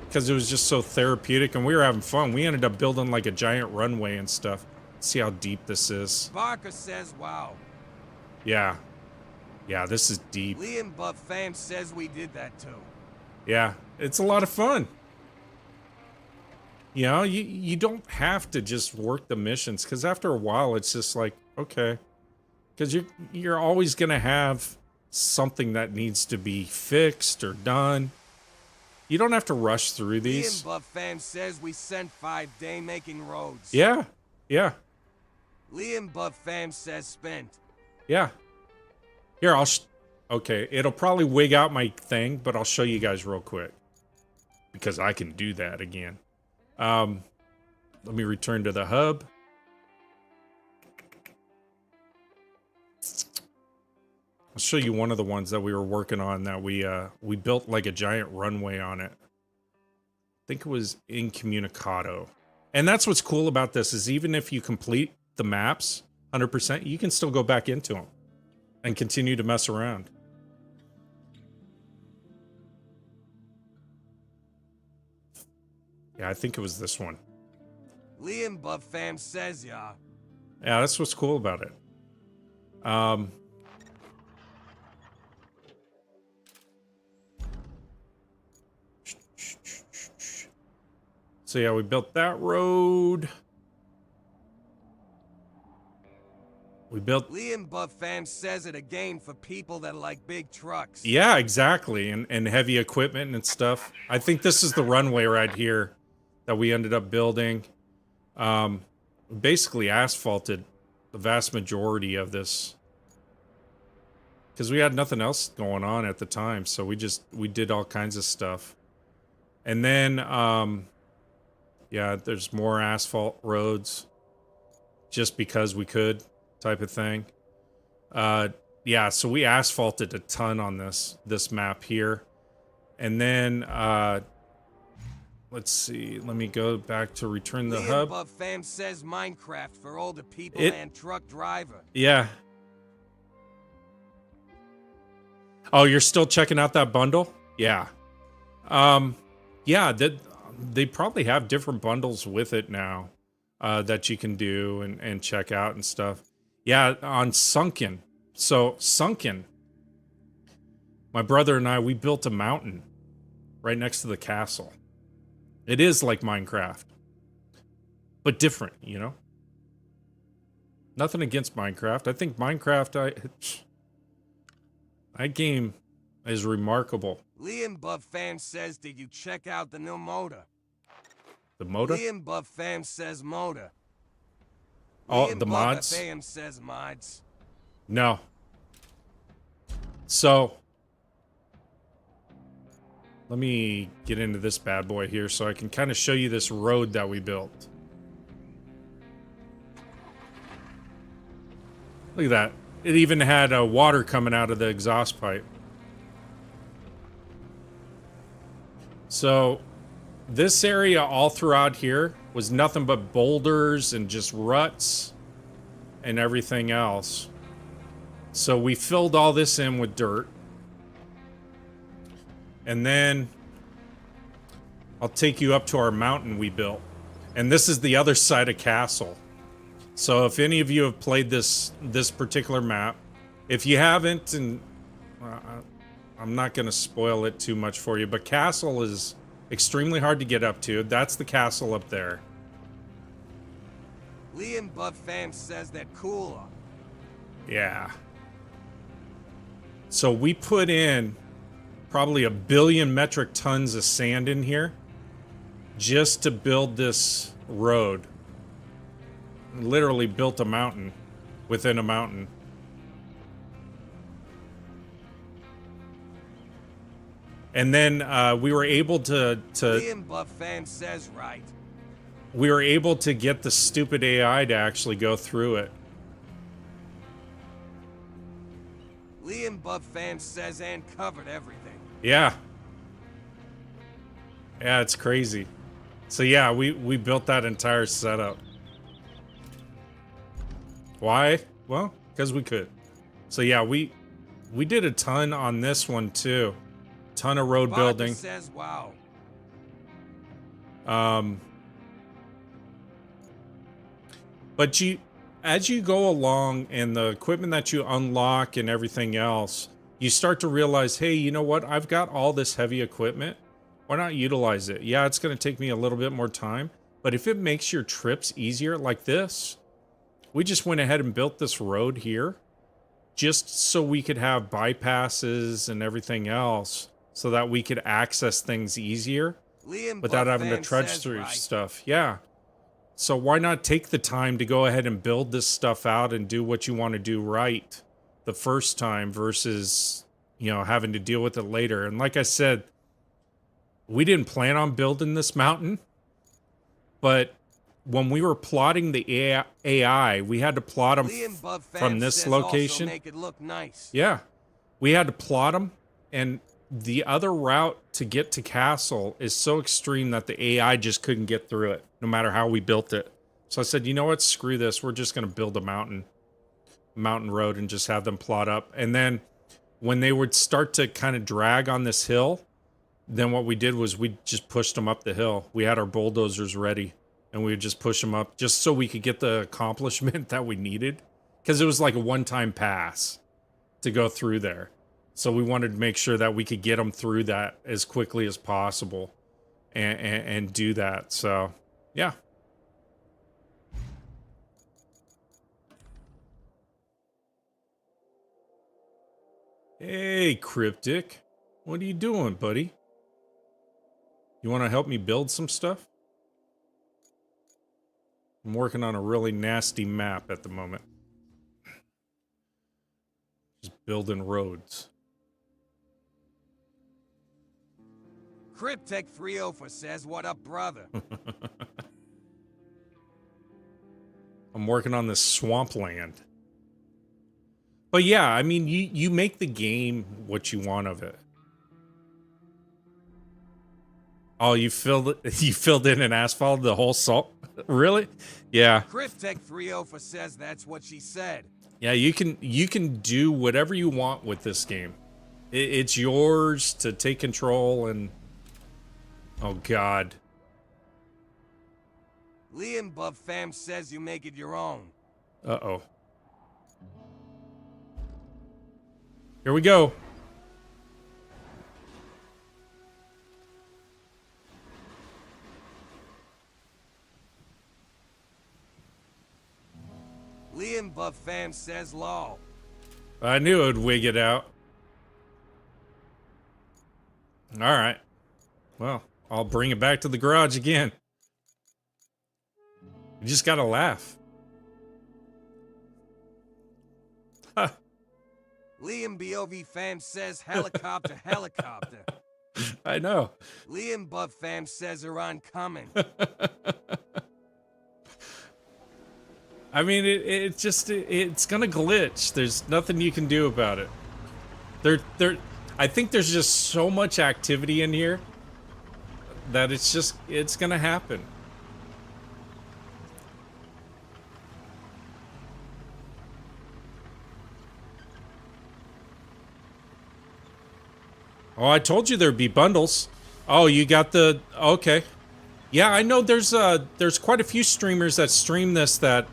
Because it was just so therapeutic and we were having fun. We ended up building like a giant runway and stuff. Let's see how deep this is. Barker says wow. Yeah. Yeah, this is deep. Liam Buff Fam says we did that too. Yeah, it's a lot of fun. You know, you don't have to just work the missions, because after a while it's just like, okay. Because you're always gonna have something that needs to be fixed or done. You don't have to rush through these. Liam Buff Fam says we sent 5 day making roads. Yeah, yeah, Liam Buff Fam says spent. yeah. Here, okay, it'll probably wig out my thing, but I'll show you guys real quick. Because I can do that again. Let me return to the hub. I'll show you one of the ones that we were working on that we built like a giant runway on it. I think it was Incommunicado. And that's what's cool about this is even if you complete the maps 100%, you can still go back into them and continue to mess around. Yeah, I think it was this one. Liam Buffam says ya. Yeah, that's what's cool about it. So yeah, we built that road. We built... Liam Buffam says it again for people that like big trucks. Yeah, exactly. And heavy equipment and stuff. I think this is the runway right here that we ended up building. Basically asphalted the vast majority of this. Because we had nothing else going on at the time. So we did all kinds of stuff. And then, yeah, there's more asphalt roads. Just because we could. Type of thing. Yeah, so we asphalted a ton on this map here. And then let's see, let me go back to return the hub. Buffam says Minecraft for older people and truck driver. Yeah. Oh, you're still checking out that bundle? Yeah. Yeah, they probably have different bundles with it now that you can do and check out and stuff. Yeah, on Sunken. So, Sunken, my brother and I, we built a mountain right next to the castle. It is like Minecraft, but different, you know? Nothing against Minecraft. I think Minecraft, that game is remarkable. Liam Buffam says, did you check out the new motor? The motor? Liam Buffam says motor. Oh, the mods? Buffam says mods. No. So, let me get into this bad boy here so I can kind of show you this road that we built. Look at that. It even had water coming out of the exhaust pipe. So, this area all throughout here was nothing but boulders and just ruts and everything else. So we filled all this in with dirt. And then I'll take you up to our mountain we built. And this is the other side of Castle. So if any of you have played this particular map, if you haven't, and I'm not going to spoil it too much for you, but Castle is extremely hard to get up to. That's the castle up there. Liam Buffam says that cooler. Yeah. So we put in probably 1 billion metric tons of sand in here just to build this road. Literally built a mountain within a mountain. And then we were able to Liam Buffam says right. We were able to get the stupid AI to actually go through it. Liam Buffam says and covered everything. Yeah. Yeah, it's crazy. So yeah, we built that entire setup. Why? Well, because we could. So yeah, we did a ton on this one too. Ton of road building. Says wow. But as you go along and the equipment that you unlock and everything else, you start to realize, hey, you know what? I've got all this heavy equipment. Why not utilize it? Yeah, it's going to take me a little bit more time, but if it makes your trips easier like this, we just went ahead and built this road here just so we could have bypasses and everything else so that we could access things easier without having to trudge through stuff. Yeah. So why not take the time to go ahead and build this stuff out and do what you want to do right the first time versus, you know, having to deal with it later. And like I said, we didn't plan on building this mountain, but when we were plotting the AI, we had to plot them from this location. Make it look nice. Yeah. we had to plot them, and the other route to get to Castle is so extreme that the AI just couldn't get through it, no matter how we built it. So I said, you know what, screw this. We're just going to build a mountain road and just have them plot up. And then when they would start to kind of drag on this hill, then what we did was we just pushed them up the hill. We had our bulldozers ready, and we would just push them up just so we could get the accomplishment that we needed. Because it was like a one-time pass to go through there. So we wanted to make sure that we could get them through that as quickly as possible and do that. So, yeah. Hey, Cryptic. What are you doing, buddy? You want to help me build some stuff? I'm working on a really nasty map at the moment. Just building roads. Cryptech 304 says, what up, brother? I'm working on this swampland. But yeah, I mean, you make the game what you want of it. Oh, you filled in an asphalt the whole salt? Really? Yeah. Cryptech 304 says that's what she said. Yeah, you can do whatever you want with this game. It's yours to take control and... Oh, God. Liam Buff Fam says you make it your own. Uh-oh. Here we go. Liam Buff Fam says law. I knew it would wig it out. All right. Well, I'll bring it back to the garage again. You just gotta laugh. Huh. Liam BOV Fam says helicopter, helicopter. I know. Liam Buff Fam says they're oncoming. I mean, it's gonna glitch. There's nothing you can do about it. I think there's just so much activity in here that it's gonna happen. Oh, I told you there'd be bundles. Oh, you got the... Okay. Yeah, I know there's quite a few streamers that stream this that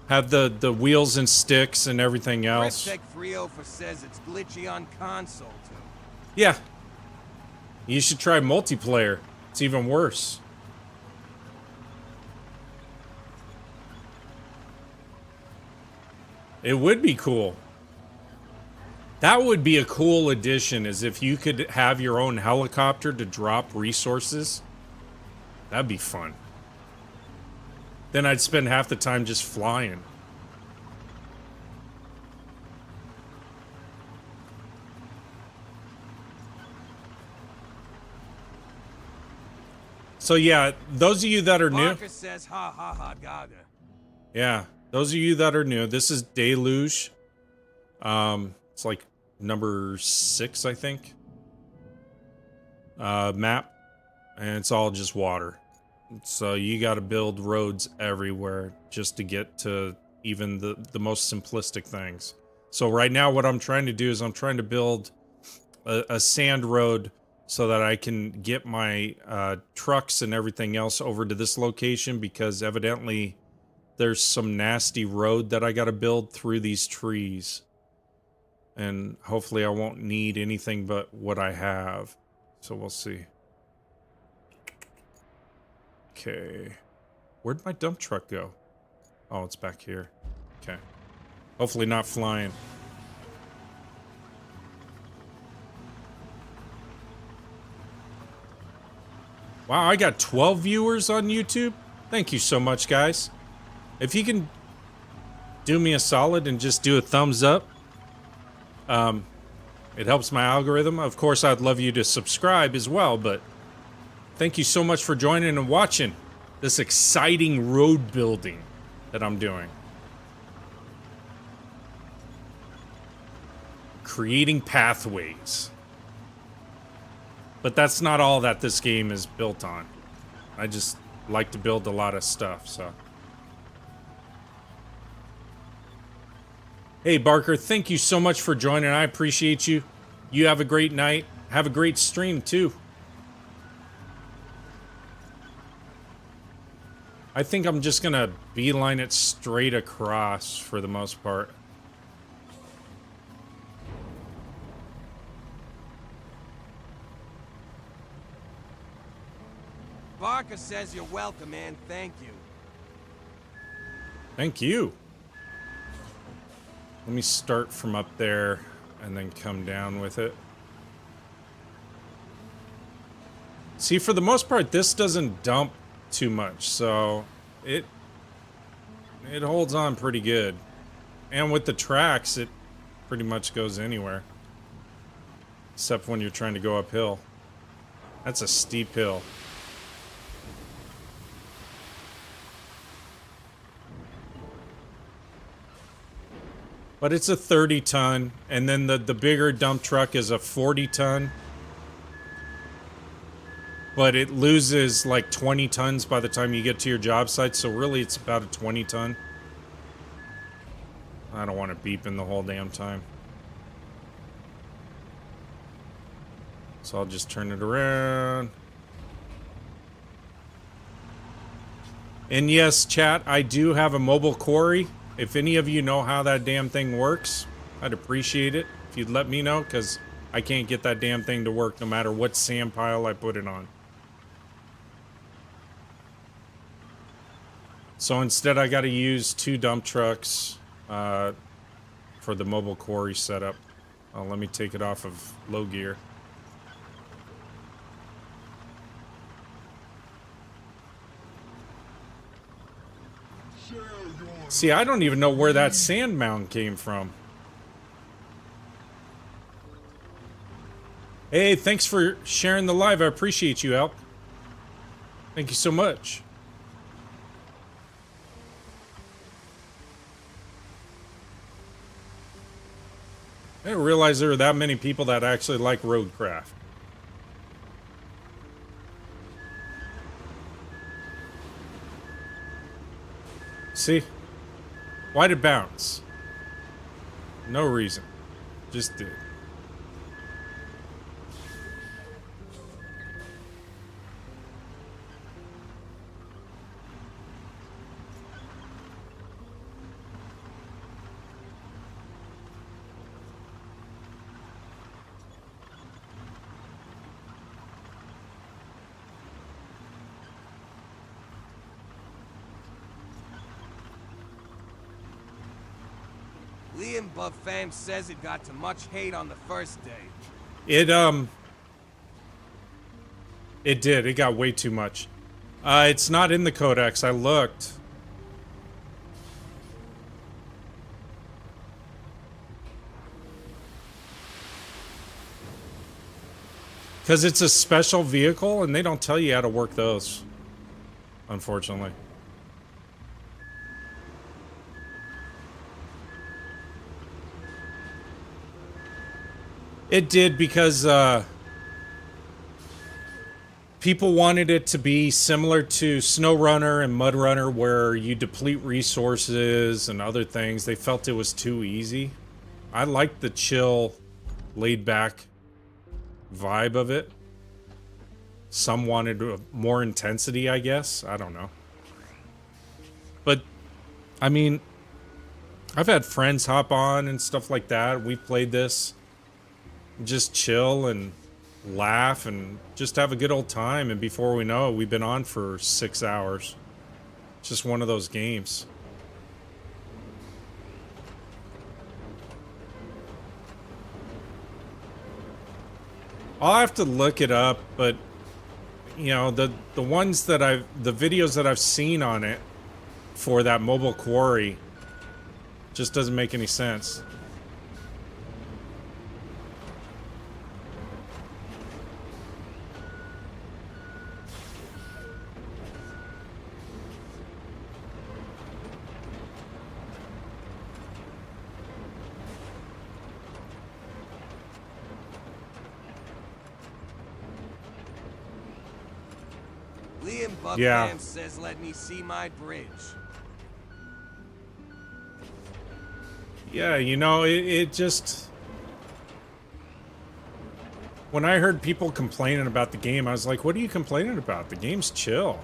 have the wheels and sticks and everything else. Cryptech 304 says it's glitchy on console, too. Yeah. You should try multiplayer. It's even worse. It would be cool. That would be a cool addition, is if you could have your own helicopter to drop resources. That'd be fun. Then I'd spend half the time just flying. So yeah, those of you that are new... Parker says ha ha ha gaga. Yeah, those of you that are new, this is Deluge. It's like number 6, I think. Map. And it's all just water. So you got to build roads everywhere just to get to even the most simplistic things. So right now what I'm trying to do is I'm trying to build a sand road so that I can get my trucks and everything else over to this location, because evidently there's some nasty road that I got to build through these trees. And hopefully I won't need anything but what I have. So we'll see. Okay. Where'd my dump truck go? Oh, it's back here. Okay. Hopefully not flying. Wow, I got 12 viewers on YouTube. Thank you so much, guys. If you can do me a solid and just do a thumbs up, it helps my algorithm. Of course, I'd love you to subscribe as well, but thank you so much for joining and watching this exciting road building that I'm doing. creating pathways. But that's not all that this game is built on. I just like to build a lot of stuff, so. Hey, Barker, thank you so much for joining. I appreciate you. You have a great night. Have a great stream, too. I think I'm just gonna beeline it straight across for the most part. Barker says you're welcome, man. Thank you. Thank you. Let me start from up there and then come down with it. See, for the most part, this doesn't dump too much, so it holds on pretty good. And with the tracks, it pretty much goes anywhere. Except when you're trying to go uphill. That's a steep hill. But it's a 30-ton, and then the bigger dump truck is a 40-ton. But it loses like 20 tons by the time you get to your job site, so really it's about a 20-ton. I don't want to beep in the whole damn time. So I'll just turn it around. And yes, chat, I do have a mobile quarry. If any of you know how that damn thing works, I'd appreciate it if you'd let me know, because I can't get that damn thing to work no matter what sand pile I put it on. So instead I got to use 2 dump trucks for the mobile quarry setup. Let me take it off of low gear. See, I don't even know where that sand mound came from. Hey, thanks for sharing the live. I appreciate you, Alp. Thank you so much. I didn't realize there were that many people that actually like Roadcraft. See? Why'd it bounce? No reason. Just did. Liam Buffam says it got too much hate on the first day. It did. It got way too much. It's not in the codex. I looked. Because it's a special vehicle, and they don't tell you how to work those. Unfortunately. It did because people wanted it to be similar to SnowRunner and MudRunner, where you deplete resources and other things. They felt it was too easy. I liked the chill, laid-back vibe of it. Some wanted more intensity, I guess. I don't know. But, I mean, I've had friends hop on and stuff like that. We've played this. Just chill and laugh and just have a good old time, and before we know it, we've been on for 6 hours. It's just one of those games. I'll have to look it up, but you know, the ones that the videos that I've seen on it for that mobile quarry just doesn't make any sense. Liam Buffan Yeah. says let me see my bridge. Yeah, you know, it just... When I heard people complaining about the game, I was like, what are you complaining about? The game's chill.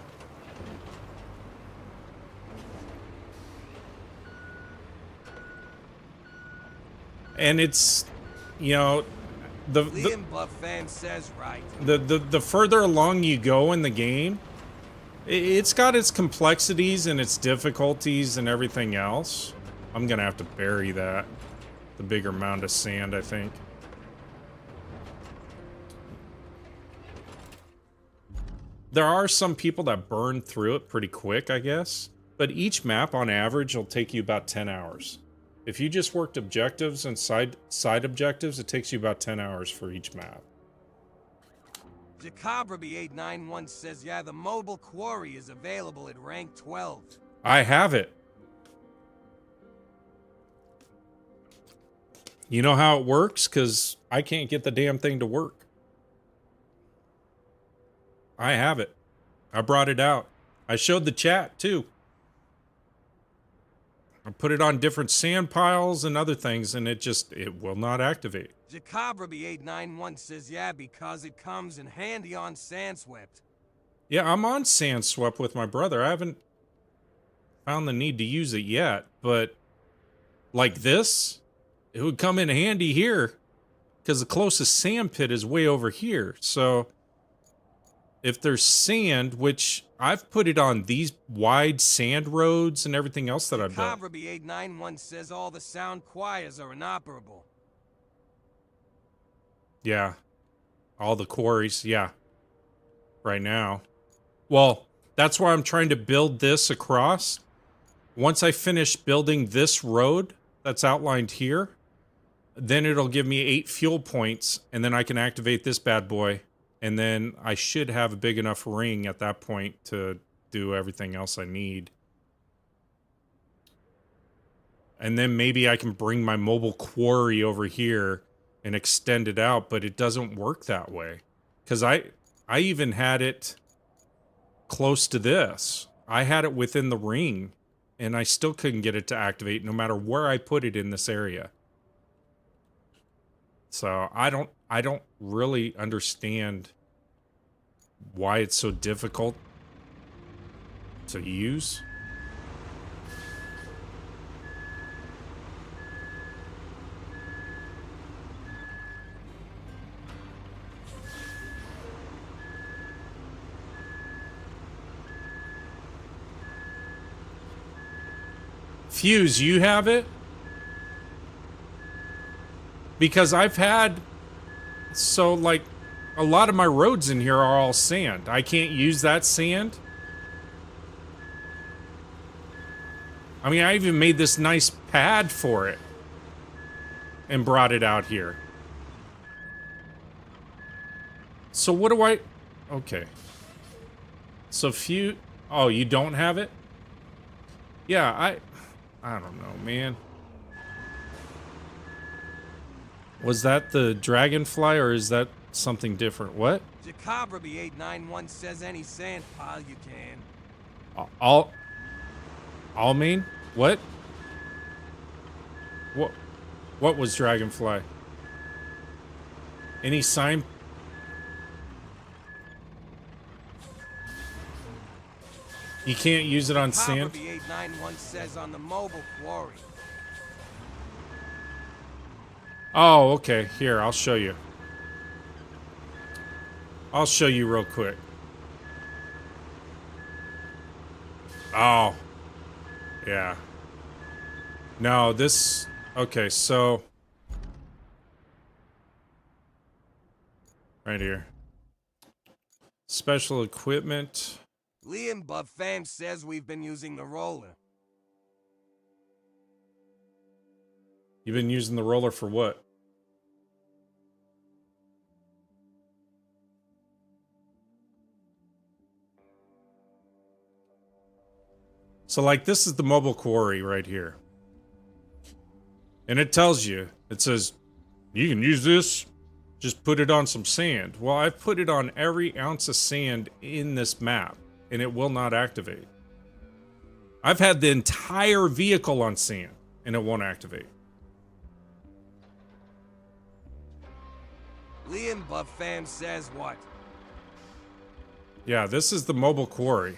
And it's, you know, Liam Buffan says right. the further along you go in the game, it's got its complexities and its difficulties and everything else. I'm gonna have to bury that. The bigger mound of sand, I think. There are some people that burn through it pretty quick, I guess. But each map, on average, will take you about 10 hours. If you just worked objectives and side objectives, it takes you about 10 hours for each map. Jacobraby891 says, yeah, the mobile quarry is available at rank 12. I have it. You know how it works? Because I can't get the damn thing to work. I have it. I brought it out. I showed the chat, too. I put it on different sand piles and other things, and it will not activate. Jacobraby891 says, yeah, because it comes in handy on Sandswept. Yeah, I'm on Sandswept with my brother. I haven't found the need to use it yet, but like this, it would come in handy here because the closest sand pit is way over here. So if there's sand, which I've put it on these wide sand roads and everything else that I've built. Jacobraby891 says all the sound choirs are inoperable. Yeah. All the quarries, yeah. Right now. Well, that's why I'm trying to build this across. Once I finish building this road that's outlined here, then it'll give me 8 fuel points, and then I can activate this bad boy. And then I should have a big enough ring at that point to do everything else I need. And then maybe I can bring my mobile quarry over here and extend it out, but it doesn't work that way. Because I even had it close to this. I had it within the ring, and I still couldn't get it to activate no matter where I put it in this area. So I don't really understand why it's so difficult to use. Fuse, you have it? Because I've had... So, like, a lot of my roads in here are all sand. I can't use that sand. I mean, I even made this nice pad for it. And brought it out here. So what do I... Okay. So few... Oh, you don't have it? Yeah, I don't know, man. Was that the dragonfly, or is that something different? What? Jacobraby891 says any sand pile you can. All mean? What? What was dragonfly? Any sign? You can't use it on sand? Jacobraby891 says on the mobile quarry. Oh, okay. Here, I'll show you. I'll show you real quick. Oh. Yeah. No, this... Okay, so... Right here. Special equipment. Liam Buffan says we've been using the roller. You've been using the roller for what? So, like, this is the mobile quarry right here. And it tells you, it says, you can use this, just put it on some sand. Well, I've put it on every ounce of sand in this map. and it will not activate. I've had the entire vehicle on sand, and it won't activate. Liam Buffam says what? Yeah, this is the mobile quarry.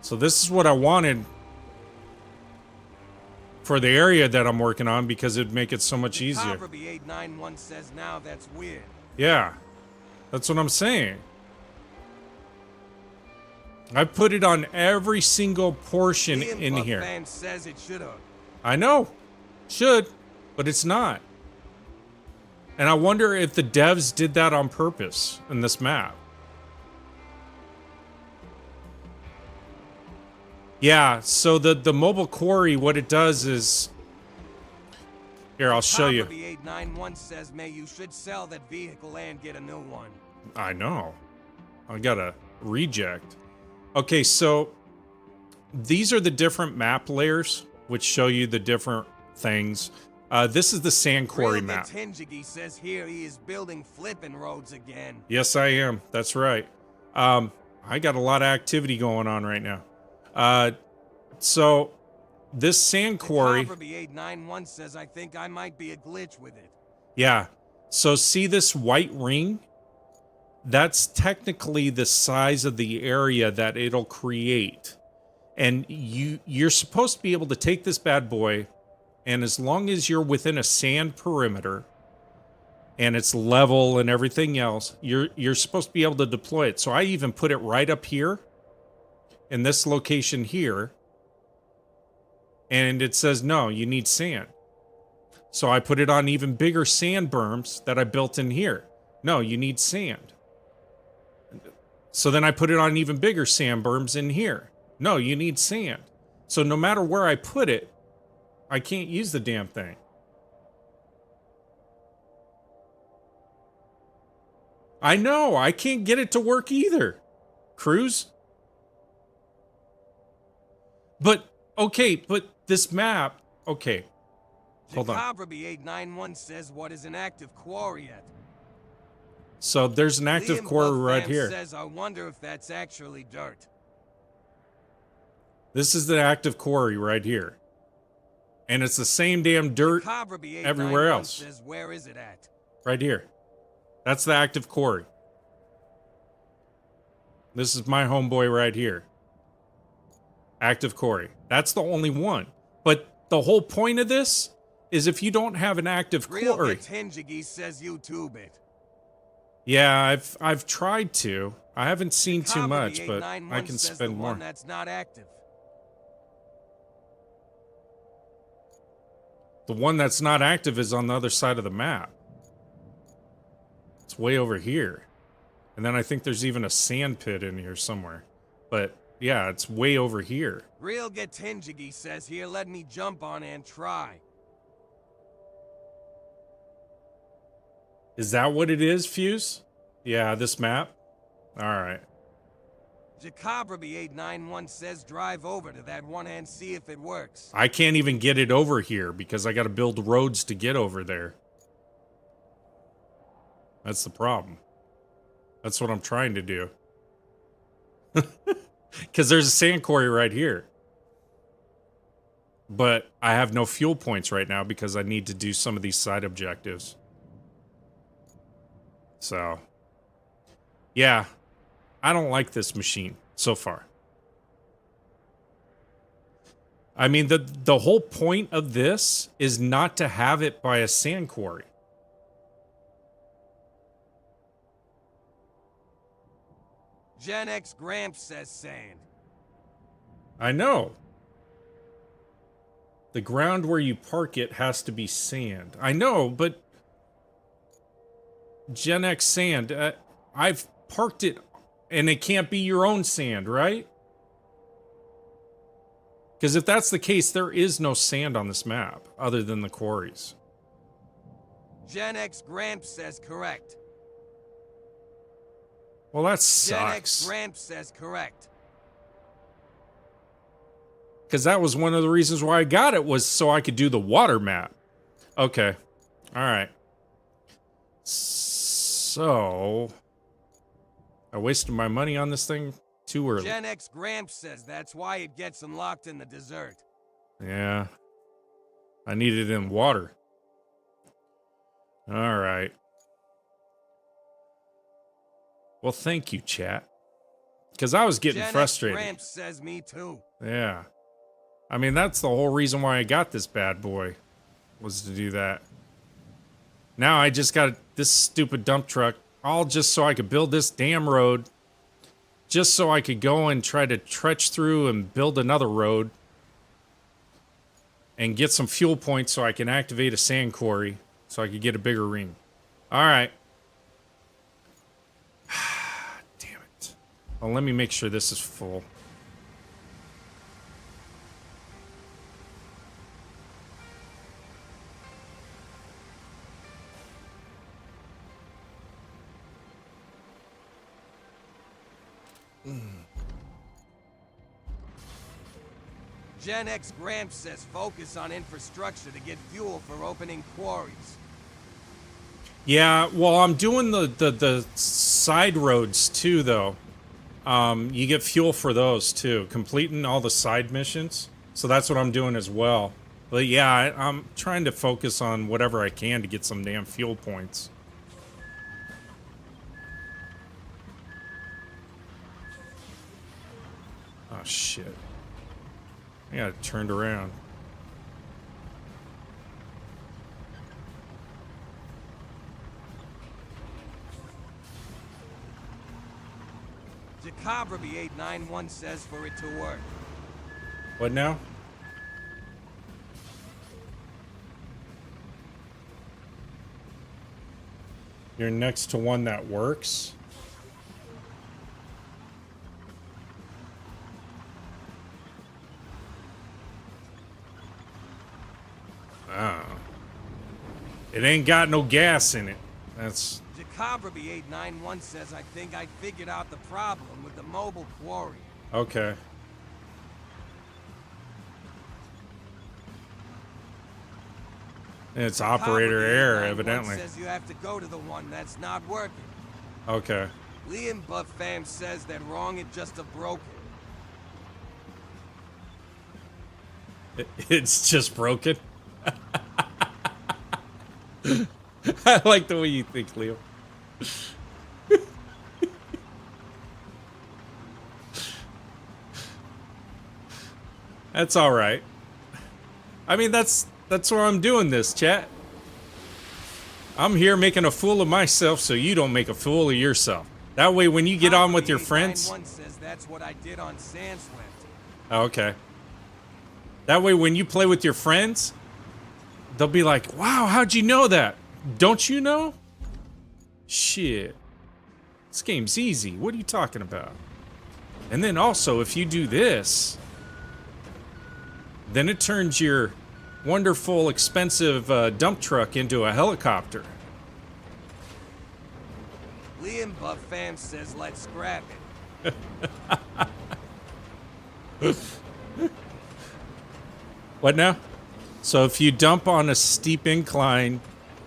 So this is what I wanted for the area that I'm working on because it'd make it so much easier. Copperby 891 says now that's weird. Yeah, that's what I'm saying. I put it on every single portion Liam in here. Buffam says it should have. I know, should, but it's not. And I wonder if the devs did that on purpose in this map. Yeah, so the mobile quarry, what it does is... Here, I'll show you. Copperby 891 says, May, you should sell that vehicle and get a new one. I know. I got a reject. Okay, so these are the different map layers, which show you the different things. This is the sand quarry map. Tinjigi says here he is building flipping roads again. Yes, I am. That's right. I got a lot of activity going on right now. So this sand quarry. Copperby 891 says I think I might be a glitch with it. Yeah. So see this white ring? That's technically the size of the area that it'll create. And you're supposed to be able to take this bad boy, and as long as you're within a sand perimeter and it's level and everything else, you're supposed to be able to deploy it. So I even put it right up here in this location here, and it says no, you need sand. So I put it on even bigger sand berms that I built in here. No, you need sand. So then I put it on even bigger sand berms in here. No, you need sand. So no matter where I put it, I can't use the damn thing. I know, I can't get it to work either. Cruz? But, okay, but this map, okay. Hold on. Copperby 891 says what is an active quarry yet? So there's an active Liam quarry right Buffam here. says I wonder if that's actually dirt. This is the active quarry right here. And it's the same damn dirt Copperby everywhere 891 else. says where is it at? Right here. That's the active quarry. This is my homeboy right here. Active quarry. That's the only one. But the whole point of this is if you don't have an active quarry. Tinjigi says YouTube it. Yeah, I've tried to. I haven't seen too Copperby much, but 891 I can says spend the more. one that's not active. The one that's not active is on the other side of the map. It's way over here. And then I think there's even a sand pit in here somewhere. But yeah, it's way over here. Real Tinjigi says here let me jump on and try. Is that what it is, Fuse? Yeah, this map? Alright. Jacobrby 891 says drive over to that one and see if it works. I can't even get it over here because I gotta build roads to get over there. That's the problem. That's what I'm trying to do. Because there's a sand quarry right here. But I have no fuel points right now because I need to do some of these side objectives. So, yeah, I don't like this machine so far. I mean, the whole point of this is not to have it by a sand quarry. Gen X Gramps says sand. I know. The ground where you park it has to be sand. I know, but Gen X sand, I've parked it and it can't be your own sand, right? Because if that's the case, there is no sand on this map other than the quarries. Gen X Gramps says correct. Well, that Gen X sucks. Gramps says correct. Because that was one of the reasons why I got it, was so I could do the water map. Okay. All right. So, I wasted my money on this thing too early. Gen X Gramps says that's why it gets unlocked in the desert. Yeah. I need it in water. All right. Well, thank you, chat. Because I was getting Gen frustrated. X Gramps says me too. Yeah. I mean, that's the whole reason why I got this bad boy, was to do that. Now I just got this stupid dump truck, all just so I could build this damn road. Just so I could go and try to trudge through and build another road. And get some fuel points so I can activate a sand quarry. So I could get a bigger ring. Alright. Damn it. Well, let me make sure this is full. Gen X Gramps says focus on infrastructure to get fuel for opening quarries. Yeah, well, I'm doing the side roads too, though. You get fuel for those too, completing all the side missions. So that's what I'm doing as well. But yeah, I'm trying to focus on whatever I can to get some damn fuel points. Oh shit. I got it turned around. Jacobraby 891 says for it to work. What now? You're next to one that works? Oh. It ain't got no gas in it. That's... Jacobraby 891 says I think I figured out the problem with the mobile quarry. Okay. It's operator error, evidently. Says you have to go to the one that's not working. Okay. Liam Buff Fam says that wrong, it just a broken. It's just broken. I like the way you think, Leo. That's all right. I mean, that's why I'm doing this, chat. I'm here making a fool of myself so you don't make a fool of yourself. That way, when you get on with your friends... says that's what I did on Sandswept. Oh, okay. That way, when you play with your friends, they'll be like, wow, how'd you know that? Don't you know? Shit. This game's easy. What are you talking about? And then also, if you do this, then it turns your wonderful, expensive dump truck into a helicopter. Liam Buff Fam says let's scrap it. What now? So if you dump on a steep incline,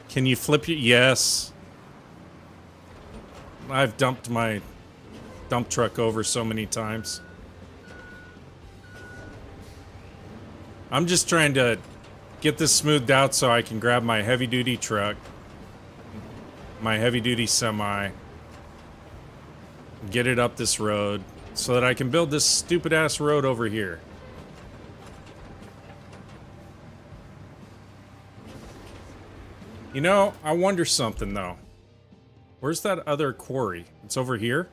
can you flip your... Yes. I've dumped my dump truck over so many times. I'm just trying to get this smoothed out so I can grab my heavy-duty truck, my heavy-duty semi, get it up this road so that I can build this stupid-ass road over here. You know, I wonder something, though. Where's that other quarry? It's over here?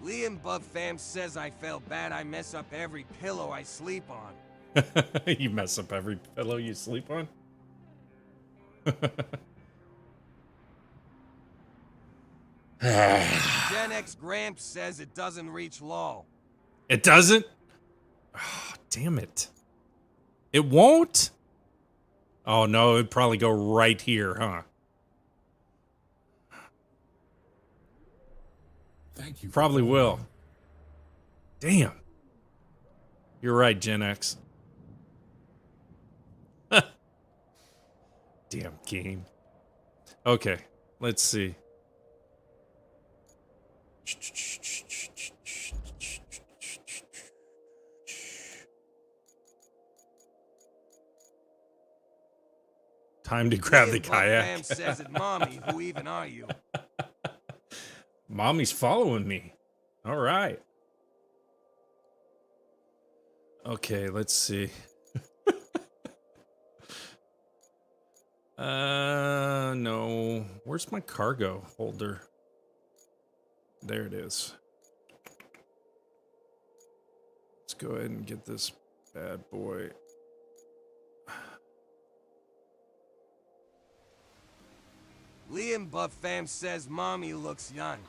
Liam Buff Fam says I felt bad I mess up every pillow I sleep on. You mess up every pillow you sleep on? Gen X Gramps says it doesn't reach low. It doesn't? Oh, damn it. It won't? Oh no, it'd probably go right here, huh? Thank you. Probably will. Damn. You're right, Gen X. Damn game. Okay. Let's see. Time to grab the Buff Fam kayak. says it, Mommy. Who even are you? Mommy's following me. All right. Okay, let's see. No. Where's my cargo holder? There it is. Let's go ahead and get this bad boy. Liam Buff Fam says Mommy looks young.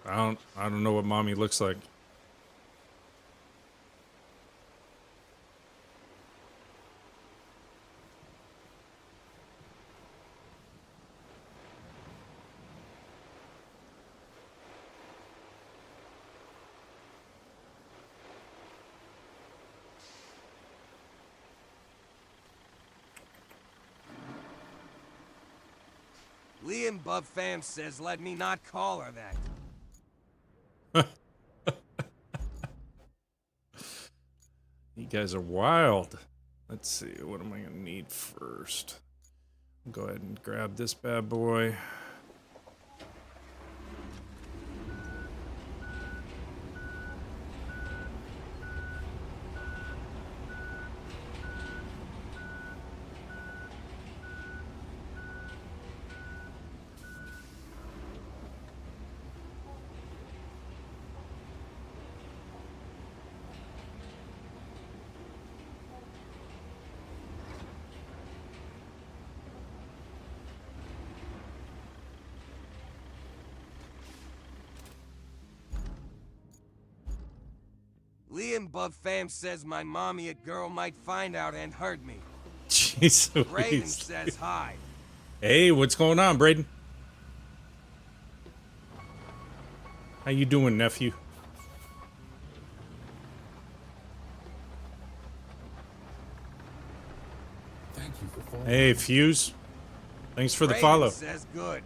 I don't know what mommy looks like. Liam Buff Fam says let me not call her that. You guys are wild. Let's see, what am I gonna need first? Go ahead and grab this bad boy. Liam Buff Fam says my mommy a girl might find out and hurt me. Jeez Braden Louise. says hi. Hey, what's going on, Braden? How you doing, nephew? Thank you for following. Hey, Fuse. Thanks for the Braden follow. says good.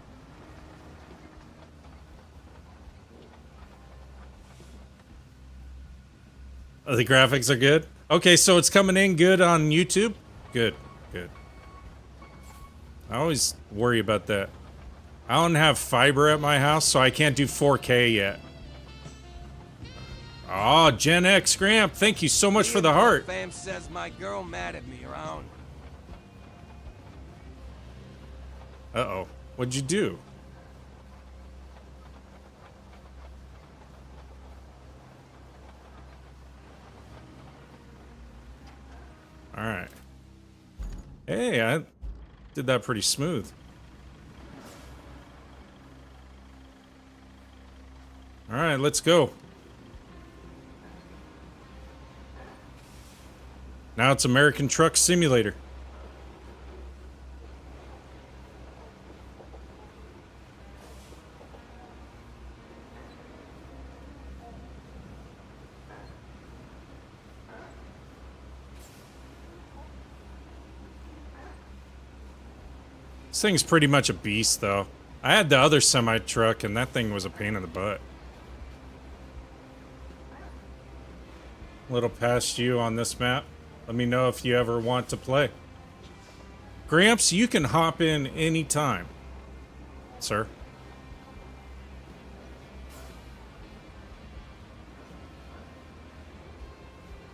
Oh, the graphics are good? Okay, so it's coming in good on YouTube? Good, good. I always worry about that. I don't have fiber at my house, so I can't do 4K yet. Oh, Gen X Gramp, thank you so much for the Liam heart. Buff Fam says my girl mad at me around. Uh-oh. What'd you do? Alright. Hey, I did that pretty smooth. Alright, let's go. Now it's American Truck Simulator. This thing's pretty much a beast, though. I had the other semi-truck, and that thing was a pain in the butt. A little past you on this map. Let me know if you ever want to play. Gramps, you can hop in anytime, sir.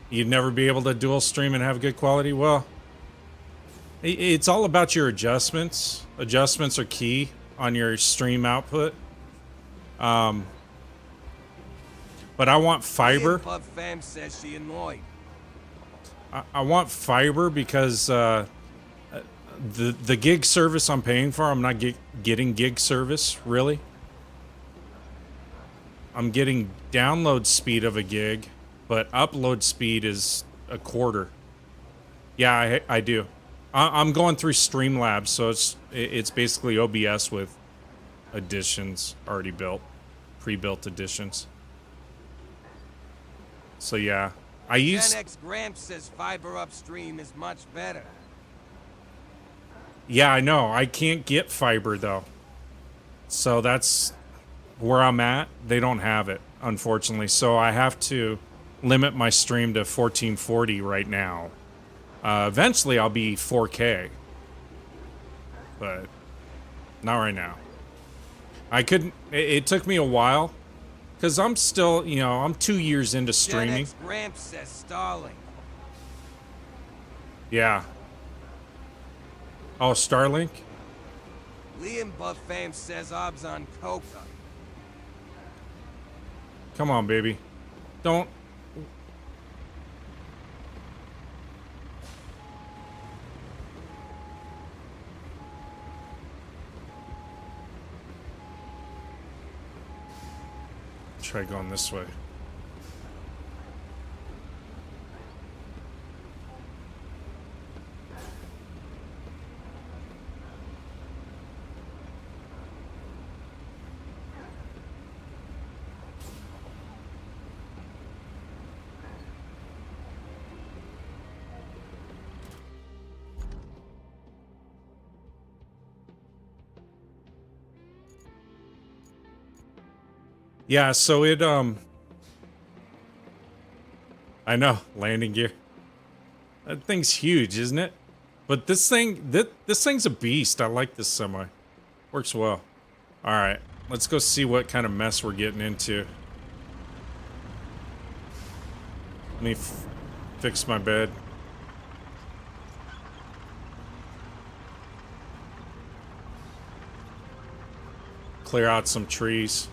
You'd never be able to dual stream and have good quality? Well, it's all about your adjustments. Adjustments are key on your stream output. But I want fiber. Liam Buff Fam says she annoyed. I want fiber because the gig service I'm paying for, I'm not getting gig service, really. I'm getting download speed of a gig, but upload speed is a quarter. Yeah, I do. I'm going through Streamlabs, so it's basically OBS with additions already built, pre-built additions. So yeah, I use. Gen X Gramps says fiber upstream is much better. Yeah, I know. I can't get fiber though. So that's where I'm at. They don't have it, unfortunately. So I have to limit my stream to 1440 right now. Eventually I'll be 4K. But not right now. I couldn't, it took me a while. Because I'm still, you know, I'm 2 years into streaming. Gen X Gramps says Starlink. Yeah. Oh, Starlink? Liam Buff Fam says Ob's on Coca. Come on, baby. Don't. Try going this way. Yeah, so it, I know, landing gear. That thing's huge, isn't it? But this thing, this thing's a beast. I like this semi. Works well. Alright, let's go see what kind of mess we're getting into. Let me fix my bed. Clear out some trees.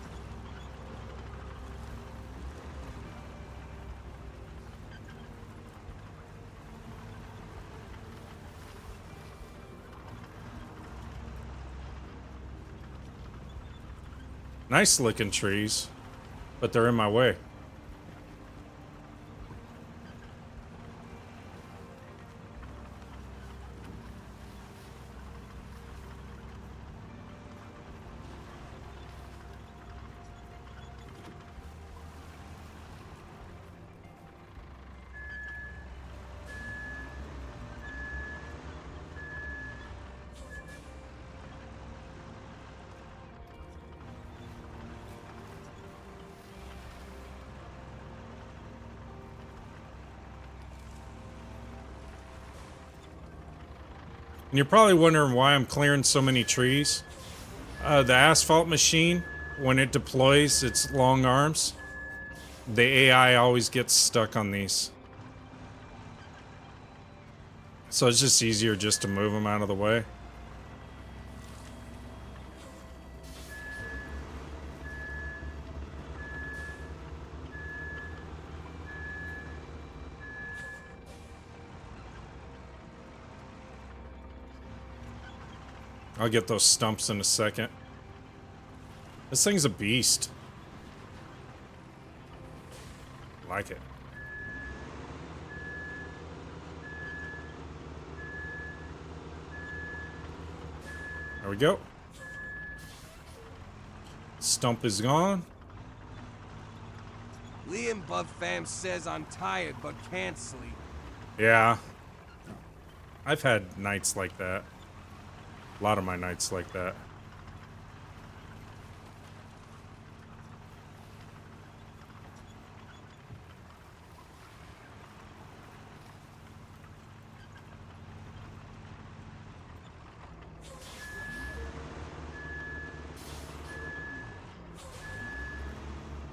Nice looking trees, but they're in my way. And you're probably wondering why I'm clearing so many trees. The asphalt machine, when it deploys its long arms, the AI always gets stuck on these. So it's just easier just to move them out of the way. I'll get those stumps in a second. This thing's a beast. Like it. There we go. Stump is gone. Liam Buff Fam says I'm tired but can't sleep. Yeah. I've had nights like that. A lot of my nights like that.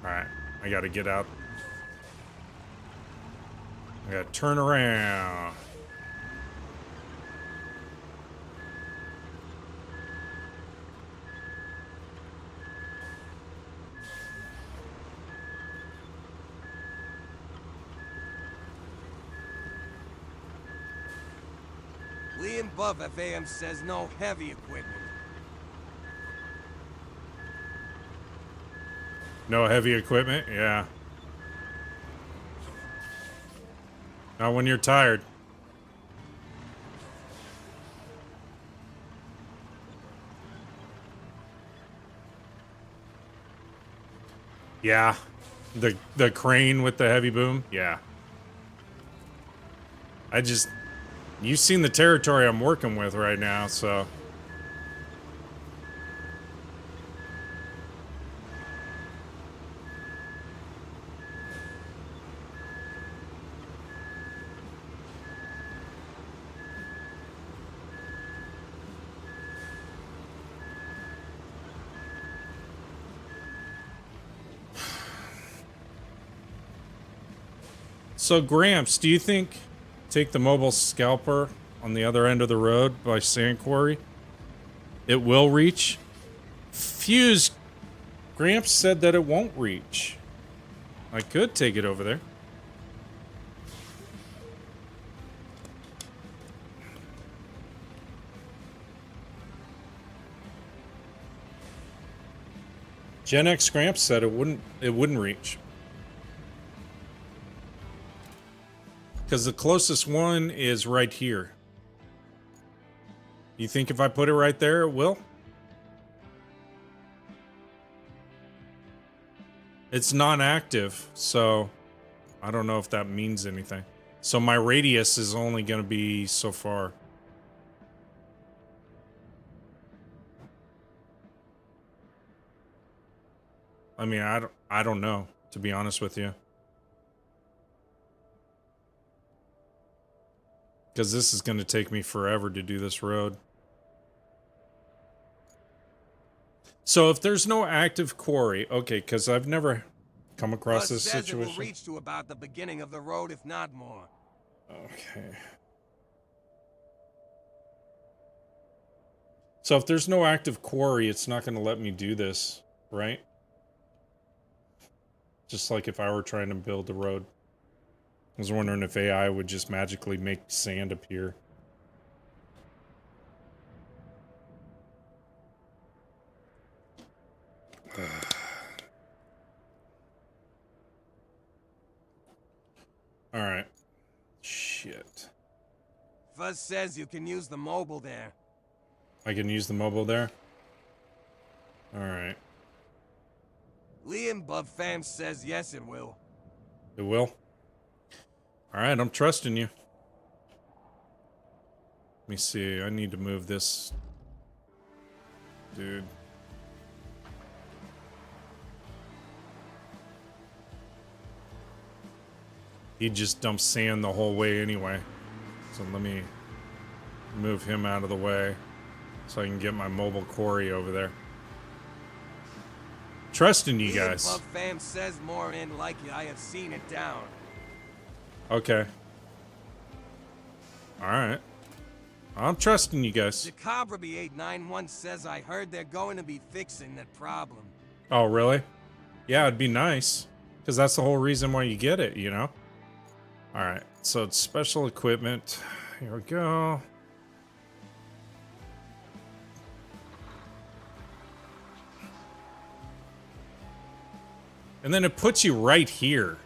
Alright, I gotta get out. I gotta turn around. Liam Buff FAM says no heavy equipment. No heavy equipment? Yeah. Not when you're tired. Yeah. The crane with the heavy boom? Yeah. I just You've seen the territory I'm working with right now, so... So, Gramps, do you think take the mobile scalper on the other end of the road by Sand Quarry? It will reach? Fuse, Gramps said that it won't reach. I could take it over there. Gen X Gramps said it wouldn't reach. Because the closest one is right here. You think if I put it right there, it will? It's non-active, so I don't know if that means anything. So my radius is only going to be so far. I mean, I don't know, to be honest with you. Because this is going to take me forever to do this road. So if there's no active quarry, okay, because I've never come across this situation. It will reach to about the beginning of the road, if not more. Okay. So if there's no active quarry, it's not going to let me do this, right? Just like if I were trying to build a road. I was wondering if AI would just magically make sand appear. Alright. Shit. Fuzz says you can use the mobile there. I can use the mobile there? Alright. Liam Bubfam says yes, it will. It will? Alright, I'm trusting you. Let me see, I need to move this dude. He just dumps sand the whole way anyway. So let me move him out of the way so I can get my mobile quarry over there. Trusting you guys. Liam Bubfam says more in likely I have seen it down. Okay. Alright. I'm trusting you guys. Jacobraby 891 says I heard they're going to be fixing that problem. Oh, really? Yeah, it'd be nice. Because that's the whole reason why you get it, you know? Alright, so it's special equipment. Here we go. And then it puts you right here.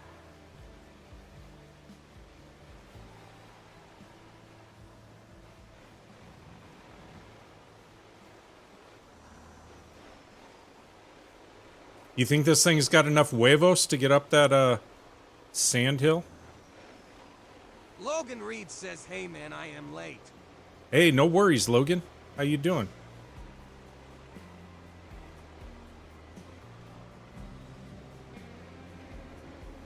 You think this thing's got enough huevos to get up that, sand hill? Logan Reed says, hey man, I am late. Hey, no worries, Logan. How you doing?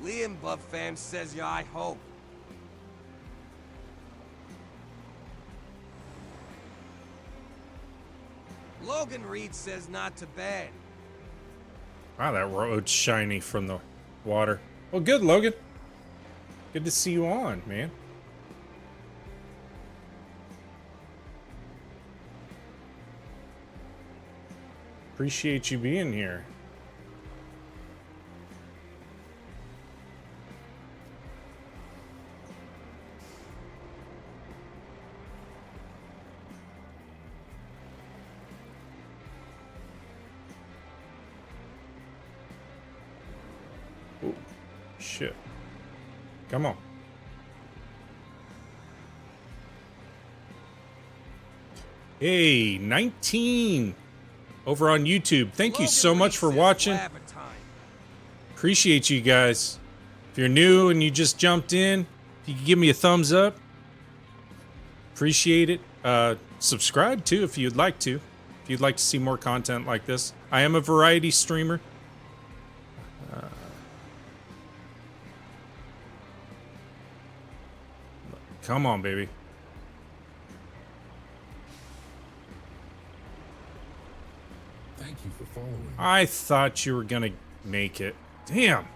Liam Bubfam says, yeah, I hope. Logan Reed says, not too bad. Wow, that road's shiny from the water. Well, good, Logan. Good to see you on, man. Appreciate you being here. Oh, shit. Come on. Hey, 19 over on YouTube. Thank you so much for watching. Appreciate you guys. If you're new and you just jumped in, if you could give me a thumbs up, Appreciate it. Subscribe too if you'd like to. If you'd like to see more content like this. I am a variety streamer. Come on, baby. Thank you for following. I thought you were gonna make it. Damn.